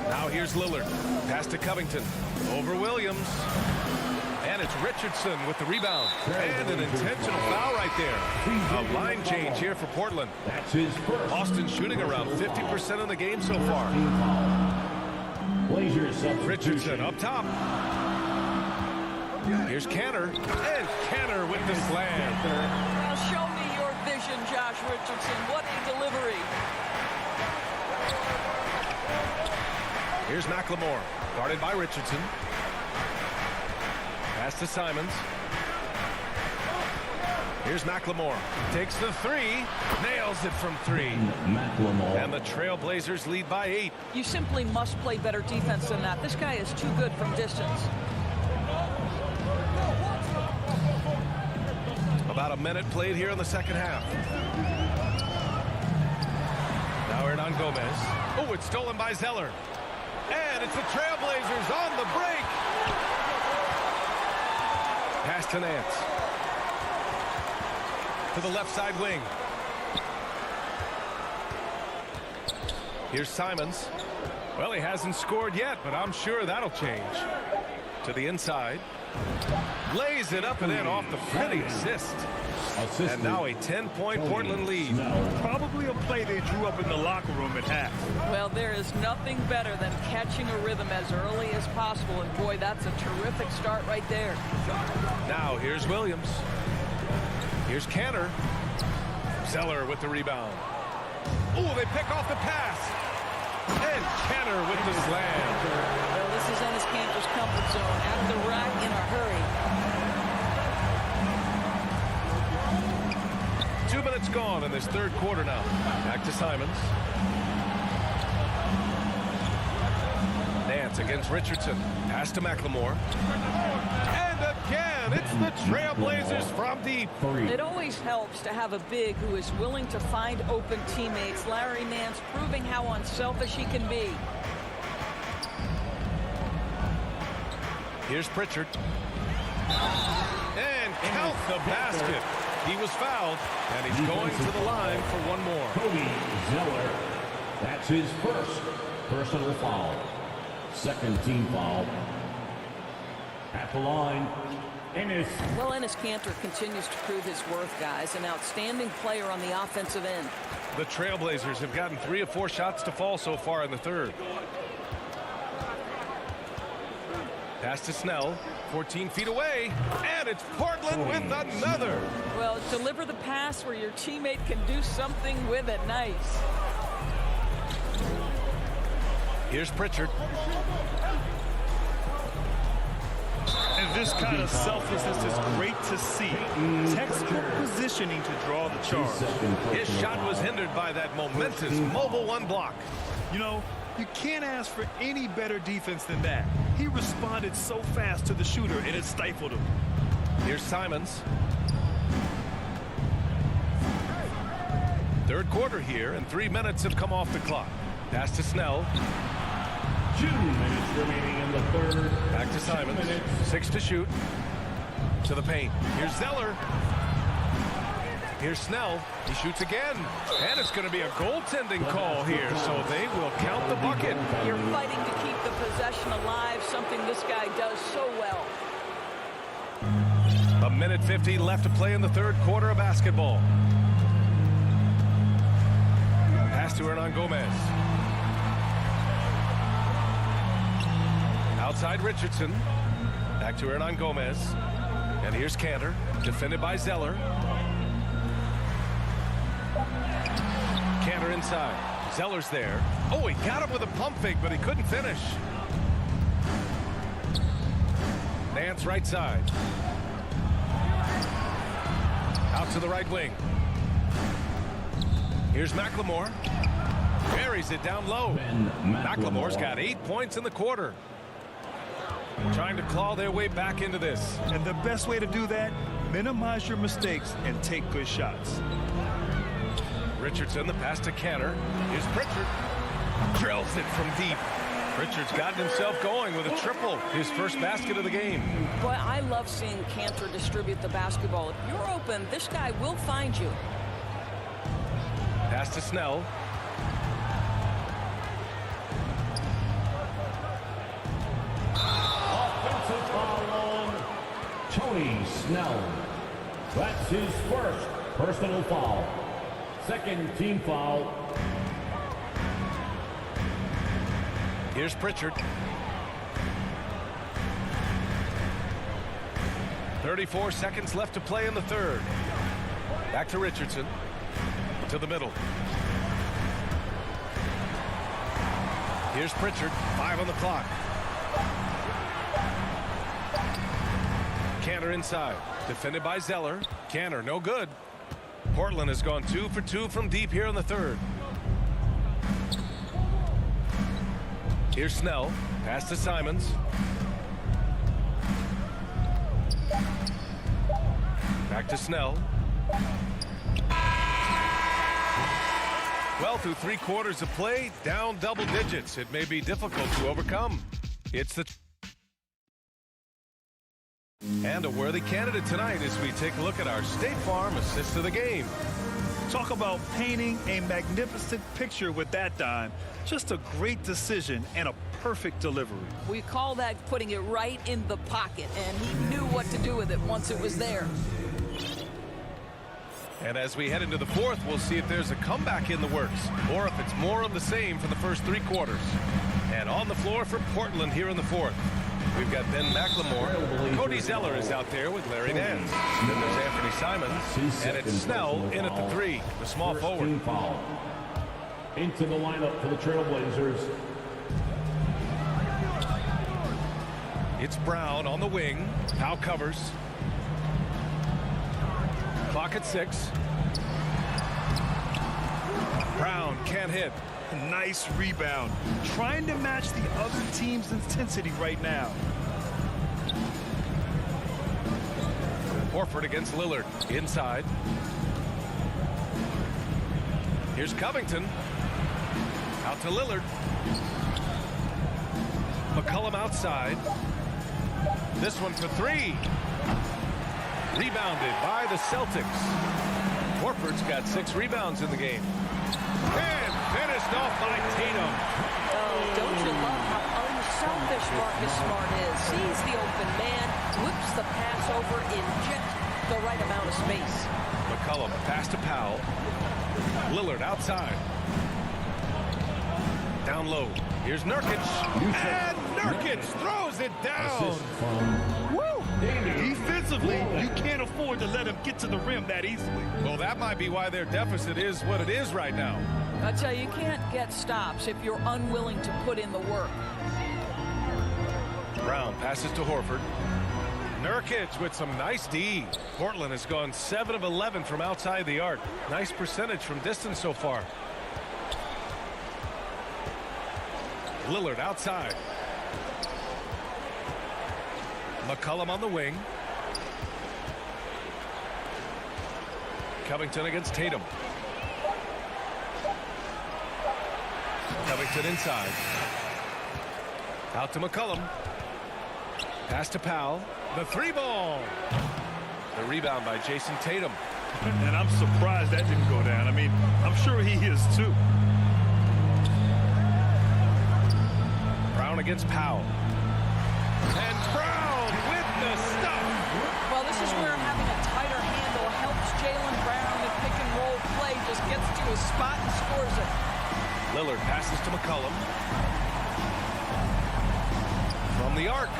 Now here's Lillard. Pass to Covington. Over Williams. And it's Richardson with the rebound. And an intentional foul right there. A line change here for Portland. Boston shooting around 50% in the game so far. Richardson up top. Here's Kanter. And Kanter with the slam. Now show me your vision, Josh Richardson. What a delivery. Here's McLemore. Guarded by Richardson. Pass to Simons. Here's McLemore. Takes the 3. Nails it from 3. And the Trailblazers lead by 8. You simply must play better defense than that. This guy is too good from distance. About a minute played here in the second half. Now Hernan Gomez. Oh, it's stolen by Zeller. And it's the Trailblazers on the break. Pass to Nance. To the left side wing. Here's Simons. Well, he hasn't scored yet, but I'm sure that'll change. To the inside. Lays it up and in off the pretty assist. And now a 10-point Portland lead. Probably a play they drew up in the locker room at half. Well, there is nothing better than catching a rhythm as early as possible. And boy, that's a terrific start right there. Now here's Williams. Here's Kanter. Zeller with the rebound. Oh, they pick off the pass. And Kanter with the slam. Well, this is Enes Kanter's comfort zone. At the rack in a hurry. 2 minutes gone in this third quarter now. Back to Simons. Nance against Richardson. Pass to McLemore. And again, and it's the Trailblazers from deep. It always helps to have a big who is willing to find open teammates. Larry Nance proving how unselfish he can be. Here's Pritchard. And count the basket. He was fouled, and he's going to the line for one more. Cody Zeller. That's his first personal foul. Second team foul. At the line, Ennis. Well, Ennis Cantor continues to prove his worth, guys. An outstanding player on the offensive end. The Trailblazers have gotten 3 of 4 shots to fall so far in the third. Pass to Snell, 14 feet away, and it's Portland with another. Well, deliver the pass where your teammate can do something with it. Nice. Here's Pritchard. And this kind of selflessness is great to see. Textbook positioning to draw the charge. His shot was hindered by that momentous mobile one block. You know, you can't ask for any better defense than that. He responded so fast to the shooter, and it stifled him. Here's Simons. Third quarter here, and 3 minutes have come off the clock. Pass to Snell. 2 minutes remaining in the third. Back to Simons. 6 to shoot. To the paint. Here's Zeller. Here's Snell. He shoots again. And it's going to be a goaltending call here, so they will count the bucket. You're fighting to keep the possession alive, something this guy does so well. 1:50 left to play in the third quarter of basketball. Pass to Hernan Gomez. Outside Richardson. Back to Hernan Gomez. And here's Cantor, defended by Zeller. Cantor inside. Zeller's there. Oh, he got him with a pump fake, but he couldn't finish. Nance right side. Out to the right wing. Here's McLemore. Buries it down low. McLemore's got 8 points in the quarter. Trying to claw their way back into this. And the best way to do that, minimize your mistakes and take good shots. Richardson, the pass to Cantor. Here's Pritchard. Drills it from deep. Pritchard's gotten himself going with a triple. His first basket of the game. Boy, I love seeing Cantor distribute the basketball. If you're open, this guy will find you. Pass to Snell. Offensive foul on Tony Snell. That's his first personal foul. Second team foul. Here's Pritchard. 34 seconds left to play in the third. Back to Richardson. To the middle. Here's Pritchard. 5 on the clock. Cantor inside. Defended by Zeller. Cantor, no good. Portland has gone 2 for 2 from deep here in the third. Here's Snell. Pass to Simons. Back to Snell. Well, through 3 quarters of play, down double digits. It may be difficult to overcome. It's the... And a worthy candidate tonight as we take a look at our State Farm assist of the game. Talk about painting a magnificent picture with that dime. Just a great decision and a perfect delivery. We call that putting it right in the pocket, and he knew what to do with it once it was there. And as we head into the fourth, we'll see if there's a comeback in the works or if it's more of the same for the first 3 quarters. And on the floor for Portland here in the fourth, we've got Ben McLemore. Cody Zeller is out there with Larry Nance. Then there's Anthony Simons. And it's Snell in at the 3, the small forward. Foul. Into the lineup for the Trailblazers. It's Brown on the wing. Powell covers. Clock at 6. Brown can't hit. Nice rebound. Trying to match the other team's intensity right now. Horford against Lillard. Inside. Here's Covington. Out to Lillard. McCollum outside. This one for three. Rebounded by the Celtics. Horford's got 6 rebounds in the game. And finished off by Tatum. Oh, don't you love how unselfish Marcus Smart is? Sees the open man, whips the pass over in just the right amount of space. McCollum pass to Powell. Lillard outside. Down low. Here's Nurkic. And Nurkic throws it down. Woo! Defensively, you can't afford to let him get to the rim that easily. Well, that might be why their deficit is what it is right now. I tell you, you can't get stops if you're unwilling to put in the work. Brown passes to Horford. Nurkic with some nice D. Portland has gone 7 of 11 from outside the arc. Nice percentage from distance so far. Lillard outside. McCollum on the wing. Covington against Tatum. Covington inside. Out to McCollum. Pass to Powell. The 3-ball. The rebound by Jason Tatum. And I'm surprised that didn't go down. I mean, I'm sure he is too. Brown against Powell. And Brown with the stuff. Well, this is where having a tighter handle helps Jaylen Brown in pick-and-roll play. Just gets to his spot and scores it. Lillard passes to McCollum. From the arc.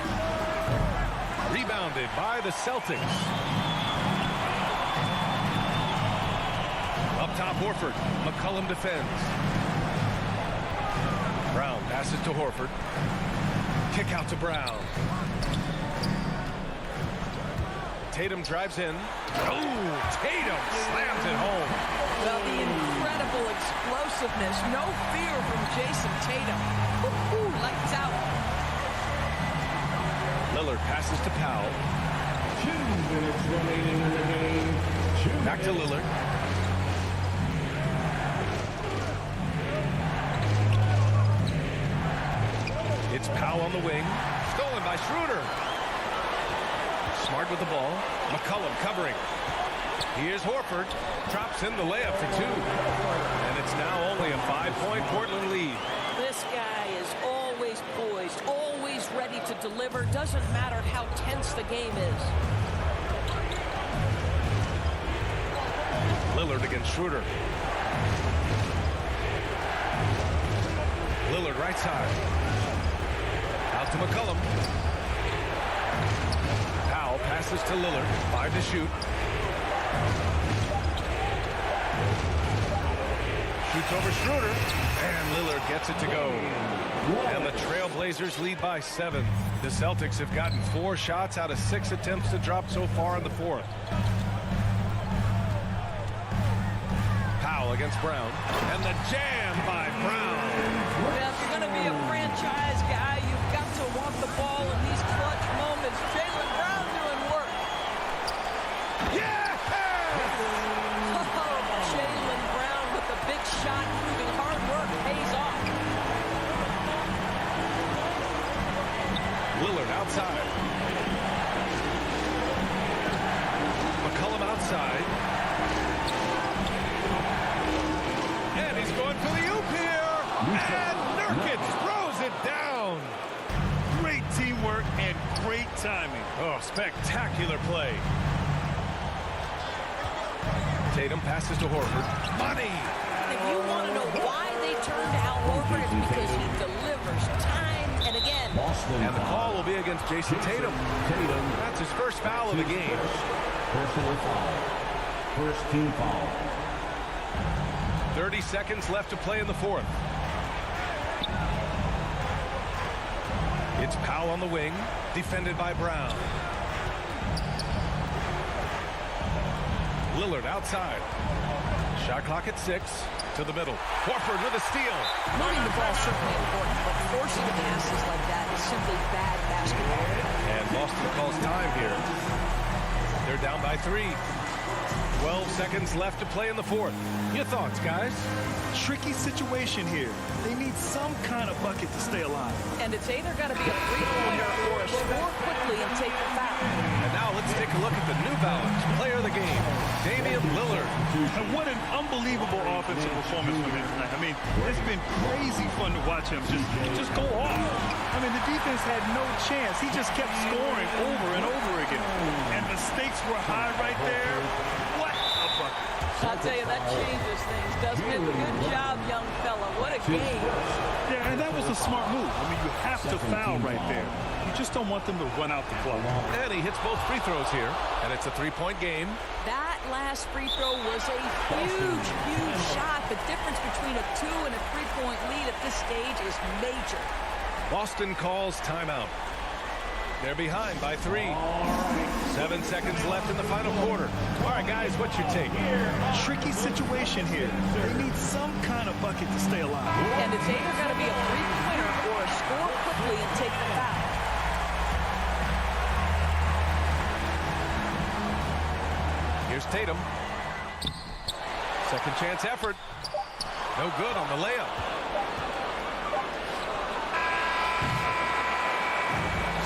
Rebounded by the Celtics. Up top, Horford. McCollum defends. Brown passes to Horford. Kick out to Brown. Tatum drives in. Oh, Tatum slams it home. Well, the incredible explosiveness. No fear from Jason Tatum. Ooh, lights out. Lillard passes to Powell. 2 minutes remaining in the game. Back to Lillard. It's Powell on the wing. Stolen by Schroeder. Smart with the ball. McCollum covering. Here's Horford. Drops in the layup for 2. And it's now only a 5-point Portland lead. This guy is always poised, always ready to deliver. Doesn't matter how tense the game is. Lillard against Schroeder. Lillard right side. Out to McCollum. Powell passes to Lillard. 5 to shoot. Shoots over Schroeder. And Lillard gets it to go. And the Trailblazers lead by 7. The Celtics have gotten 4 shots out of 6 attempts to drop so far in the 4th. Powell against Brown. And the jam by Brown. Well, if you're going to be a franchise guy, you've got to want the ball in these clutch moments. Jaylen Brown doing work. Yeah! Oh, Jaylen Brown with the big shot, proving hard work pays off. Lillard outside. McCollum outside. And he's going for the oop here. And Nurkic throws it down. Great teamwork and great timing. Oh, spectacular play. Tatum passes to Horford. Money! If you want to know why they turned Al Horford, it's because he delivers time and again. And the call will be against Jason Tatum. That's his first foul of the game. Personal foul. First team foul. 30 seconds left to play in the 4th. It's Powell on the wing, defended by Brown. Lillard outside. Shot clock at 6. To the middle. Horford with a steal. Moving the ball is certainly important, but forcing passes like that is simply bad basketball. And Boston calls time here. They're down by 3. 12 seconds left to play in the fourth. Your thoughts, guys? Tricky situation here. They need some kind of bucket to stay alive. And it's either got to be a three-pointer or score quickly and take the foul. And now let's take a look at the New Balance player of the game, Damian Lillard. And what an unbelievable offensive performance from him tonight. I mean, it's been crazy fun to watch him just go off. I mean, the defense had no chance. He just kept scoring over and over again. And the stakes were high right there. What a bucket. I'll tell you, that changes things, doesn't it? Good job, young fella. What a game. Yeah, and that was a smart move. I mean, you have to foul right there. You just don't want them to run out the clock. And he hits both free throws here, and it's a 3-point game. That last free throw was a huge, huge shot. The difference between a 2 and a 3-point lead at this stage is major. Boston calls timeout. They're behind by 3. 7 seconds left in the final quarter. All right, guys, what's your take? Tricky situation here. They need some kind of bucket to stay alive. And it's either got to be a three-pointer or score quickly and take the foul. Here's Tatum. Second chance effort. No good on the layup.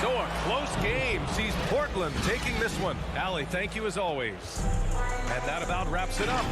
So a close game sees Portland taking this one. Allie, thank you as always. And that about wraps it up.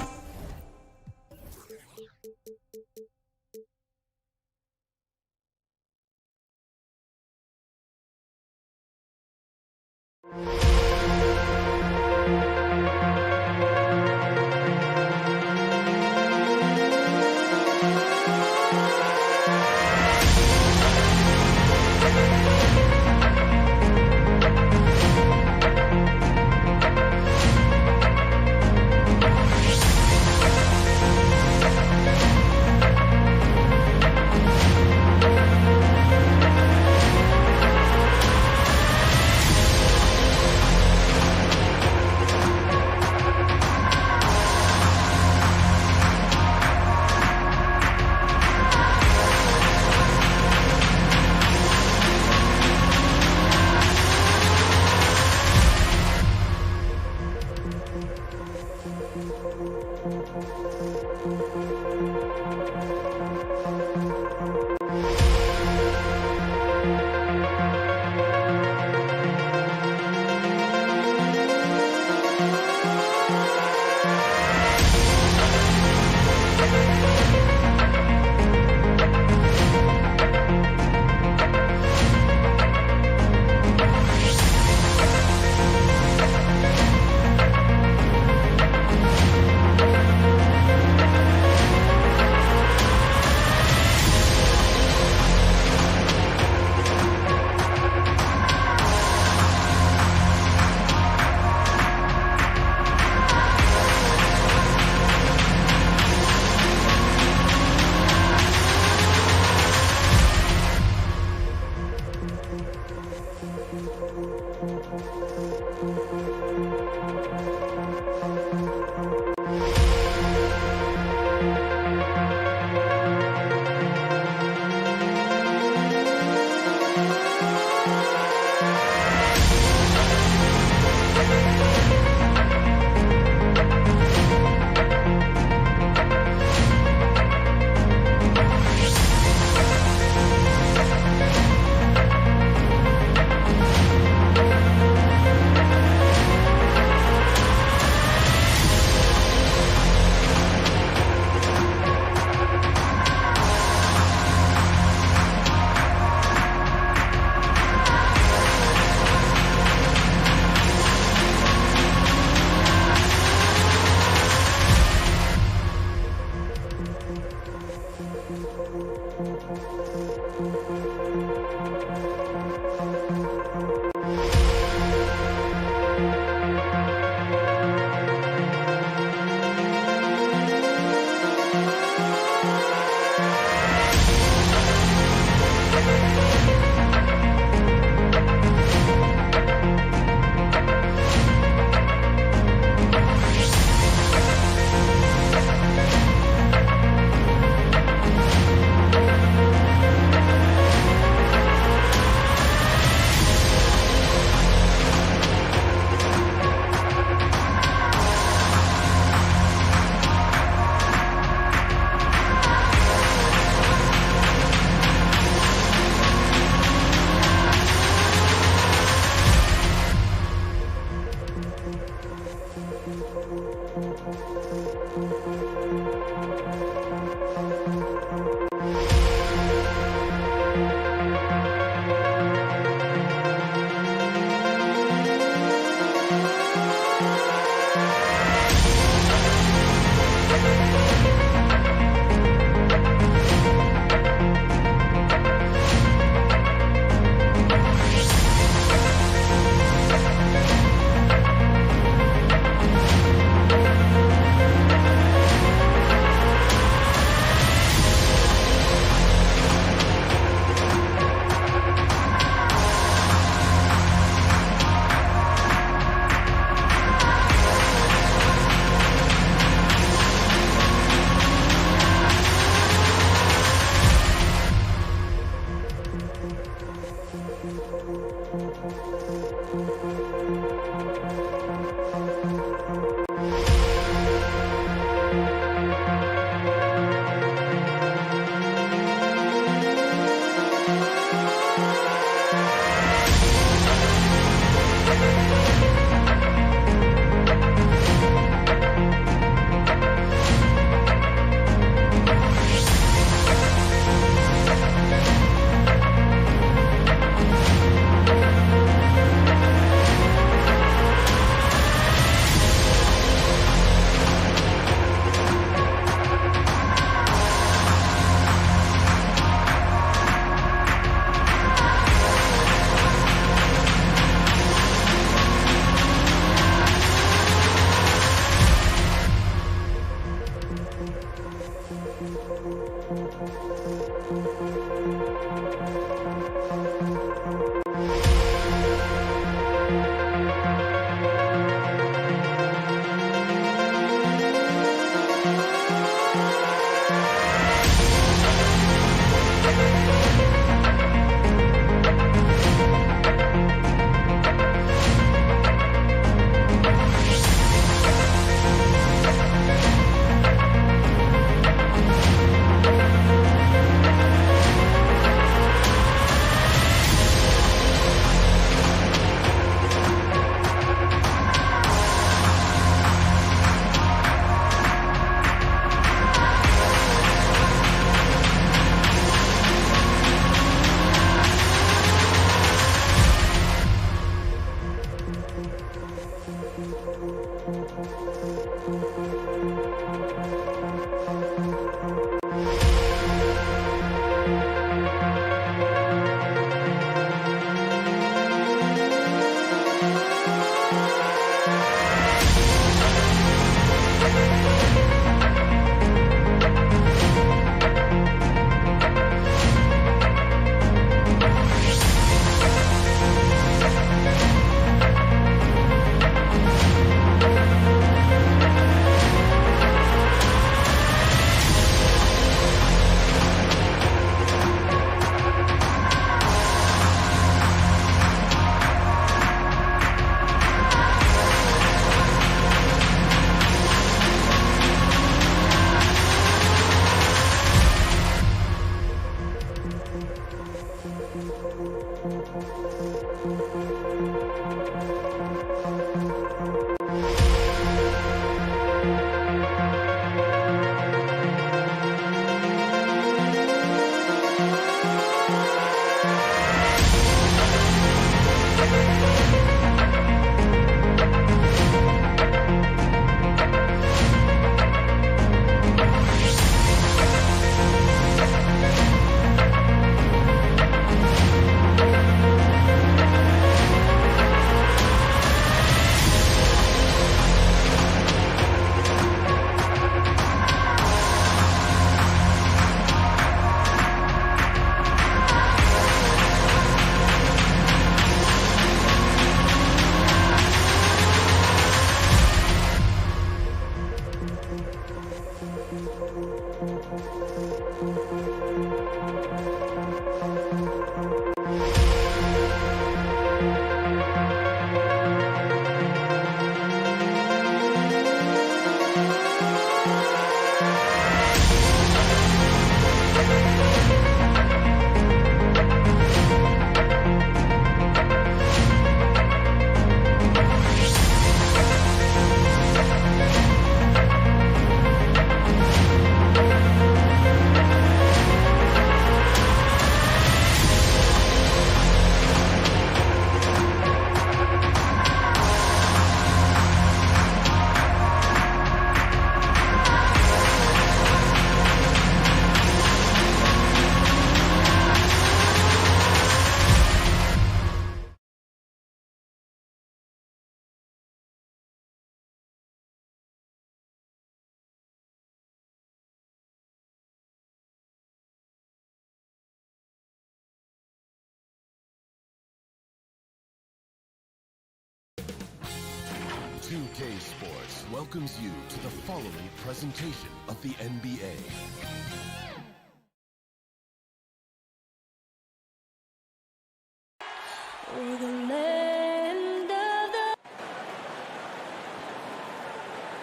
2K Sports welcomes you to the following presentation of the NBA.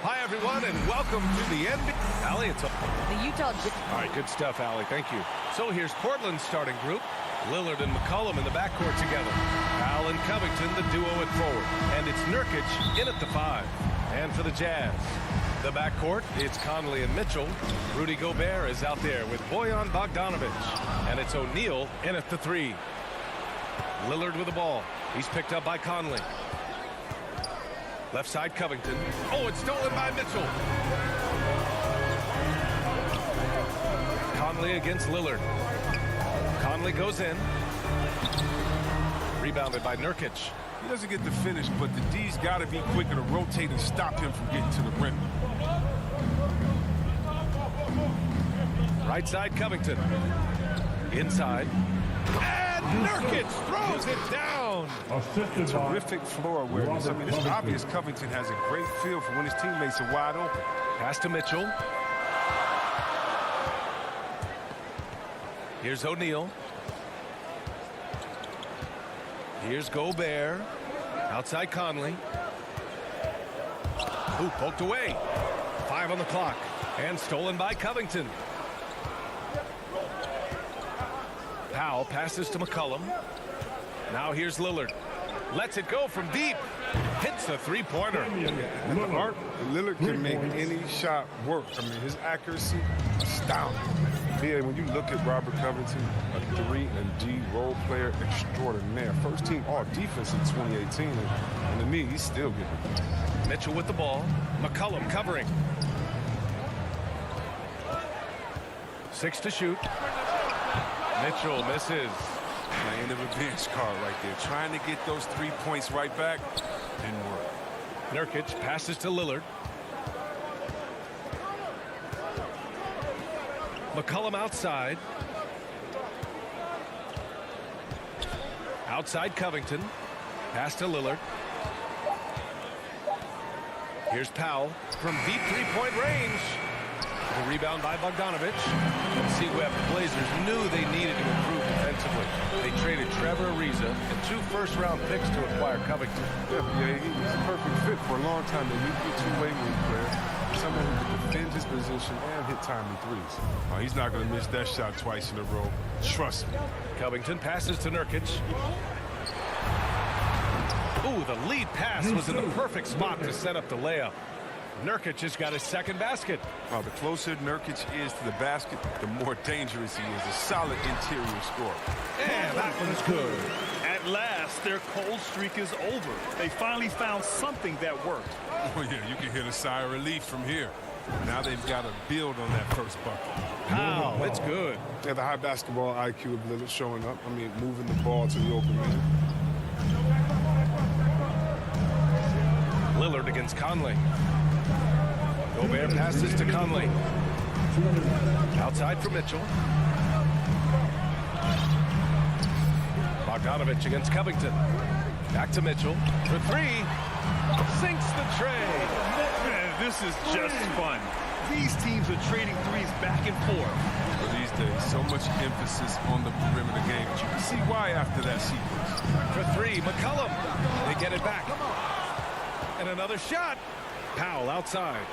Hi, everyone, and welcome to the NBA. Allie, it's The Utah. all right, good stuff, Allie. Thank you. So here's Portland's starting group. Lillard and McCollum in the backcourt together. Powell and Covington, the duo at forward. And it's Nurkic in at the 5. And for the Jazz, the backcourt, it's Conley and Mitchell. Rudy Gobert is out there with Bojan Bogdanovic. And it's O'Neal in at the 3. Lillard with the ball. He's picked up by Conley. Left side, Covington. Oh, it's stolen by Mitchell. Conley against Lillard. Conley goes in. Rebounded by Nurkic. He doesn't get the finish, but the D's got to be quicker to rotate and stop him from getting to the rim. Right side, Covington. Inside. And Nurkic throws it down. Terrific floor awareness. I mean, it's obvious Covington has a great feel for when his teammates are wide open. Pass to Mitchell. Here's O'Neal. Here's Gobert. Outside Conley. Ooh, poked away. 5 on the clock. And stolen by Covington. Powell passes to McCollum. Now here's Lillard. Lets it go from deep. Hits the three-pointer. And the art, Lillard can make any shot work. I mean, his accuracy, astounding. Yeah, when you look at Robert Covington, a 3 and D role player extraordinaire. First team all defense in 2018. And to me, he's still getting it. Mitchell with the ball. McCollum covering. 6 to shoot. Mitchell misses. Playing of a bench card right there. Trying to get those 3 points right back. Didn't work. Nurkic passes to Lillard. McCollum outside. Outside Covington. Pass to Lillard. Here's Powell from deep three-point range. The rebound by Bogdanovic. See, Webb, the Blazers knew they needed to improve defensively. They traded Trevor Ariza and 2 first-round picks to acquire Covington. Yeah, he was a perfect fit for a long time. They needed a two-way move player. Someone who can defend his position and hit timely threes. He's not going to miss that shot twice in a row. Trust me. Covington passes to Nurkic. Ooh, the lead pass was in the perfect spot to set up the layup. Nurkic has got his second basket. The closer Nurkic is to the basket, the more dangerous he is. A solid interior scorer. And that one's good. At last, their cold streak is over. They finally found something that worked. Oh, yeah, you can hear a sigh of relief from here. Now they've got to build on that first bucket. Wow, it's good. Yeah, the high basketball IQ of Lillard showing up. I mean, moving the ball to the open man. Lillard against Conley. Gobert passes to Conley. Outside for Mitchell. Bogdanovic against Covington. Back to Mitchell for 3. Sinks the tray. Man, this is just fun. These teams are trading threes back and forth. For these days, so much emphasis on the perimeter game. But you can see why after that sequence. For 3, McCollum. They get it back. And another shot. Powell outside.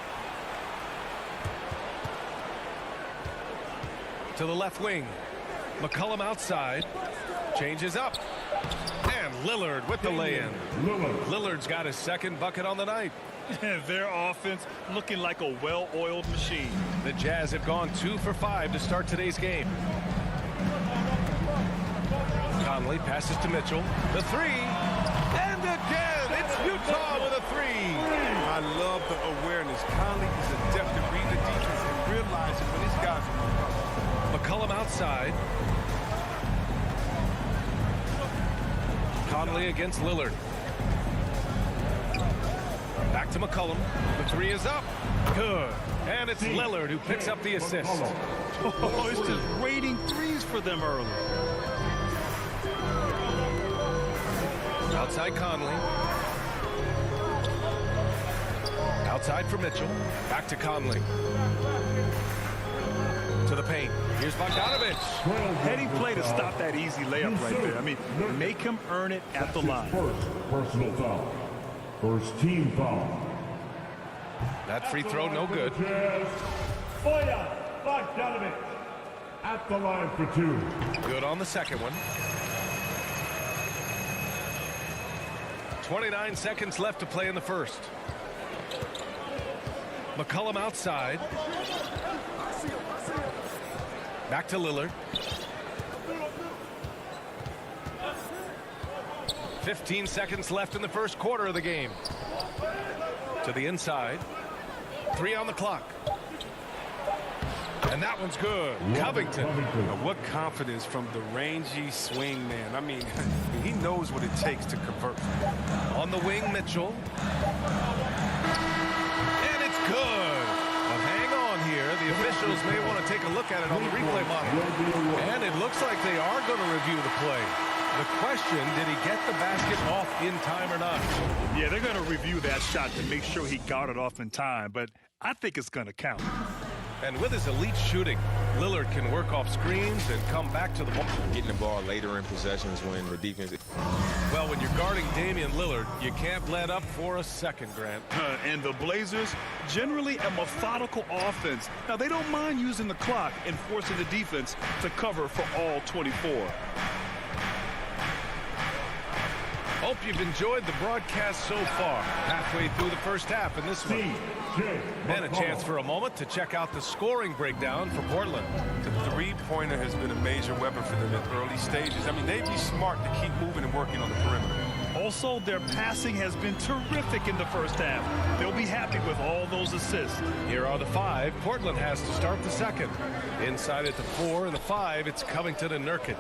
To the left wing. McCollum outside. Changes up. And Lillard with the lay-in. Lillard's got his second bucket on the night. Their offense looking like a well-oiled machine. The Jazz have gone 2 for 5 to start today's game. Conley passes to Mitchell. The 3. And again, it's Utah with a 3. I love the awareness. Conley is adept at reading the defense and realizing when these guys are McCollum outside. Conley against Lillard. Back to McCollum. The 3 is up. Good. And it's Lillard who picks up the assist. Oh, it's just raiding threes for them early. Outside Conley. Outside for Mitchell. Back to Conley. To the paint. Here's Bogdanovich. Heading play to stop that easy layup right there. I mean, make him earn it at the line. First personal foul. First team foul. That free throw, no good. Boyan Bogdanovich at the line for 2. Good on the second one. 29 seconds left to play in the first. McCollum outside. Back to Lillard. 15 seconds left in the first quarter of the game. To the inside. 3 on the clock. And that one's good. Covington. What confidence from the rangy swing man. I mean, he knows what it takes to convert. On the wing, Mitchell. And it's good. But hang on here. The officials may want to take a look at it on the replay monitor. And it looks like they are going to review the play. The question, did he get the basket off in time or not? Yeah, they're going to review that shot to make sure he got it off in time, but I think it's going to count. And with his elite shooting, Lillard can work off screens and come back to the ball. Getting the ball later in possessions when the defense... Well, when you're guarding Damian Lillard, you can't let up for a second, Grant. And the Blazers, generally a methodical offense. Now, they don't mind using the clock and forcing the defense to cover for all 24. Hope you've enjoyed the broadcast so far. Halfway through the first half in this one. And a chance for a moment to check out the scoring breakdown for Portland. The three-pointer has been a major weapon for them in early stages. I mean, they'd be smart to keep moving and working on the perimeter. Also, their passing has been terrific in the first half. They'll be happy with all those assists. Here are the 5. Portland has to start the second. Inside at the 4 and the 5, it's Covington and Nurkic.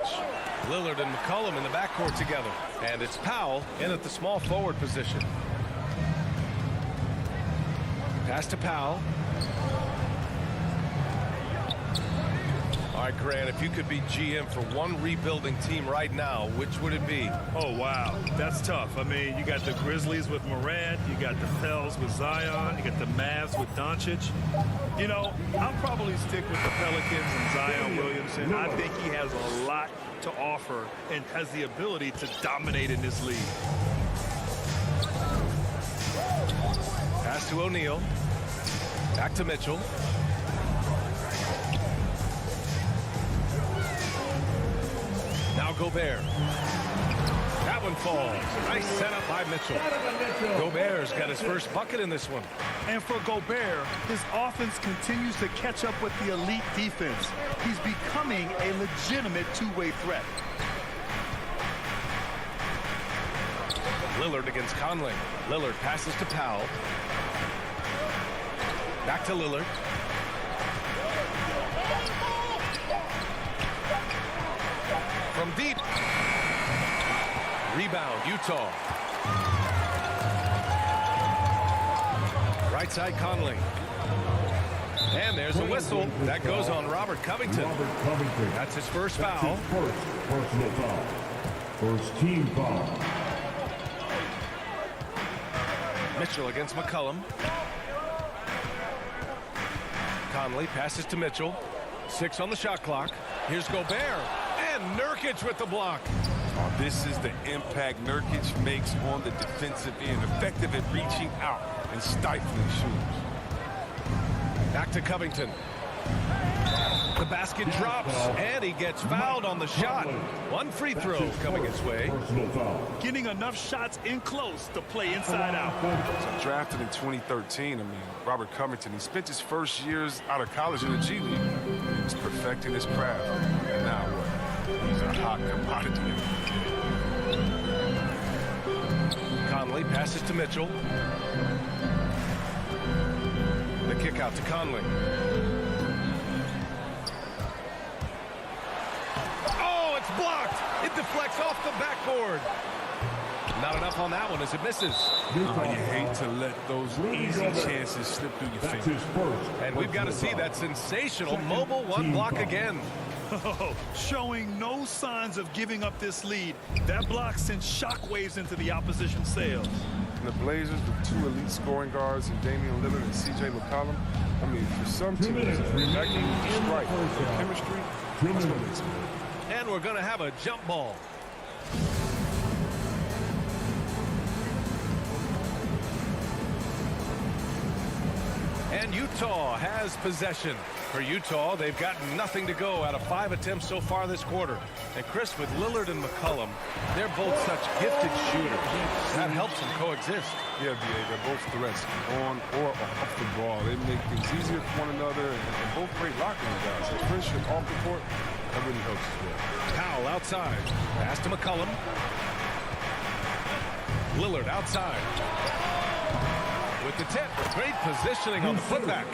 Lillard and McCollum in the backcourt together. And it's Powell in at the small forward position. Pass to Powell. All right, Grant, if you could be GM for one rebuilding team right now, which would it be? Oh, wow. That's tough. I mean, you got the Grizzlies with Morant. You got the Pels with Zion. You got the Mavs with Doncic. You know, I'll probably stick with the Pelicans and Zion Williamson. I think he has a lot to offer and has the ability to dominate in this league. Pass to O'Neal. Back to Mitchell. Now Gobert. That one falls. Nice setup by Mitchell. Gobert's got his first bucket in this one. And for Gobert, his offense continues to catch up with the elite defense. He's becoming a legitimate two-way threat. Lillard against Conley. Lillard passes to Powell. Back to Lillard. From deep. Rebound, Utah. Right side, Conley. And there's a whistle. That goes on Robert Covington. That's his first foul. First personal foul. First team foul. Mitchell against McCollum. Conley passes to Mitchell. 6 on the shot clock. Here's Gobert. And Nurkic with the block. Oh, this is the impact Nurkic makes on the defensive end. Effective at reaching out and stifling shooters. Back to Covington. The basket drops, and he gets fouled on the shot. One free throw coming his way. Getting enough shots in close to play inside out. So drafted in 2013, Robert Covington, he spent his first years out of college in the G League. He was perfecting his craft. And now what? He's a hot commodity. Conley passes to Mitchell. The kick out to Conley. Oh, it's blocked. It deflects off the backboard. Not enough on that one as it misses. You hate to let those easy chances slip through your fingers. And we've got to see that sensational mobile one block again. Oh, showing no signs of giving up this lead. That block sent shockwaves into the opposition sails. And the Blazers with 2 elite scoring guards in Damian Lillard and C.J. McCollum. I mean, for some teams, that can be strike. The chemistry, that's what makes it good. And we're going to have a jump ball. And Utah has possession. For Utah, they've got nothing to go out of 5 attempts so far this quarter. And Chris, with Lillard and McCollum, they're both such gifted shooters. That helps them coexist. Yeah, B.A., they're both threats on or off the ball. They make things easier for one another, and both great locker room guys. And friendship off the court, that really helps as well. Powell outside. Pass to McCollum. Lillard outside. With the tip, great positioning on the putback.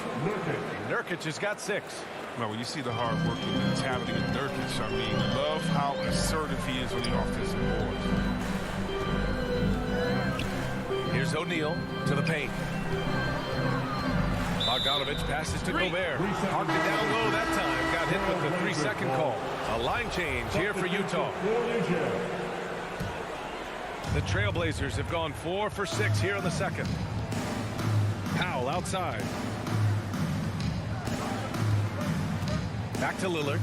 Nurkic has got 6. Now, when you see the hard-working mentality of Nurkic, I mean, love how assertive he is on the offensive boards. Here's O'Neal to the paint. Bogdanovich passes to Gobert. Parked it down low that time. Got hit with the 3-second call. A line change here for Utah. The Trailblazers have gone 4 for 6 here in the second. Powell outside. Back to Lillard.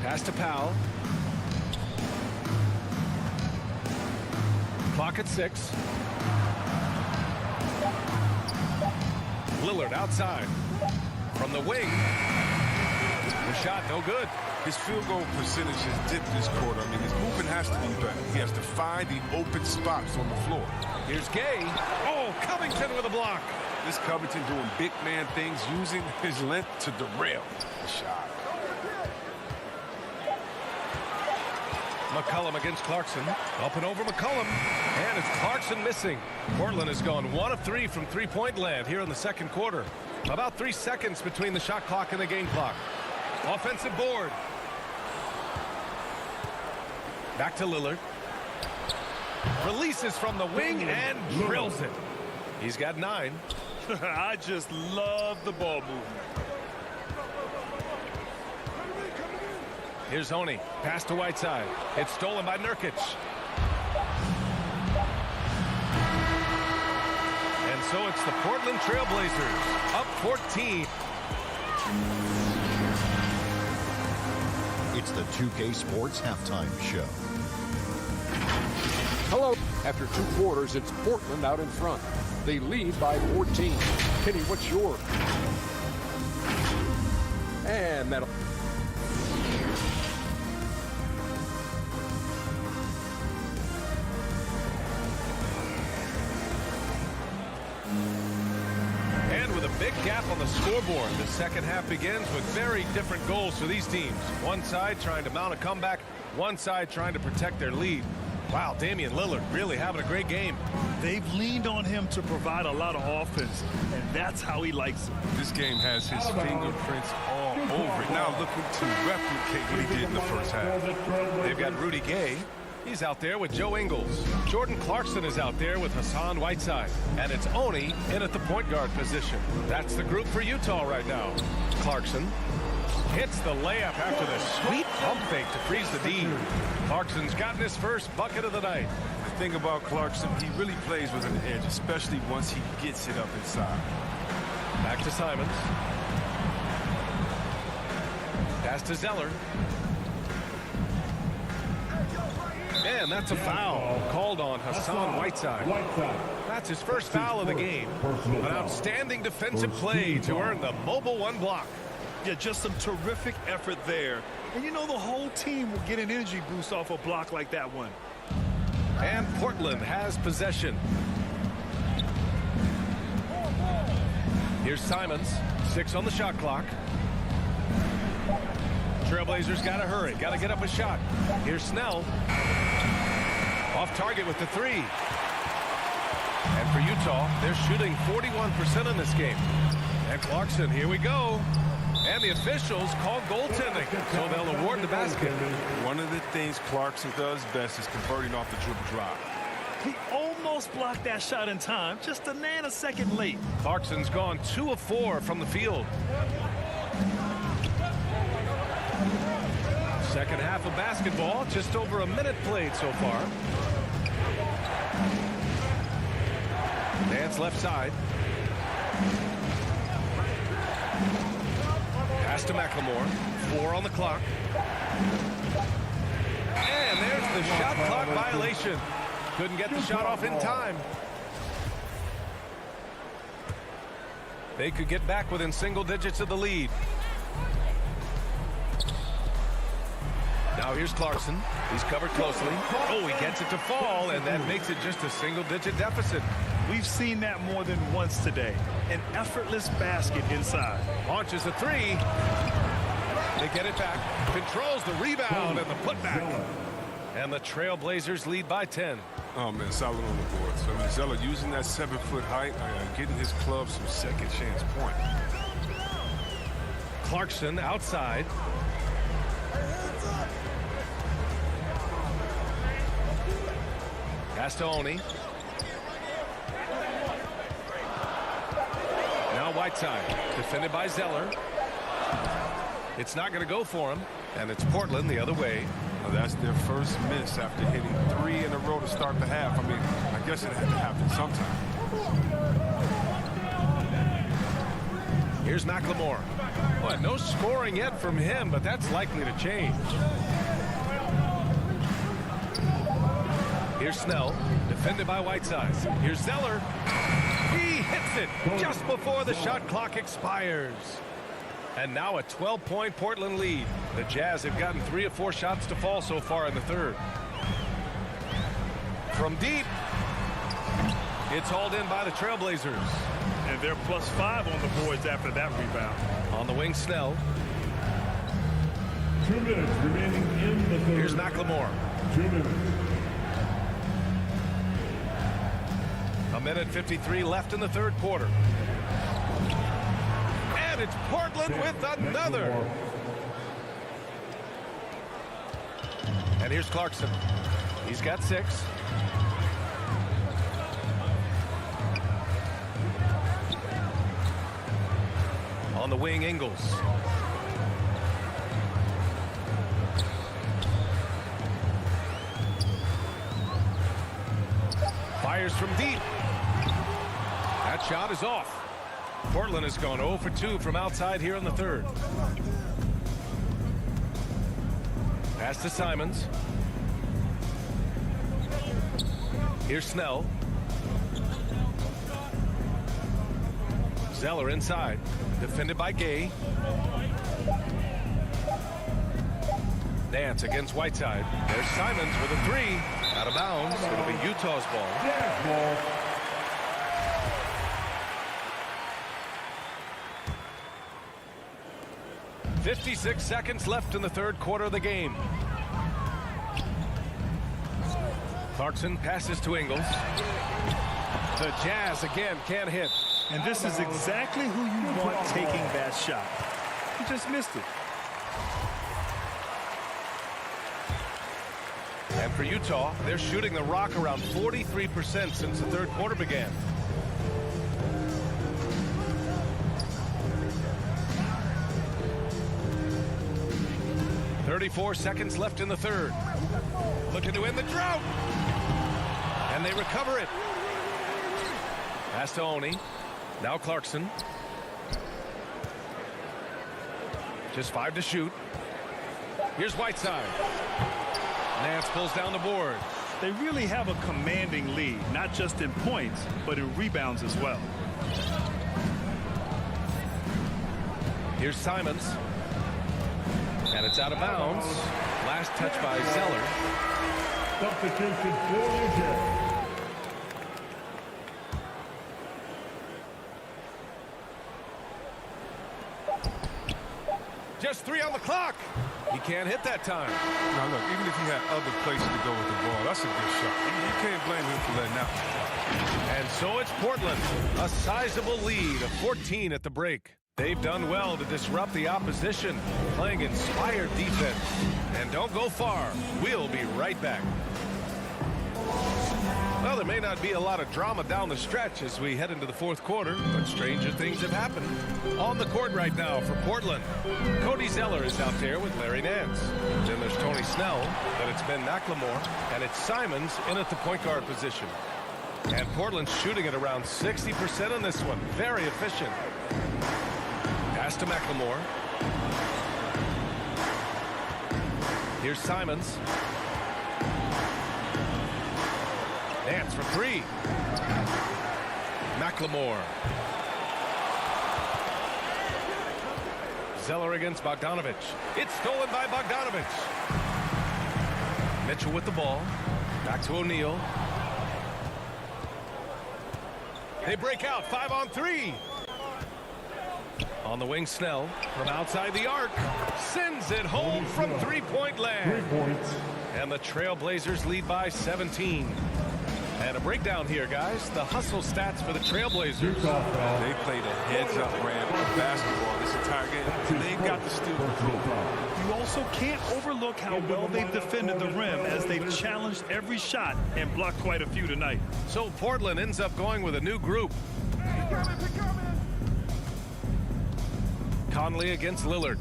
Pass to Powell. Clock at 6. Lillard outside. From the wing. The shot no good. His field goal percentage has dipped this quarter. I mean, his movement has to be better. He has to find the open spots on the floor. Here's Gay. Oh, Covington with a block. This Covington doing big man things, using his length to derail the shot. McCollum against Clarkson. Up and over McCollum. And it's Clarkson missing. Portland has gone 1 of 3 from three-point land here in the second quarter. About 3 seconds between the shot clock and the game clock. Offensive board. Back to Lillard. Releases from the wing and drills it. He's got 9. I just love the ball movement. Here's Honey. Pass to Whiteside. It's stolen by Nurkic. And so it's the Portland Trailblazers up 14. It's the 2K Sports Halftime Show. Hello. After 2 quarters, it's Portland out in front. They lead by 14. Kenny, what's your? And that'll. And with a big gap on the scoreboard, the second half begins with very different goals for these teams. One side trying to mount a comeback, one side trying to protect their lead. Wow, Damian Lillard really having a great game. They've leaned on him to provide a lot of offense, and that's how he likes it. This game has his fingerprints all over it. Now looking to replicate what he did in the first half. They've got Rudy Gay. He's out there with Joe Ingles. Jordan Clarkson is out there with Hassan Whiteside. And it's Oni in at the point guard position. That's the group for Utah right now. Clarkson hits the layup after the sweet pump fake to freeze the D. Clarkson's gotten his first bucket of the night. The thing about Clarkson, he really plays with an edge, especially once he gets it up inside. Back to Simons. Pass to Zeller. And that's a foul called on Hassan Whiteside. That's his first foul of the game. An outstanding defensive play to earn the mobile 1 block. Yeah, just some terrific effort there. And you know the whole team will get an energy boost off a block like that one. And Portland has possession. Here's Simons. 6 on the shot clock. Trailblazers got to hurry. Got to get up a shot. Here's Snell. Off target with the 3. And for Utah, they're shooting 41% in this game. And Clarkson, here we go. And the officials call goaltending, so they'll award the basket. One of the things Clarkson does best is converting off the dribble drive. He almost blocked that shot in time, just a nanosecond late. Clarkson's gone 2 of 4 from the field. Second half of basketball, just over a minute played so far. Nance left side. Pass to McLemore. 4 on the clock. And there's the shot clock violation. Couldn't get the shot off in time. They could get back within single digits of the lead. Now here's Clarkson. He's covered closely. Oh, he gets it to fall, and that makes it just a single-digit deficit. We've seen that more than once today. An effortless basket inside. Launches a 3. They get it back. Controls the rebound and the putback. And the Trailblazers lead by 10. Oh, man, solid on the board. So, I mean, Zeller using that 7-foot height, getting his club some second chance point. Clarkson outside. Castelloni. Now Whiteside, defended by Zeller. It's not going to go for him, and it's Portland the other way. Well, that's their first miss after hitting 3 in a row to start the half. I mean, I guess it had to happen sometime. Here's McLemore. Well, no scoring yet from him, but that's likely to change. Here's Snell, defended by Whiteside. Here's Zeller. He hits it just before the shot clock expires. And now a 12-point Portland lead. The Jazz have gotten 3 of 4 shots to fall so far in the third. From deep, it's hauled in by the Trailblazers. And they're +5 on the boards after that rebound. On the wing, Snell. 2 minutes remaining in the third. Here's McLemore. 2 minutes. A minute 53 left in the third quarter. And it's Portland with another. And here's Clarkson. He's got 6. On the wing, Ingles. Fires from deep. That shot is off. Portland has gone 0 for 2 from outside here in the third. Pass to Simons. Here's Snell. Zeller inside. Defended by Gay. Nance against Whiteside. There's Simons with a 3. Out of bounds. It'll be Utah's ball. 56 seconds left in the third quarter of the game. Clarkson passes to Ingles. The Jazz again can't hit. And this is exactly who you want taking that shot. He just missed it. And for Utah, they're shooting the rock around 43% since the third quarter began. .34 seconds left in the third. Looking to end the drought. And they recover it. Pass to Oni. Now Clarkson. Just 5 to shoot. Here's Whiteside. Nance pulls down the board. They really have a commanding lead, not just in points, but in rebounds as well. Here's Simons. And it's out of bounds. Last touch by Zeller. Substitution for New Jersey. Just 3 on the clock. He can't hit that time. Now, look, even if he had other places to go with the ball, that's a good shot. You can't blame him for letting that one. And so it's Portland. A sizable lead of 14 at the break. They've done well to disrupt the opposition, playing inspired defense. And don't go far. We'll be right back. Well, there may not be a lot of drama down the stretch as we head into the fourth quarter, but stranger things have happened. On the court right now for Portland, Cody Zeller is out there with Larry Nance. Then there's Tony Snell, then it's Ben McLemore, and it's Simons in at the point guard position. And Portland's shooting at around 60% on this one. Very efficient. Pass to McLemore. Here's Simons. Nance for three. McLemore. Zeller against Bogdanovich. It's stolen by Bogdanovich. Mitchell with the ball. Back to O'Neal. They break out 5-on-3. On the wing, Snell from outside the arc. Sends it home from three-point land. 3 points. And the Trailblazers lead by 17. And a breakdown here, guys. The hustle stats for the Trailblazers. They played a heads-up brand of basketball this entire game. They've got the steal control. You also can't overlook how well they've defended the rim as they've challenged every shot and blocked quite a few tonight. So Portland ends up going with a new group. Conley against Lillard.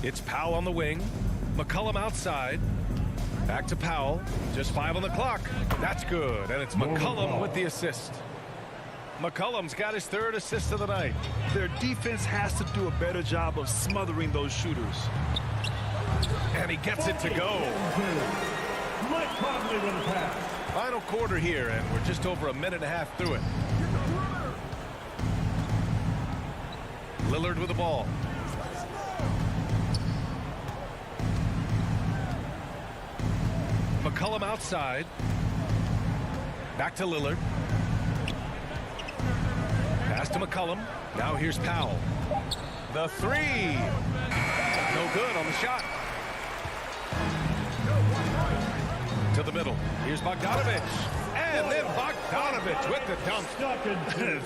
It's Powell on the wing. McCollum outside. Back to Powell. Just 5 on the clock. That's good. And it's McCollum with the assist. McCollum's got his 3rd assist of the night. Their defense has to do a better job of smothering those shooters. And he gets it to go. Mike Conley with the pass. Final quarter here, and we're just over a minute and a half through it. Lillard with the ball. McCollum outside. Back to Lillard. Pass to McCollum. Now here's Powell. The three. No good on the shot. To the middle. Here's Bogdanovich. And then Bogdanovich with the dunk.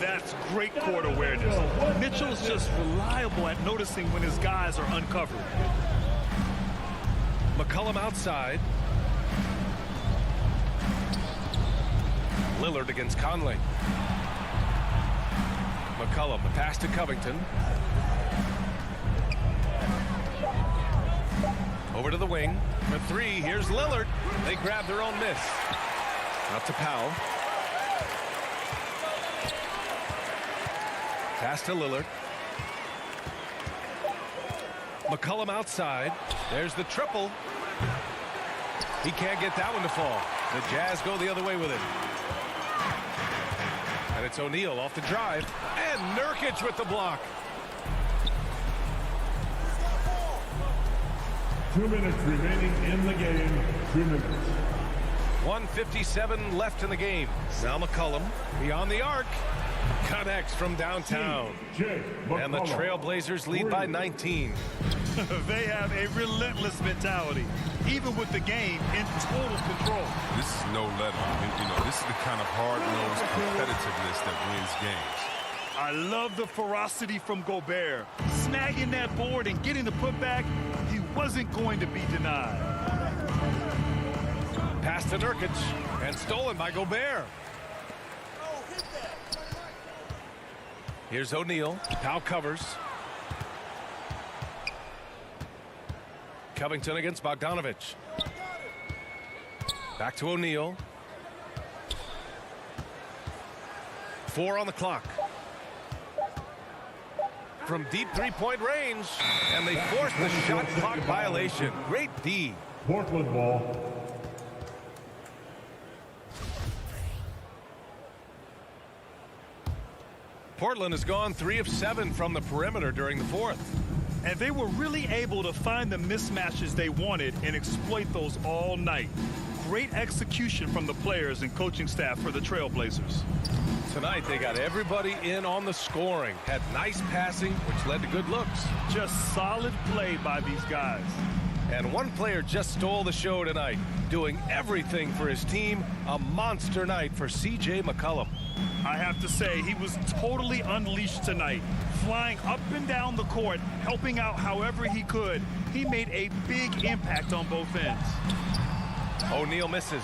That's great court awareness. Mitchell's just reliable at noticing when his guys are uncovered. McCollum outside. Lillard against Conley. McCollum, the pass to Covington. Over to the wing. For three, here's Lillard. They grab their own miss. Out to Powell. Pass to Lillard. McCollum outside. There's the triple. He can't get that one to fall. The Jazz go the other way with it. And it's O'Neal off the drive. And Nurkic with the block. 2 minutes remaining in the game. 2 minutes. 1:57 left in the game. Now McCollum beyond the arc. Connects from downtown. And the Trailblazers lead by 19. They have a relentless mentality, even with the game in total control. This is no let-up. You know, this is the kind of hard-nosed competitiveness that wins games. I love the ferocity from Gobert. Snagging that board and getting the putback, he wasn't going to be denied. Pass to Nurkic and stolen by Gobert. Here's O'Neal. Powell covers. Covington against Bogdanovich. Back to O'Neal. 4 on the clock. From deep three-point range. And they force the shot clock violation. Great D. Portland ball. Portland has gone 3 of 7 from the perimeter during the fourth. And they were really able to find the mismatches they wanted and exploit those all night. Great execution from the players and coaching staff for the Trailblazers. Tonight they got everybody in on the scoring. Had nice passing, which led to good looks. Just solid play by these guys. And one player just stole the show tonight, doing everything for his team. A monster night for C.J. McCollum. I have to say, he was totally unleashed tonight. Flying up and down the court, helping out however he could. He made a big impact on both ends. O'Neal misses.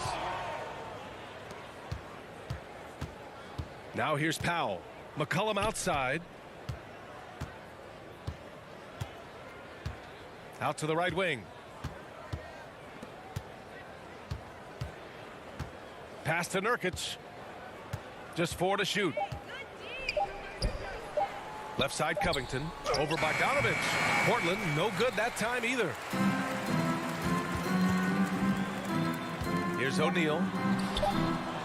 Now here's Powell. McCollum outside. Out to the right wing. Pass to Nurkic. Just 4 to shoot. Left side Covington. Over Bogdanovich. Portland no good that time either. Here's O'Neal.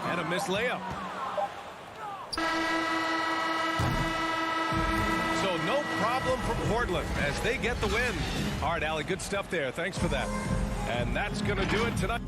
And a missed layup. So no problem for Portland as they get the win. All right, Allie, good stuff there. Thanks for that. And that's going to do it tonight.